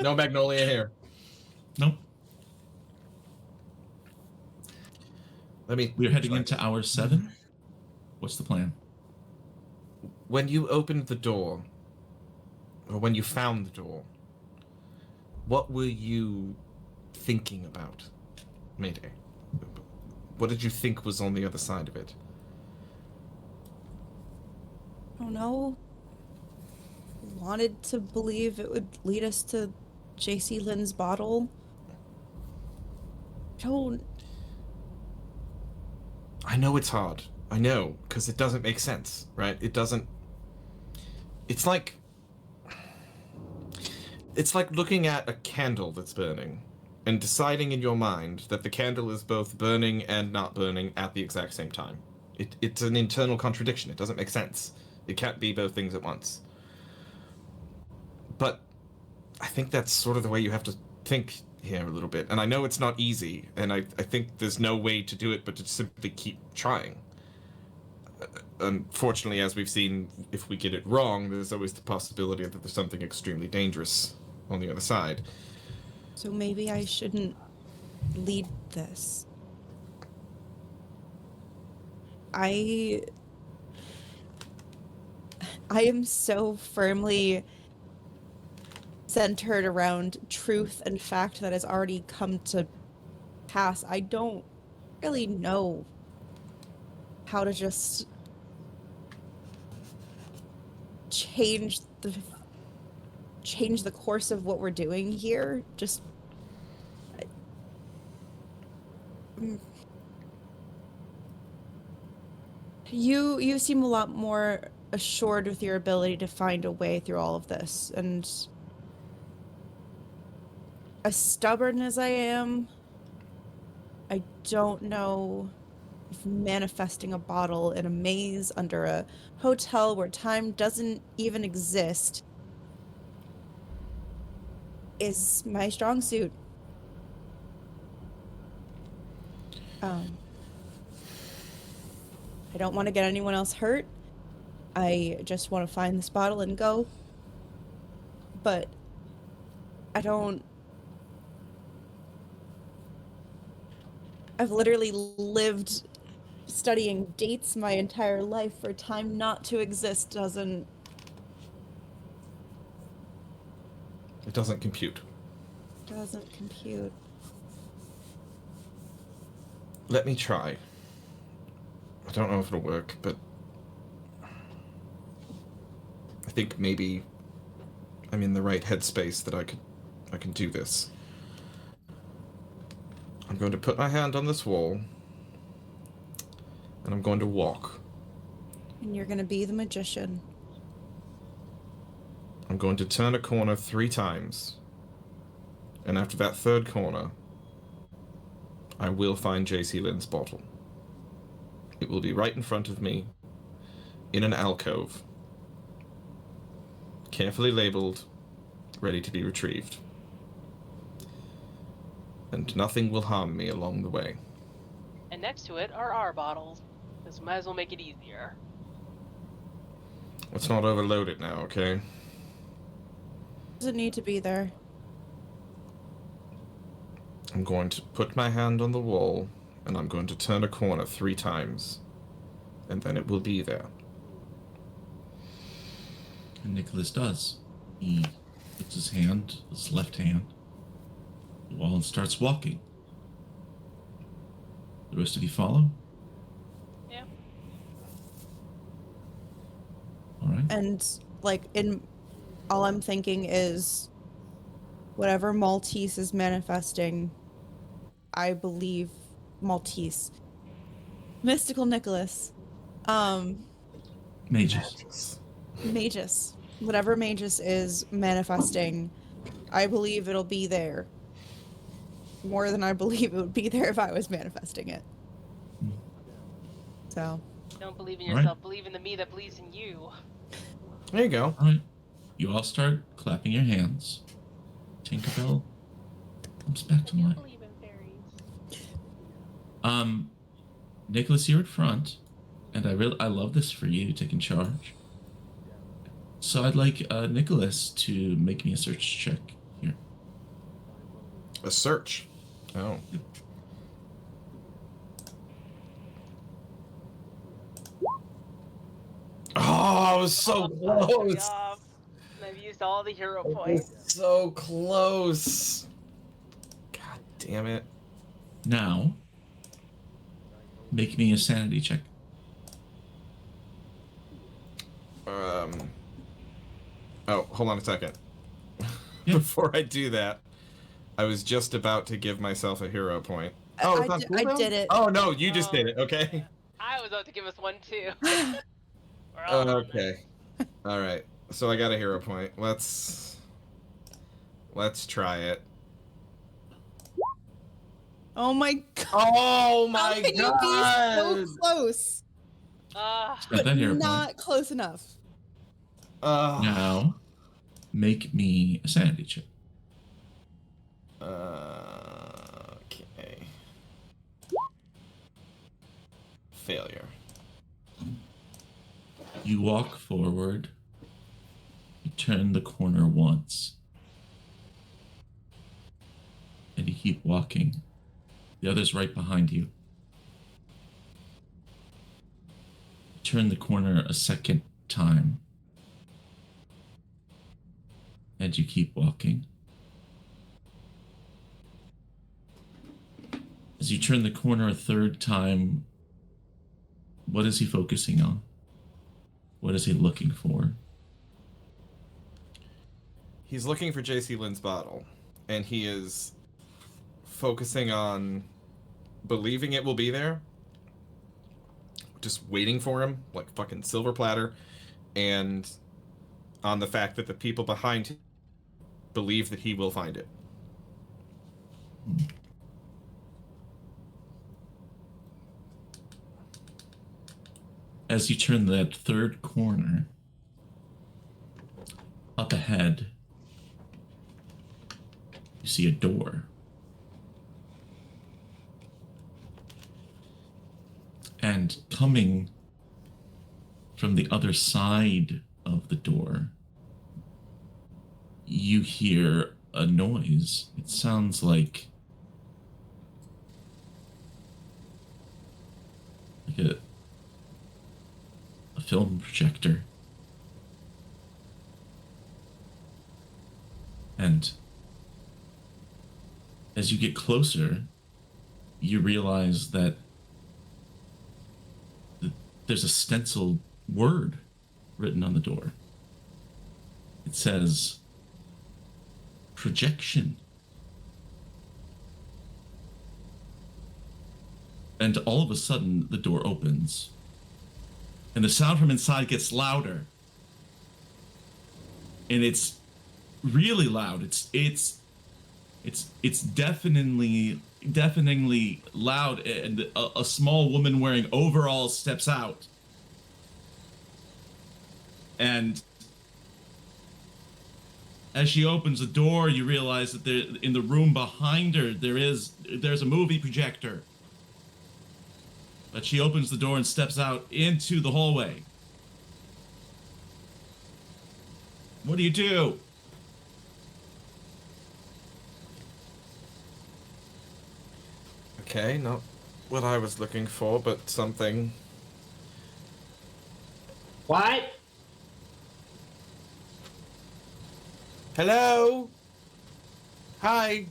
C: No Magnolia here.
A: Nope. We're heading
C: try
A: into
C: this.
A: hour 7. What's the plan?
C: When you opened the door, or when you found the door, what were you thinking about, Mayday? What did you think was on the other side of it?
D: I don't know. Wanted to believe it would lead us to JC Lynn's bottle. Don't.
C: I know it's hard. I know, because it doesn't make sense, right? It doesn't... It's like looking at a candle that's burning and deciding in your mind that the candle is both burning and not burning at the exact same time. It's an internal contradiction. It doesn't make sense. It can't be both things at once. But I think that's sort of the way you have to think here a little bit. And I know it's not easy, and I think there's no way to do it but to simply keep trying. Unfortunately, as we've seen, if we get it wrong, there's always the possibility that there's something extremely dangerous on the other side.
D: So maybe I shouldn't lead this. I am so firmly centered around truth and fact that has already come to pass. I don't really know how to just change the course of what we're doing here. Just you seem a lot more assured with your ability to find a way through all of this, and as stubborn as I am, I don't know if manifesting a bottle in a maze under a hotel where time doesn't even exist is my strong suit. I don't want to get anyone else hurt. I just want to find this bottle and go. But I've literally lived studying dates my entire life. For time not to exist doesn't...
C: It doesn't compute.
D: compute.
C: Let me try. I don't know if it'll work, but I think maybe I'm in the right headspace that I can do this. I'm going to put my hand on this wall, and I'm going to walk.
D: And you're gonna be the magician.
C: I'm going to turn a corner 3 times, and after that 3rd corner, I will find JC Lynn's bottle. It will be right in front of me, in an alcove, carefully labeled, ready to be retrieved. And nothing will harm me along the way.
E: And next to it are our bottles. This might as well make it easier.
C: Let's not overload it now, okay?
D: Doesn't need to be there.
C: I'm going to put my hand on the wall, and I'm going to turn a corner 3 times, and then it will be there.
A: And Nicholas does. He puts his left hand, the wall, and starts walking. The rest of you follow?
E: Yeah.
A: All right.
D: And like all I'm thinking is whatever Maltese is manifesting, I believe Maltese. Mystical Nicholas.
A: Mages.
D: Magus. Whatever Magus is manifesting, I believe it'll be there. More than I believe it would be there if I was manifesting it. So.
E: Don't believe in
A: All right.
E: yourself. Believe in the me that believes in you.
C: There you go.
A: All right. You all start clapping your hands. Tinkerbell comes back
E: I
A: to
E: do
A: life.
E: believe in fairies.
A: Nicholas, you're at front, and I love this for you, taking charge. So I'd like Nicholas to make me a search check here.
C: A search. Oh. Oh, it was so
E: Good
C: close.
E: job. And I've used all the hero points.
C: So close. God damn it.
A: Now, make me a sanity check.
C: Oh, hold on a second.
A: Yeah.
C: Before I do that, I was just about to give myself a hero point. Oh, it's on
D: I
C: cooldown?
D: did it.
C: Oh no, you just did it. Okay.
E: I was about to give us one too. We're all on
C: Okay. All right. So I got a hero point. Let's try it.
D: Oh my god.
C: Oh
D: How
C: my
D: can
C: god!
E: that.
D: you be so close?
A: Got
D: But
A: that hero point.
D: not close enough.
A: Now, make me a sanity check.
C: Okay. Failure.
A: You walk forward. You turn the corner once. And you keep walking. The other's right behind you. You turn the corner a second time. And you keep walking. As you turn the corner a third time, what is he focusing on? What is he looking for?
C: He's looking for JC Lynn's bottle, and he is focusing on believing it will be there, just waiting for him, like fucking silver platter, and on the fact that the people behind him believe that he will find it.
A: As you turn that third corner, up ahead, you see a door. And coming from the other side of the door, you hear a noise. It sounds like a film projector. And as you get closer, you realize that there's a stenciled word written on the door. It says, projection. And all of a sudden, the door opens. And the sound from inside gets louder. And it's really loud. It's deafeningly loud. And a small woman wearing overalls steps out. And as she opens the door, you realize that in the room behind her, there's a movie projector. But she opens the door and steps out into the hallway. What do you do?
C: Okay, not what I was looking for, but something.
F: What?
C: Hello? Hi.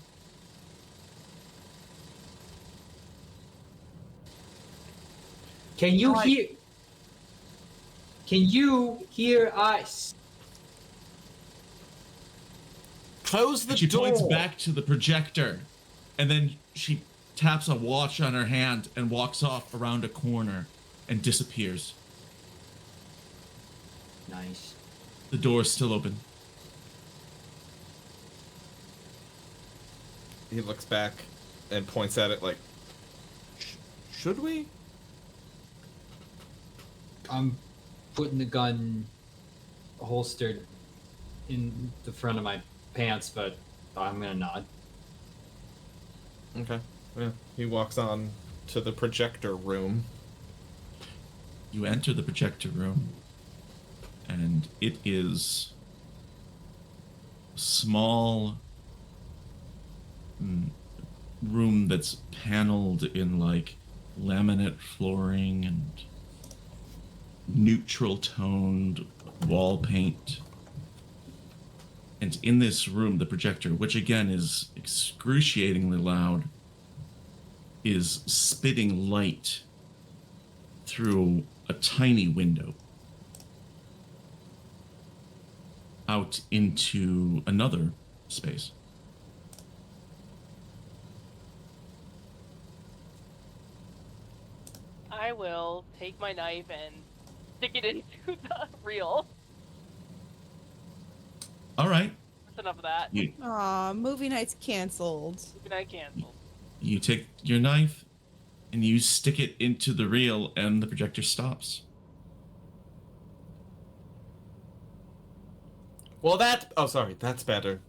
F: Can you hear? Can you hear us?
C: Close the
A: And she
C: door.
A: points back to the projector, and then she taps a watch on her hand and walks off around a corner and disappears.
F: Nice.
A: The door is still open.
C: He looks back and points at it like, should we?
F: I'm putting the gun holstered in the front of my pants, but I'm gonna nod.
C: Okay. Yeah. He walks on to the projector room.
A: You enter the projector room, and it is a small room that's paneled in like laminate flooring and neutral toned wall paint. And in this room, the projector, which again is excruciatingly loud, is spitting light through a tiny window out into another space.
E: I will take my knife and stick it into the reel.
A: All right.
E: That's enough of that.
D: Aw, movie night's canceled.
E: Movie night canceled.
A: You take your knife and you stick it into the reel, and the projector stops.
C: Well, that's better.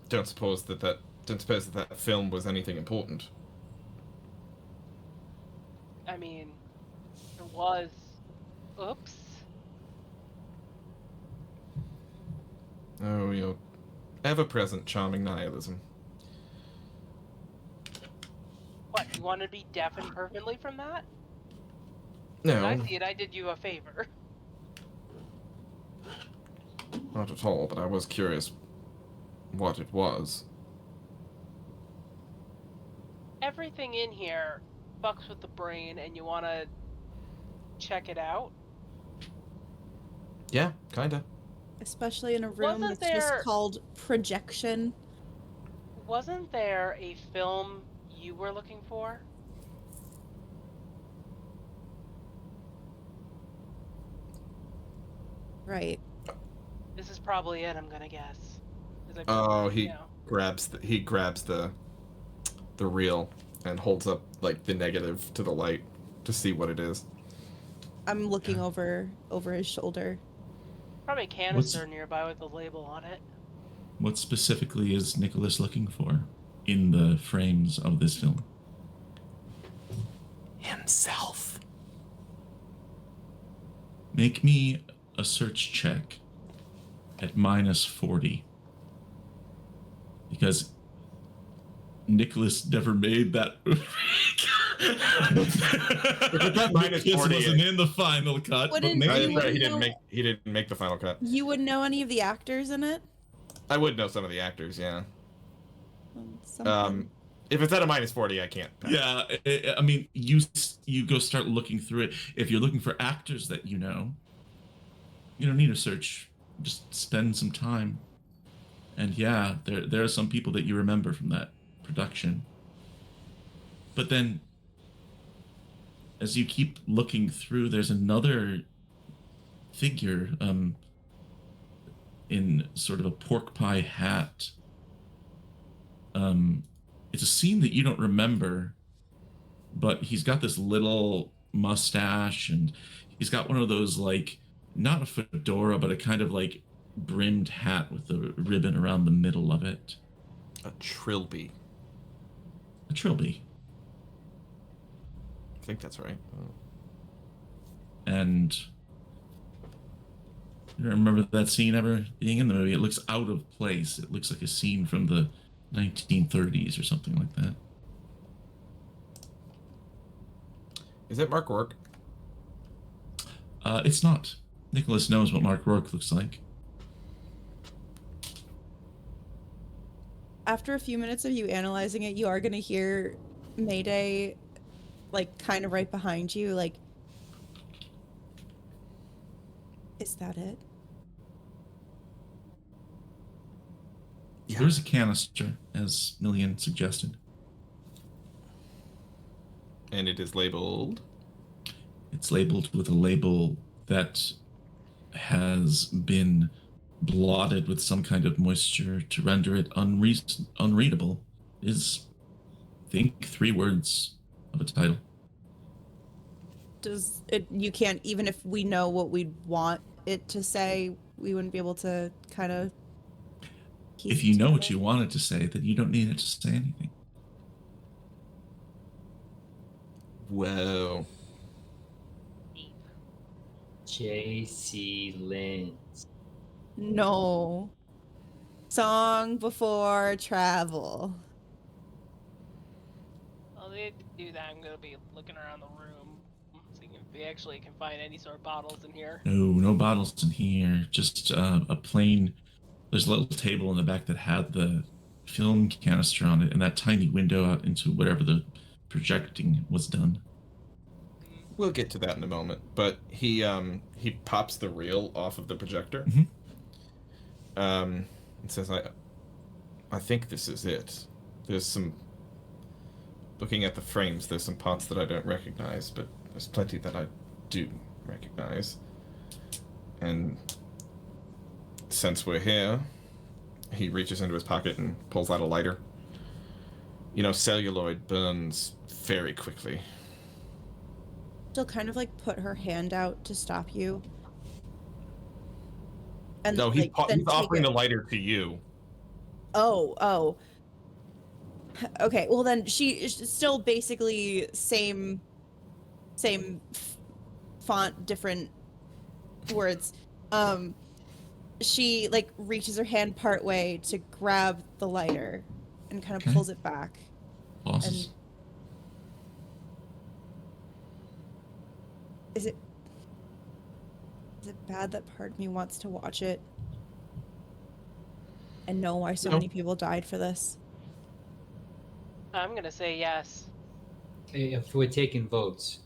C: Don't suppose that film was anything important.
E: I mean, it was. Oops.
C: Oh, your ever-present charming nihilism.
E: What, you want to be deafened permanently from that?
C: No,
E: When I see it, I did you a favor.
C: not at all, but I was curious what it was.
E: Everything in here fucks with the brain, and you want to check it out.
C: Yeah, kinda.
D: Especially in a room
E: Wasn't
D: that's just
E: there-
D: called projection.
E: Wasn't there a film you were looking for?
D: Right.
E: This is probably it, I'm gonna guess. 'Cause I
C: Oh,
E: you know.
C: grabs the reel and holds up like the negative to the light to see what it is.
D: I'm looking over his shoulder.
E: Probably a canister nearby with the label on it.
A: What specifically is Nicholas looking for in the frames of this film?
C: Himself.
A: Make me a search check at -40. Because Nicholas never made that.
C: that minus
A: Nicholas
C: 40,
A: wasn't in the final cut. But
D: Wouldn't
A: maybe
D: you-
C: Right, he didn't make the final cut.
D: You wouldn't know any of the actors in it?
C: I would know some of the actors, yeah.
D: Something.
C: If it's at a -40, I can't. Pass.
A: Yeah, I mean, you go start looking through it. If you're looking for actors that you don't need a search. Just spend some time. And yeah, there are some people that you remember from that production. But then, as you keep looking through, there's another figure in sort of a pork pie hat. It's a scene that you don't remember, but he's got this little mustache, and he's got one of those, like, not a fedora, but a kind of like brimmed hat with the ribbon around the middle of it.
C: A trilby.
A: A trilby.
C: I think that's right. Oh.
A: And you don't remember that scene ever being in the movie? It looks out of place. It looks like a scene from the 1930s or something like that.
C: Is it Mark Rourke?
A: It's not. Nicholas knows what Mark Rourke looks like.
D: After a few minutes of you analyzing it, you are going to hear Mayday, like, kind of right behind you, like, is that it?
C: Yeah.
A: There's a canister, as Millian suggested.
C: And it is labeled.
A: It's labeled with a label that has been blotted with some kind of moisture to render it unreadable. Is, I think, 3 words of a title.
D: Does it, you can't, even if we know what we'd want it to say, we wouldn't be able to kind of piece
A: If
D: it
A: you know what
D: together?
A: you want it to say, then you don't need it to say anything.
C: Whoa.
F: J.C. Lynch.
D: No. Song before travel.
E: Well, they do that. I'm gonna be looking around the room, seeing if we actually can find any sort of bottles in here.
A: No bottles in here. Just a plain. There's a little table in the back that had the film canister on it, and that tiny window out into whatever the projecting was done.
C: We'll get to that in a moment. But he pops the reel off of the projector.
A: Mhm.
C: And says, I think this is it. There's some... Looking at the frames, there's some parts that I don't recognize, but there's plenty that I do recognize. And since we're here, he reaches into his pocket and pulls out a lighter. You know, celluloid burns very quickly.
D: She'll kind of like put her hand out to stop you. And
C: No,
D: like, then
C: he's
D: take
C: offering
D: it.
C: the lighter to you.
D: Oh. Okay, well then she is still basically same font, different words. She like reaches her hand part way to grab the lighter and kind of
A: Okay.
D: pulls it back.
A: Bosses.
D: Is it bad that part of me wants to watch it and know why so
C: No.
D: many people died for this?
E: I'm gonna say yes.
F: If we're taking votes.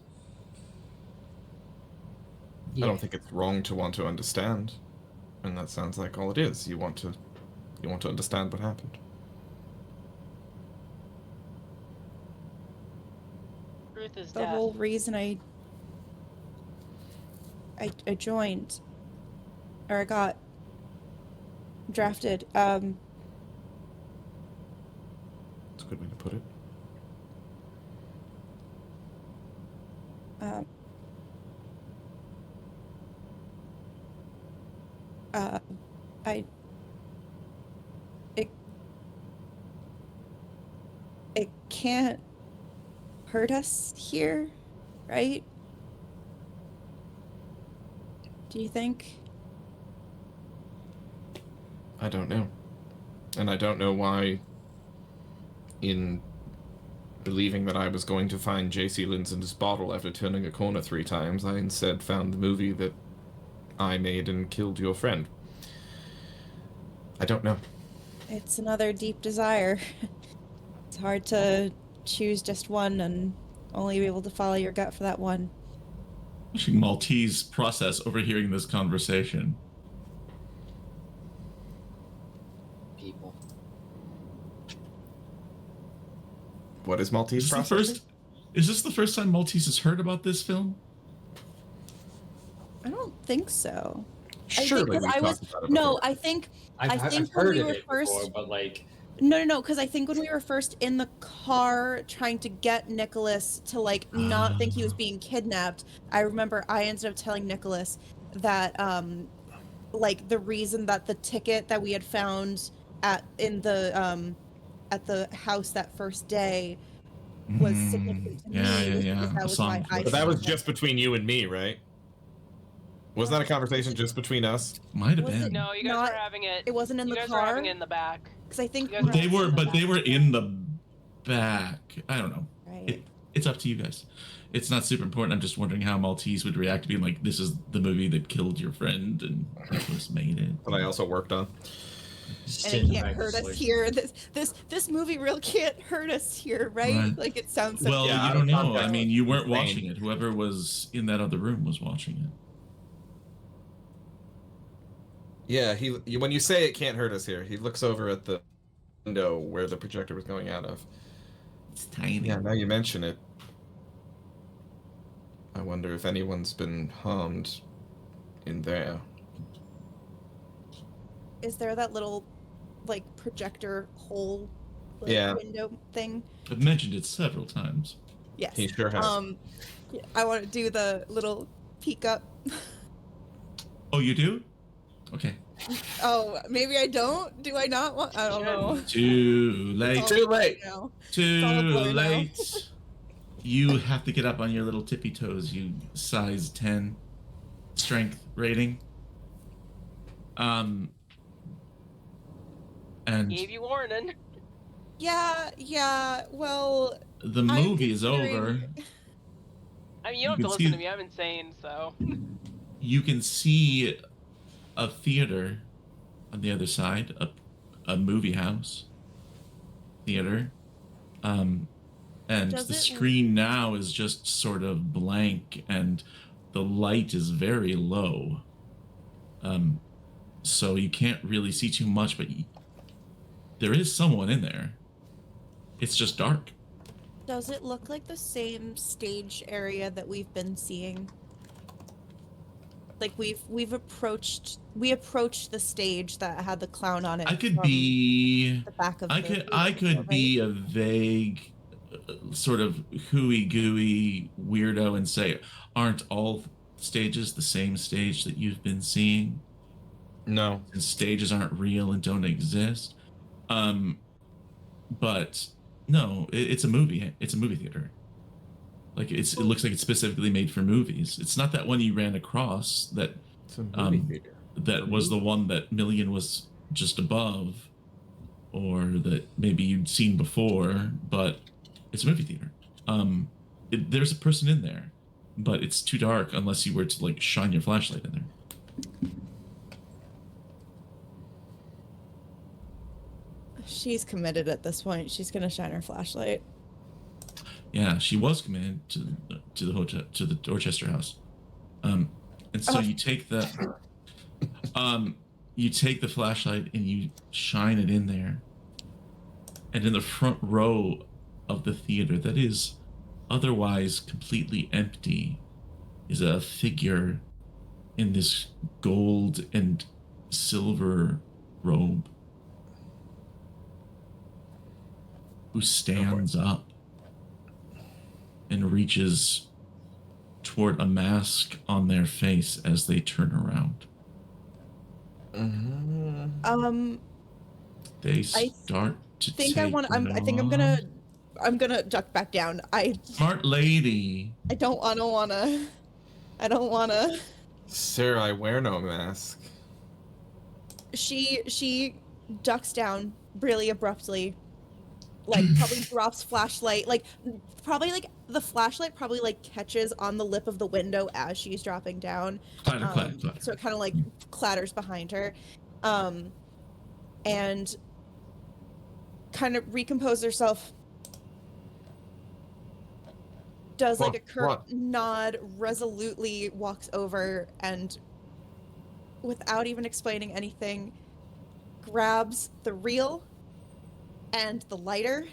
C: I don't think it's wrong to want to understand. And that sounds like all it is. You want to understand what happened.
E: Truth is
D: The
E: death.
D: whole reason I joined, or I got drafted.
C: That's a good way to put it.
D: It can't hurt us here, right? Do you think?
C: I don't know. And I don't know why, in believing that I was going to find J.C. Linson's bottle after turning a corner 3 times, I instead found the movie that I made and killed your friend. I don't know.
D: It's another deep desire. It's hard to choose just one and only be able to follow your gut for that one.
A: Watching Maltese process overhearing this conversation.
F: People.
C: What is Maltese
A: Is this,
C: processing?
A: is this the first time Maltese has heard about this film?
D: I don't think so.
C: Surely we talked about it before.
D: I think
F: I've
D: when
F: heard
D: we
F: of
D: were
F: it
D: first
F: before, but like,
D: no, because I think when we were first in the car trying to get Nicholas to like not think he was being kidnapped, I remember I ended up telling Nicholas that like the reason that the ticket that we had found at the house that first day was significant to me was because that
A: A
D: was
A: song
D: why
A: for
D: I
A: it.
C: But that was
D: saw
C: just between you and me, right? Wasn't that a conversation just between us?
A: Might have
D: Was it
A: been.
E: No, you guys
D: Not-
E: were having it.
D: it wasn't in
E: You
D: the
E: guys were having
D: car?
E: it in the back.
D: because I think
E: You guys
A: But they were,
D: in the
A: but they
D: back.
A: were in the back. I don't know.
D: Right.
A: It's up to you guys. It's not super important. I'm just wondering how Maltese would react to being like, "This is the movie that killed your friend," and Nicholas made it.
C: That I also worked on.
D: And it can't hurt us here. This movie real can't hurt us here, right?
A: Right.
D: Like it sounds so.
A: Well,
C: Yeah,
A: you don't know.
C: context
A: I mean, you weren't
C: insane.
A: watching it. Whoever was in that other room was watching it.
C: Yeah, when you say it can't hurt us here, he looks over at the window where the projector was going out of.
A: It's tiny.
C: Yeah, now you mention it. I wonder if anyone's been harmed in there.
D: Is there that little like projector hole like,
C: Yeah.
D: window thing?
A: I've mentioned it several times.
D: Yes.
C: He sure has.
D: Yeah, I want to do the little peek up.
A: Oh, you do? Okay.
D: Oh, maybe I don't. Do I not want? I don't know.
A: Too late.
D: Oh,
C: Too late.
D: no.
A: Too
D: all a blur now.
A: late. You have to get up on your little tippy toes, you size 10 strength rating. And
E: Gave you warning.
D: Yeah. Well,
A: the
D: I'm
A: movie is over.
D: considering-
E: I mean,
A: You
E: you don't
A: can
E: have to listen
A: see-
E: to me. I'm insane, so.
A: You can see a theater on the other side, a movie house theater. And
D: Does
A: the
D: it-
A: screen now is just sort of blank and the light is very low. So you can't really see too much, but there is someone in there. It's just dark.
D: does it look like the same stage area that we've been seeing? Like we approached the stage that had the clown on it.
A: I could
D: from
A: be
D: the back of
A: I
D: the
A: could be a vague sort of hooey gooey weirdo and say, aren't all stages the same stage that you've been seeing?
C: No.
A: And stages aren't real and don't exist. But no, it's a movie. It's a movie theater. Like it looks like it's specifically made for movies. It's not that one you ran across that
C: It's a movie theater.
A: that was the one that Million was just above, or that maybe you'd seen before, but it's a movie theater. There's a person in there, but it's too dark unless you were to like shine your flashlight in there.
D: She's committed at this point. She's gonna shine her flashlight.
A: Yeah, she was committed to the hotel, to the Dorchester house. And so
D: Oh.
A: you take the flashlight and you shine it in there. And in the front row of the theater that is otherwise completely empty is a figure in this gold and silver robe who stands up and reaches toward a mask on their face as they turn around. They start to
D: I think
A: take
D: I think I'm gonna duck back down.
A: Smart lady.
D: I don't wanna.
C: Sir, I wear no mask.
D: She ducks down really abruptly, like probably drops flashlight, like probably like the flashlight probably like catches on the lip of the window as she's dropping down.
A: Clatter.
D: So it kind of like clatters behind her. and kind of recompose herself. Does like a curt nod, resolutely walks over, and without even explaining anything, grabs the reel and the lighter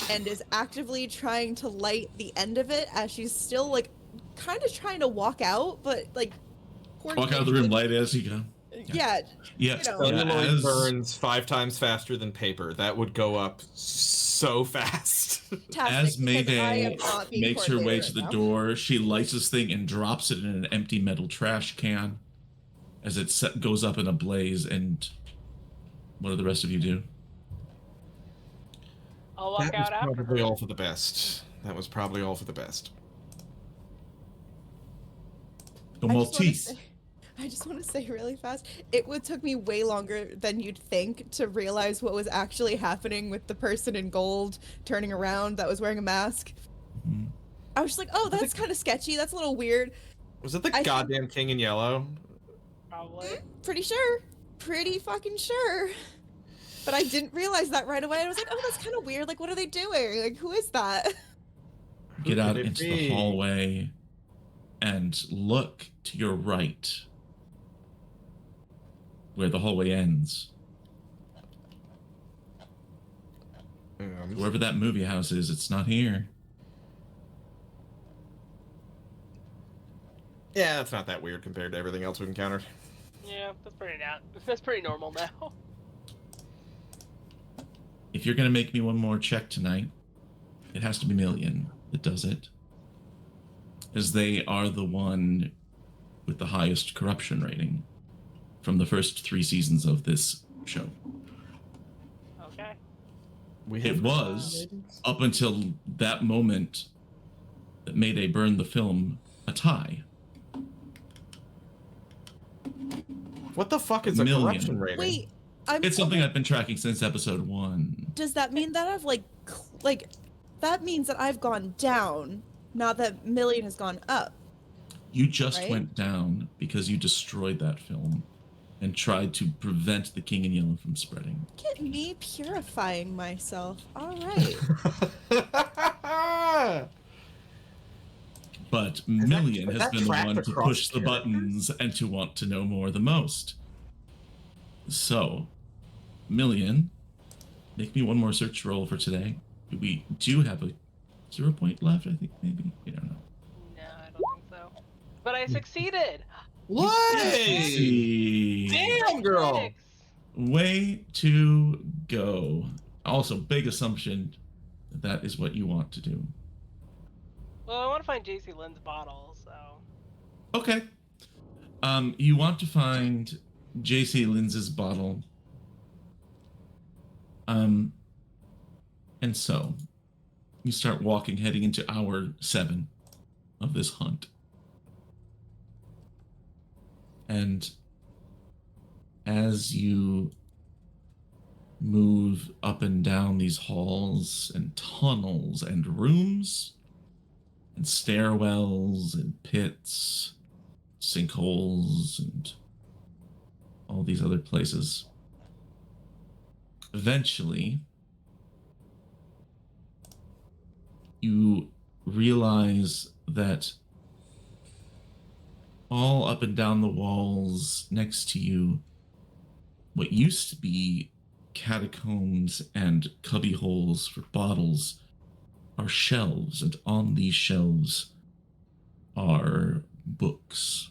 D: and is actively trying to light the end of it as she's still like kind of trying to walk out, but like
A: walk out of the room, light as you go.
D: Yeah.
A: Yeah.
D: You know.
C: Celluloid burns 5 times faster than paper. That would go up so fast.
A: As
D: Fantastic, because I am
A: Mayday
D: not being
A: makes her way
D: coordinated
A: to the
D: right now.
A: door, she lights this thing and drops it in an empty metal trash can as it goes up in a blaze. And what do the rest of you do?
E: I'll walk
C: That was
E: out after
C: probably
E: her.
C: all for the best. That was probably all for the best.
A: The
D: I
A: Maltese.
D: just want to say really fast, it took me way longer than you'd think to realize what was actually happening with the person in gold turning around that was wearing a mask.
A: Mhm.
D: I was just like, oh, that's kind of sketchy. That's a little weird.
C: Was it the
D: I-
C: goddamn king in yellow?
E: Probably.
D: Pretty sure. Pretty fucking sure. But I didn't realize that right away. I was like, oh, that's kind of weird. Like, what are they doing? Like, who is that?
A: Get
C: Who
A: out
C: could it
A: into the
C: be?
A: hallway and look to your right, where the hallway ends. Wherever that movie house is, it's not here.
C: Yeah, that's not that weird compared to everything else we've encountered.
E: Yeah, that's pretty normal now.
A: If you're gonna make me one more check tonight, it has to be Million that does it, as they are the one with the highest corruption rating from the first 3 seasons of this show.
E: Okay.
A: It was, up until that moment that Mayday burned the film, a tie.
C: What the fuck is a
A: Million.
C: corruption rating?
D: Wait,
A: It's something I've been tracking since episode 1.
D: Does that mean that I've like, that means that I've gone down, not that Million has gone up?
A: You just
D: Right?
A: went down because you destroyed that film and tried to prevent the King in Yellow from spreading.
D: Look at me purifying myself. All right.
A: But Million
C: is
A: has
C: that
A: been the
C: tracked
A: one to
C: across
A: push the
C: characters?
A: buttons and to want to know more the most. So, Million, make me one more search roll for today. We do have a 0 point left, I think, maybe. We don't know.
E: No, I don't think so. But I succeeded.
C: Hey!
A: See.
C: Damn, girl!
E: Critics.
A: Way to go. Also, big assumption that is what you want to do.
E: Well, I want to find JC Lynn's bottle, so.
A: Okay. You want to find JC Linz's bottle. And so you start walking, heading into hour 7 of this hunt. And as you move up and down these halls and tunnels and rooms and stairwells and pits, sinkholes and all these other places, eventually you realize that all up and down the walls next to you, what used to be catacombs and cubby holes for bottles are shelves, and on these shelves are books.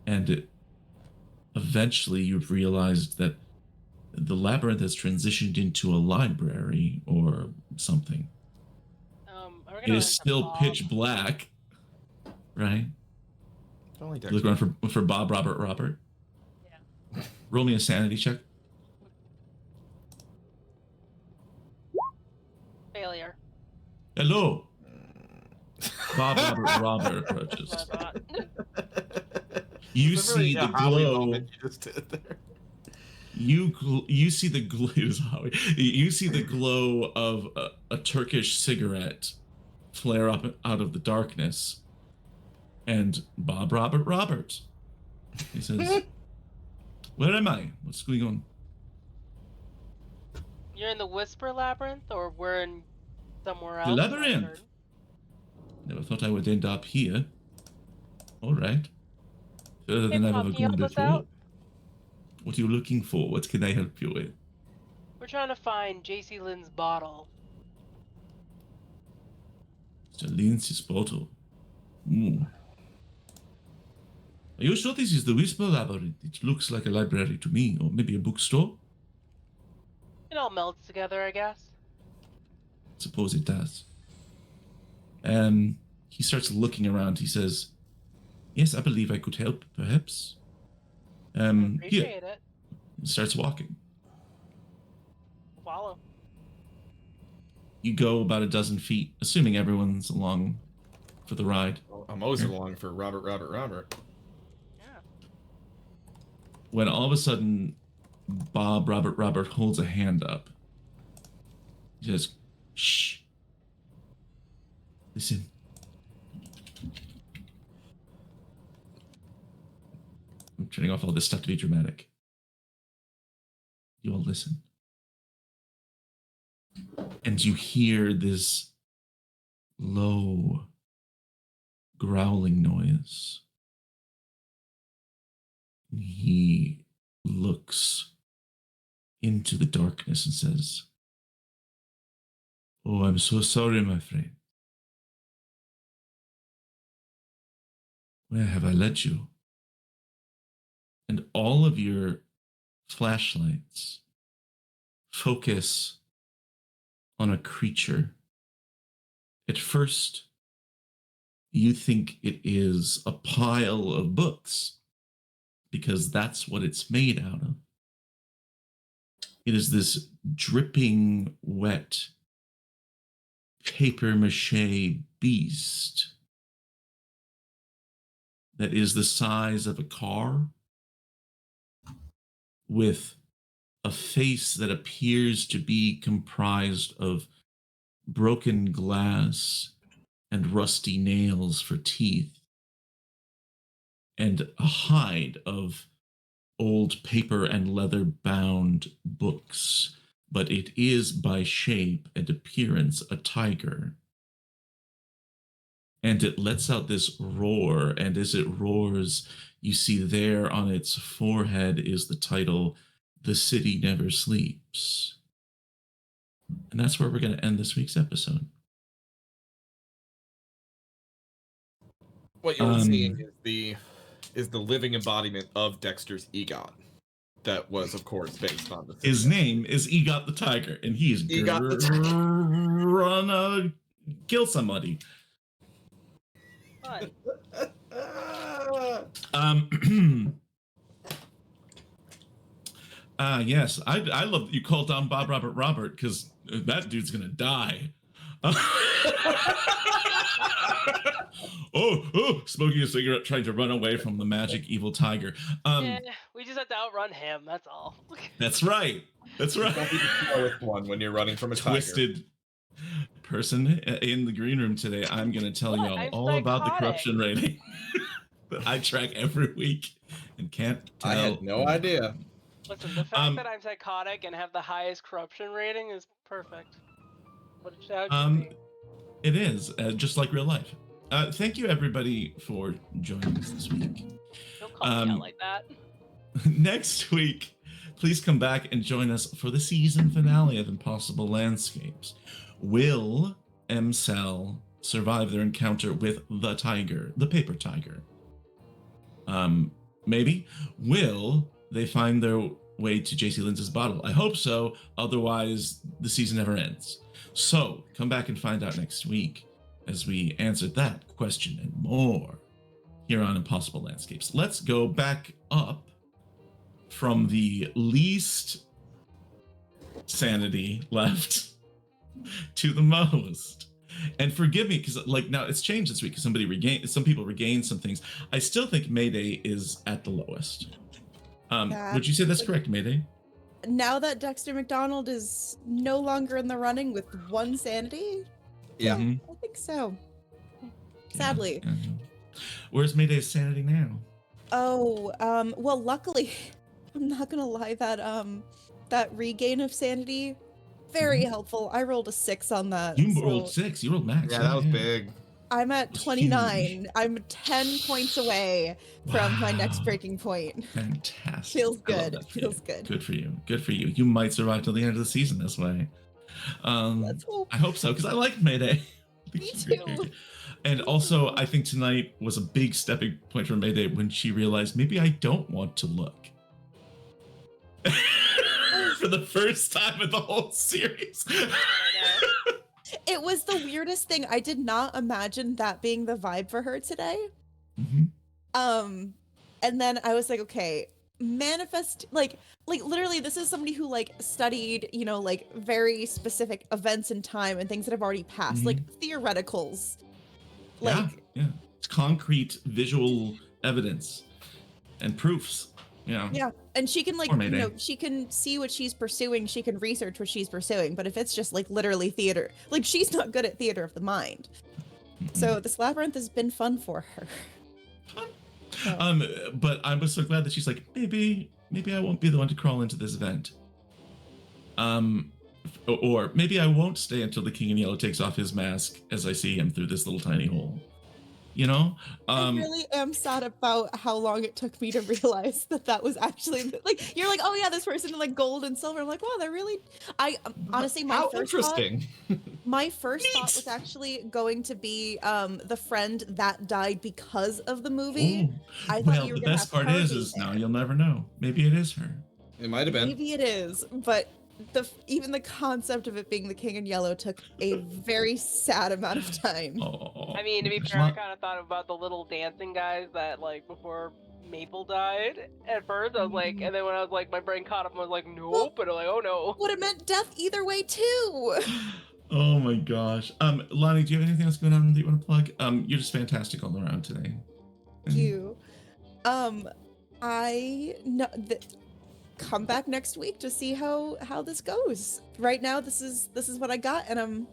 A: And eventually you've realized that the labyrinth has transitioned into a library or something.
E: Are we
A: It
E: gonna
A: is
E: run for
A: still
E: Bob?
A: pitch black, right?
C: Only
A: You look around for Bob, Robert.
E: Yeah.
A: Roll me a sanity check.
E: Failure.
A: Hello. Bob, Robert approaches.
E: That's what I thought.
A: You
C: It's a really
A: see the
C: Howie
A: glow.
C: moment you just did there.
A: You see the glow. You see the glow of a Turkish cigarette flare up out of the darkness, and Bob, Robert. He says, Where am I? What's going on?
E: You're in the Whisper Labyrinth, or we're in somewhere
A: The
E: else?
A: labyrinth.
E: Uncertain?
A: Never thought I would end up here. All right. Further
E: Hey,
A: than I've
E: Bob,
A: ever
E: can you
A: gone
E: help us
A: before.
E: out?
A: What are you looking for? What can I help you with?
E: We're trying to find JC Lynn's bottle.
A: Mr. Lindsay's bottle. Hmm. Are you sure this is the Whisper Labyrinth? It looks like a library to me, or maybe a bookstore.
E: It all melts together, I guess.
A: Suppose it does. He starts looking around. He says, "Yes, I believe I could help, perhaps." Here.
E: Appreciate it.
A: Starts walking.
E: Follow.
A: You go about a dozen feet, assuming everyone's along for the ride.
C: I'm always along for Robert.
E: Yeah.
A: When all of a sudden, Robert holds a hand up. He says, "Shh. Listen." I'm turning off all this stuff to be dramatic. You all listen. And you hear this low, growling noise. He looks into the darkness and says, "Oh, I'm so sorry, my friend. Where have I led you?" And all of your flashlights focus on a creature. At first, you think it is a pile of books because that's what it's made out of. It is this dripping wet paper mache beast that is the size of a car with a face that appears to be comprised of broken glass and rusty nails for teeth, and a hide of old paper and leather bound books, but it is by shape and appearance a tiger. And it lets out this roar, and as it roars, you see there on its forehead is the title, "The City Never Sleeps." And that's where we're going to end this week's episode.
C: What you're seeing is the living embodiment of Dexter's EGOT. That was, of course, based on the
A: His name is Egot the Tiger, and he is gonna kill somebody.
E: Fun.
A: Yes, I love that you called down Robert, because that dude's gonna die. Smoking a cigarette, trying to run away from the magic evil tiger.
E: We just have to outrun him. That's all.
A: That's right. That's right.
C: Don't be the slowest one when you're running from a
A: Twisted person in the green room today. I'm going to tell you all about the corruption rating that I track every week and can't tell.
C: I had no idea.
E: Listen, the fact that I'm psychotic and have the highest corruption rating is perfect. What it should be.
A: It is, just like real life. Thank you, everybody, for joining us this week.
E: Don't call me out like that.
A: Next week, please come back and join us for the season finale of Impossible Landscapes. Will M-Cell survive their encounter with the tiger, the paper tiger? Maybe. Will they find their way to JC Lindsay's bottle? I hope so. Otherwise, the season never ends. So come back and find out next week as we answer that question and more here on Impossible Landscapes. Let's go back up from the least sanity left to the most. And forgive me, because now it's changed this week because some people regained some things. I still think Mayday is at the lowest. Would you say that's correct, Mayday?
D: Now that Dexter McDonald is no longer in the running with 1 sanity?
C: Yeah.
D: I think so. Sadly.
A: Yeah. Where's Mayday's sanity now?
D: Oh, well, luckily, I'm not gonna lie, that regain of sanity, very helpful. I rolled a 6 on that.
A: You
D: so
A: rolled 6. You rolled max.
C: Yeah, that was big.
D: I'm at
A: That's
D: 29.
A: huge.
D: I'm 10 points away from my next
A: Wow.
D: breaking point.
A: Fantastic.
D: Feels
A: I love
D: good.
A: that for
D: Feels
A: you.
D: good.
A: Good for you. Good for you. You might survive till the end of the season this way.
D: Let's hope.
A: I hope so, because I like Mayday. I think
D: Me
A: she's a good
D: too.
A: character. And also, I think tonight was a big stepping point for Mayday when she realized maybe I don't want to look. For the first time in the whole series.
D: It was the weirdest thing. I did not imagine that being the vibe for her today.
A: Mhm.
D: And then I was like, okay, manifest like literally this is somebody who like studied, you know, like very specific events in time and things that have already passed, like theoreticals. Like
A: yeah. It's concrete visual evidence and proofs.
D: yeah, and she can like,
A: Or
D: you
A: Mayday.
D: know, she can see what she's pursuing, she can research what she's pursuing, but if it's just like literally theater, like she's not good at theater of the mind. So this labyrinth has been fun for her.
A: But I was so glad that she's like, maybe I won't be the one to crawl into this event. Or maybe I won't stay until the King in Yellow takes off his mask as I see him through this little tiny hole. You know?
D: I really am sad about how long it took me to realize that was actually like, you're like, oh yeah, this person in like gold and silver. I'm like, wow, they're really. I honestly, my
C: How
D: first
C: interesting.
D: thought was actually going to be the friend that died because of the movie. I thought
A: Well,
D: you were
A: the
D: gonna
A: best
D: have
A: part
D: her
A: is
D: be
A: now
D: there.
A: you'll never know. Maybe it is her.
C: It might have been.
D: Maybe it is, but even the concept of it being the King in Yellow took a very sad amount of time.
A: Oh,
E: I mean, to be
A: there's
E: fair, I
A: not-
E: kind of thought about the little dancing guys that, like, before Maple died. At first, I was like, and then when I was like, my brain caught up and was like, nope, and I'm like, oh no.
D: Would have meant death either way too.
A: Oh my gosh. Lonnie, do you have anything else going on that you want to plug? You're just fantastic all around today.
D: Thank you. I know that. Come back next week to see how this goes. Right now, this is what I got, and I'm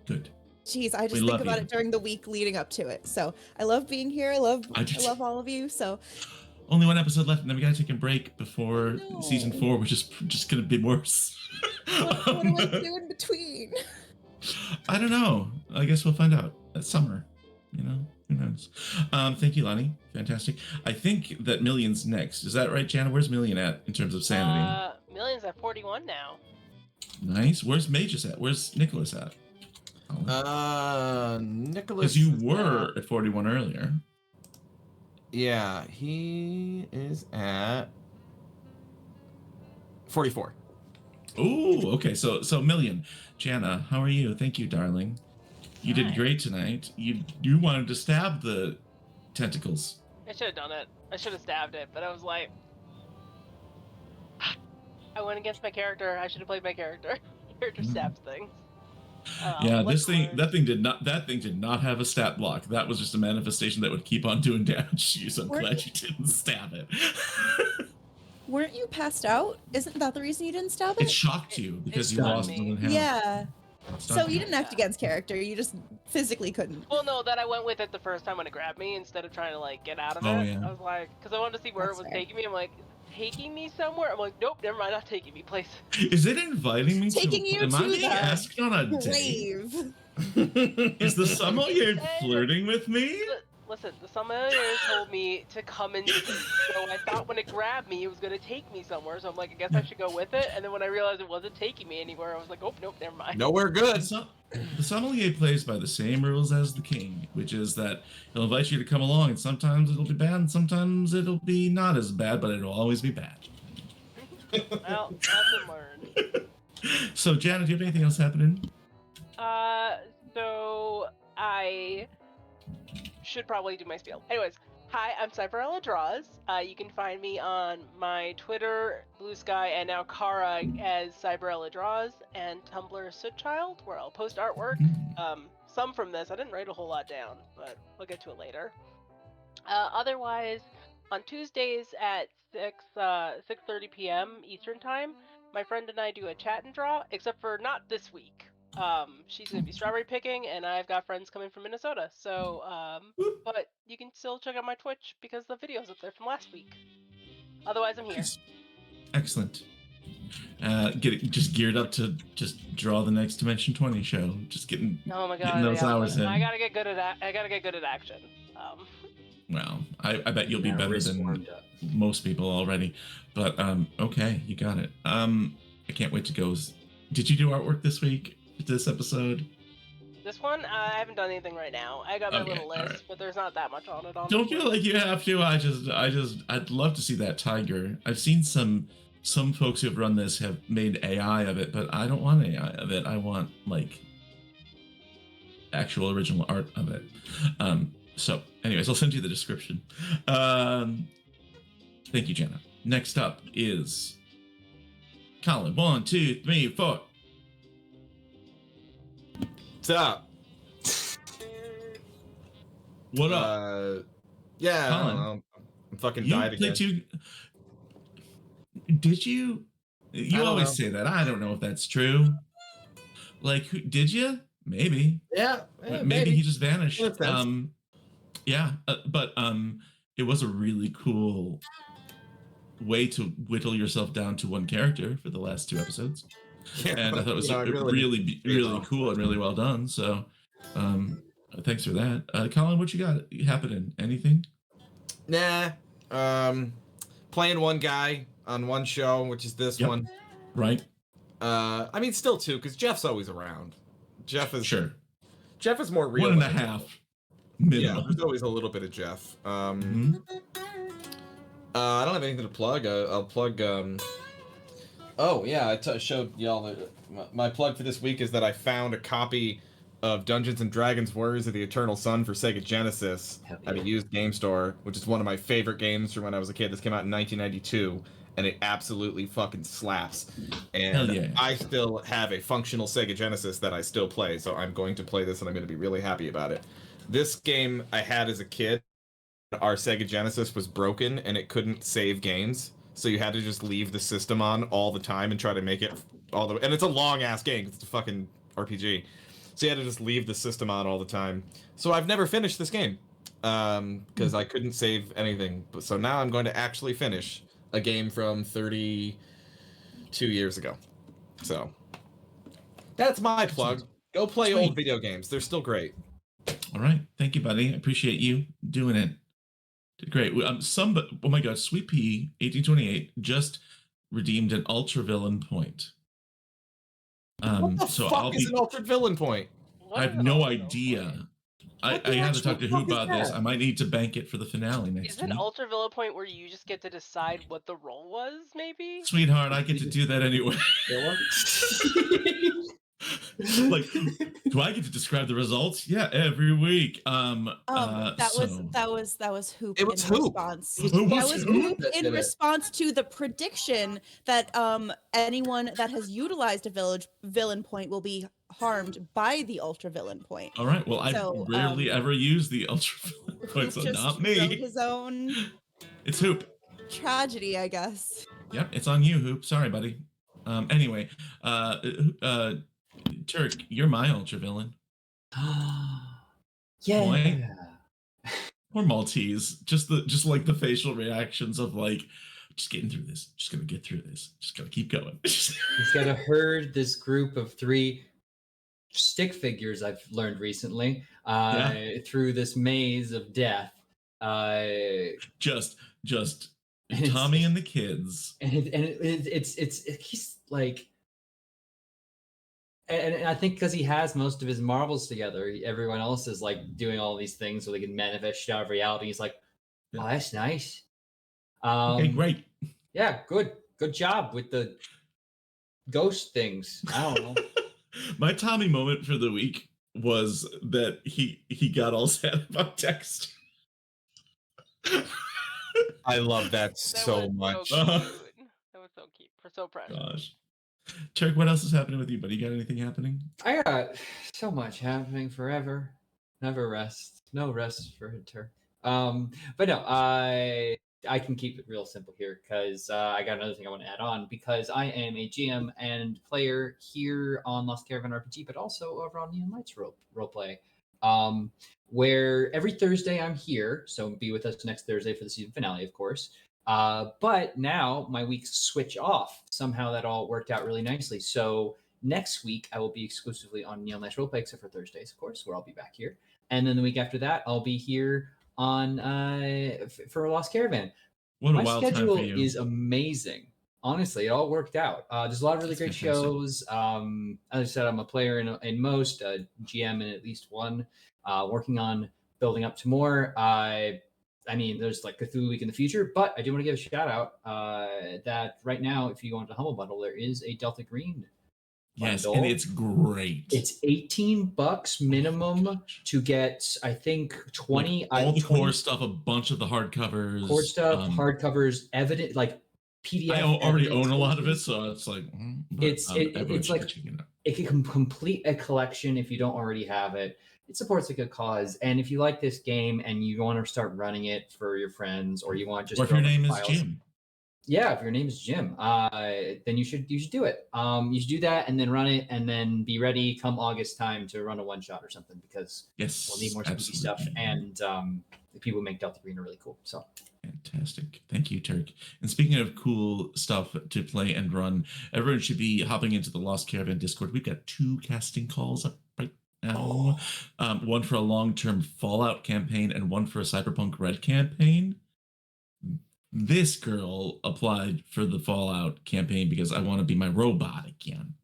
A: Good.
D: geez, I just
A: We
D: think
A: love
D: about
A: you.
D: it during the week leading up to it. So I love being here. I love
A: do too.
D: all of you. So
A: Only one episode left, and then we gotta take a break before
D: No.
A: season 4, which is just gonna be worse.
D: what do I do in between?
A: I don't know. I guess we'll find out. It's summer, you know? Who knows? Thank you, Lonnie. Fantastic. I think that Million's next. Is that right, Jana? Where's Million at in terms of sanity?
E: Million's at 41 now.
A: Nice. Where's Magus at? Where's Nicholas at?
C: Nicholas.
A: Because you
C: is
A: were at 41 earlier.
C: Yeah, he is at 44.
A: Oh, okay. So Million. Jana, how are you? Thank you, darling. You did
E: Hi.
A: great tonight. You wanted to stab the tentacles.
E: I should have done it. I should have stabbed it, but I was like, I went against my character. I should have played my character. Character stabs things.
A: Yeah,
E: lesson
A: that thing did not have a stat block. That was just a manifestation that would keep on doing damage. Jeez, I'm
D: Weren't
A: glad you didn't stab it.
D: Weren't you passed out? Isn't that the reason you didn't stab it?
A: It shocked you because you
E: stunned
A: lost
E: me.
A: more than half.
D: Yeah.
A: Stunned
D: So you didn't act against character. You just physically couldn't.
E: Well, no, that I went with it the first time when it grabbed me instead of trying to like get out of it.
A: Oh, yeah.
E: I was like, because I wanted to see where
D: That's
E: it was
D: fair.
E: taking me. I'm like, is it taking me somewhere? I'm like, nope, never mind, not taking me place.
A: Is it inviting me
D: Taking
A: to?
D: you
A: Am I
D: to
A: being
D: the
A: asked on a date?
D: Grave.
A: Is the sommelier flirting with me?
E: Listen, the sommelier told me to come and see, so I thought when it grabbed me, it was gonna take me somewhere. So I'm like, I guess I should go with it. And then when I realized it wasn't taking me anywhere, I was like, oh, nope, never mind.
C: Nowhere good.
A: The sommelier plays by the same rules as the king, which is that he'll invite you to come along, and sometimes it'll be bad, and sometimes it'll be not as bad, but it'll always be bad.
E: Well, lesson learned.
A: So, Janet, do you have anything else happening?
E: So I should probably do my spiel. Anyways, hi, I'm Cyberella Draws. You can find me on my Twitter, Blue Sky, and now Kara as Cyberella Draws, and Tumblr Sootchild, where I'll post artwork. Some from this. I didn't write a whole lot down, but we'll get to it later. Otherwise, on Tuesdays at 6:30 p.m. Eastern Time, my friend and I do a chat and draw, except for not this week. She's gonna be strawberry picking, and I've got friends coming from Minnesota. So, but you can still check out my Twitch because the video's up there from last week. Otherwise, I'm here.
A: Nice. Excellent. Just geared up to just draw the next Dimension 20 show. Just getting
E: Oh my god,
A: getting those
E: yeah,
A: hours in.
E: I gotta get good at that. I gotta get good at action.
A: Well, I bet you'll be
F: Yeah,
A: better
F: wrist
A: than
F: warmed up.
A: most people already. But okay, you got it. I can't wait to go. Did you do artwork this week? This episode?
E: This one, I haven't done anything right now. I got my
A: Okay,
E: little list,
A: alright.
E: but there's not that much on it.
A: Don't feel like you have to. I'd love to see that tiger. I've seen some folks who have run this have made AI of it, but I don't want AI of it. I want like actual original art of it. So anyways, I'll send you the description. Thank you, Jenna. Next up is Colin. 1, 2, 3, 4.
C: What's up?
A: What up?
C: Yeah, I
A: Colin,
C: don't know. I'm fucking
A: You
C: died
A: played
C: again.
A: Did you? You
C: don't
A: always
C: know.
A: say that. I don't know if that's true. Like, did you? Maybe.
C: Yeah,
A: Maybe he just vanished.
C: Makes sense.
A: Yeah, but it was a really cool way to whittle yourself down to one character for the last 2 episodes,
C: Yeah,
A: and I thought it was
C: I
A: really cool and really well done. So, thanks for that, Colin. What you got happening? Anything?
C: Nah. Playing one guy on one show, which is this
A: Yep.
C: one.
A: Right.
C: I mean, still 2, because Jeff's always around. Jeff is
A: Sure.
C: Jeff is more real.
A: 1.5 minimum.
C: Yeah, there's always a little bit of Jeff.
A: Mhm.
C: I don't have anything to plug. I'll plug. Oh yeah, I showed y'all my plug for this week is that I found a copy of Dungeons and Dragons: Warriors of the Eternal Sun for Sega Genesis at a used game store, which is one of my favorite games from when I was a kid. This came out in 1992, and it absolutely fucking slaps. And
A: Hell yeah.
C: I still have a functional Sega Genesis that I still play, so I'm going to play this, and I'm going to be really happy about it. This game I had as a kid. Our Sega Genesis was broken, and it couldn't save games. So you had to just leave the system on all the time and try to make it all the way. And it's a long ass game. It's a fucking RPG. So you had to just leave the system on all the time. So I've never finished this game because I couldn't save anything. So now I'm going to actually finish a game from 32 years ago. So that's my plug. Go play
A: Sweet.
C: old video games. They're still great.
A: All right. Thank you, buddy. I appreciate you doing it. Did great. Oh my God, Sweet Pea 1828 just redeemed an ultra villain point.
C: What the
A: so
C: fuck is an ultra villain point?
A: I have no idea. I have to talk to Who about this. I might need to bank it for the finale next
E: Is an
A: week.
E: ultravilla point where you just get to decide what the role was, maybe?
A: Sweetheart, I get to do that anyway. Like, do I get to describe the results? Yeah, every week.
D: That was Hoop
C: It was
D: in
C: Hoop.
D: response.
A: It
D: That
A: was
D: was
A: Hoop
D: Hoop
C: that
D: in
C: did it.
D: response to the prediction that anyone that has utilized a villain point will be harmed by the ultra villain point.
A: All right. Well, I
D: So,
A: rarely ever use the ultra villain point,
D: Hoop
A: so
D: just
A: not
D: wrote
A: me.
D: his own
A: It's Hoop.
D: tragedy, I guess.
A: Yep, it's on you, Hoop. Sorry, buddy. Anyway, Turk, you're my ultra villain.
F: Yeah.
A: Boy. Or Maltese. Just like the facial reactions of like, just getting through this. Just gonna get through this. Just gotta keep going.
F: He's got to herd this group of 3 stick figures I've learned recently through this maze of death.
A: Just
F: And
A: Tommy and the kids.
F: And it's he's like, and I think because he has most of his marbles together, everyone else is like doing all these things so they can manifest shit out of reality. He's like, oh, that's nice.
A: Okay, great.
F: Yeah, good job with the ghost things. I don't know.
A: My Tommy moment for the week was that he got all sad about Dexter.
C: I love that so much.
E: So cute. That was so cute. So precious.
A: Gosh. Turk, what else is happening with you, buddy? You got anything happening?
F: I got so much happening forever. Never rest. No rest for Turk. But no, I can keep it real simple here because I got another thing I want to add on because I am a GM and player here on Lost Caravan RPG, but also over on Neon Lights Roleplay, where every Thursday I'm here. So be with us next Thursday for the season finale, of course. But now my weeks switch off. Somehow that all worked out really nicely. So next week I will be exclusively on Neil Nice Roleplay, except for Thursdays, of course, where I'll be back here. And then the week after that, I'll be here on for Lost Caravan.
A: What a
F: My
A: wild time
F: schedule
A: for you.
F: is amazing. Honestly, it all worked out. There's a lot of really
A: That's
F: great
A: fantastic.
F: shows. As I said, I'm a player in most, GM in at least one, working on building up to more. I mean, there's like Cthulhu Week in the future, but I do want to give a shout out that right now, if you go into Humble Bundle, there is a Delta Green
A: Yes,
F: bundle.
A: and it's great.
F: It's $18 minimum to get, I think, 20
A: Like all the
F: 20
A: core stuff, a bunch of the hardcovers.
F: core stuff, hardcovers, evidence, like PDF.
A: I already
F: evidence
A: own a lot of it,
F: pages.
A: so it's like but,
F: It's
A: everyone should
F: like
A: be checking it out.
F: it can complete a collection if you don't already have it. It supports a good cause, and if you like this game and you want to start running it for your friends, or you want just
A: Or if
F: throw
A: your
F: up
A: name is
F: files-
A: Jim.
F: yeah, if your name is Jim, then you should do it. You should do that and then run it, and then be ready come August time to run a one shot or something, because
A: Yes,
F: we'll need more spooky
A: absolutely.
F: stuff, and the people who make Delta Green are really cool. So
A: Fantastic. Thank you, Turk. And speaking of cool stuff to play and run, everyone should be hopping into the Lost Caravan Discord. We've got 2 casting calls up right now. One for a long-term Fallout campaign and one for a Cyberpunk Red campaign. This girl applied for the Fallout campaign because I want to be my robot again.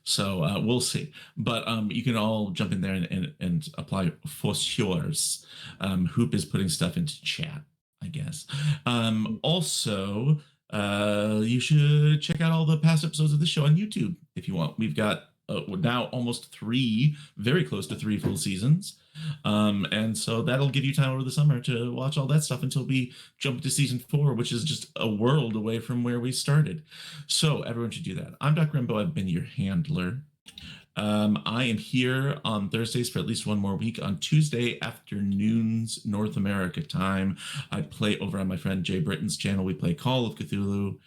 A: So we'll see. But you can all jump in there and apply for yours. Hoop is putting stuff into chat, I guess. Also, you should check out all the past episodes of the show on YouTube if you want. We've got now almost 3, very close to 3 full seasons. And so that'll give you time over the summer to watch all that stuff until we jump to season 4, which is just a world away from where we started. So everyone should do that. I'm Doc Rimbo. I've been your handler. I am here on Thursdays for at least one more week. On Tuesday afternoons, North America time, I play over on my friend Jay Britton's channel. We play Call of Cthulhu,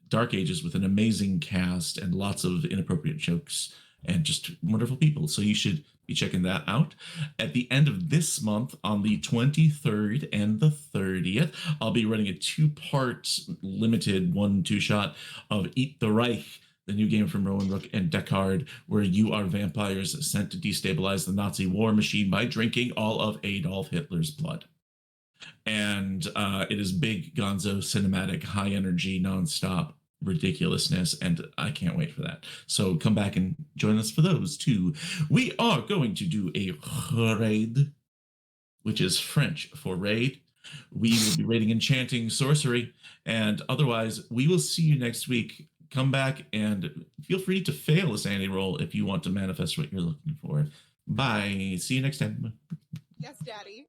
A: Dark Ages, with an amazing cast and lots of inappropriate jokes and just wonderful people. So you should be checking that out. At the end of this month, on the 23rd and the 30th, I'll be running a 2-part limited 1-2 shot of Eat the Reich, the new game from Rowan Rook and Deckard, where you are vampires sent to destabilize the Nazi war machine by drinking all of Adolf Hitler's blood. And it is big gonzo cinematic, high energy, nonstop ridiculousness, and I can't wait for that. So come back and join us for those too. We are going to do a raid, which is French for raid. We will be raiding enchanting sorcery, and otherwise we will see you next week. Come back and feel free to fail a sanity roll if you want to manifest what you're looking for. Bye. See you next time.
D: Yes, Daddy.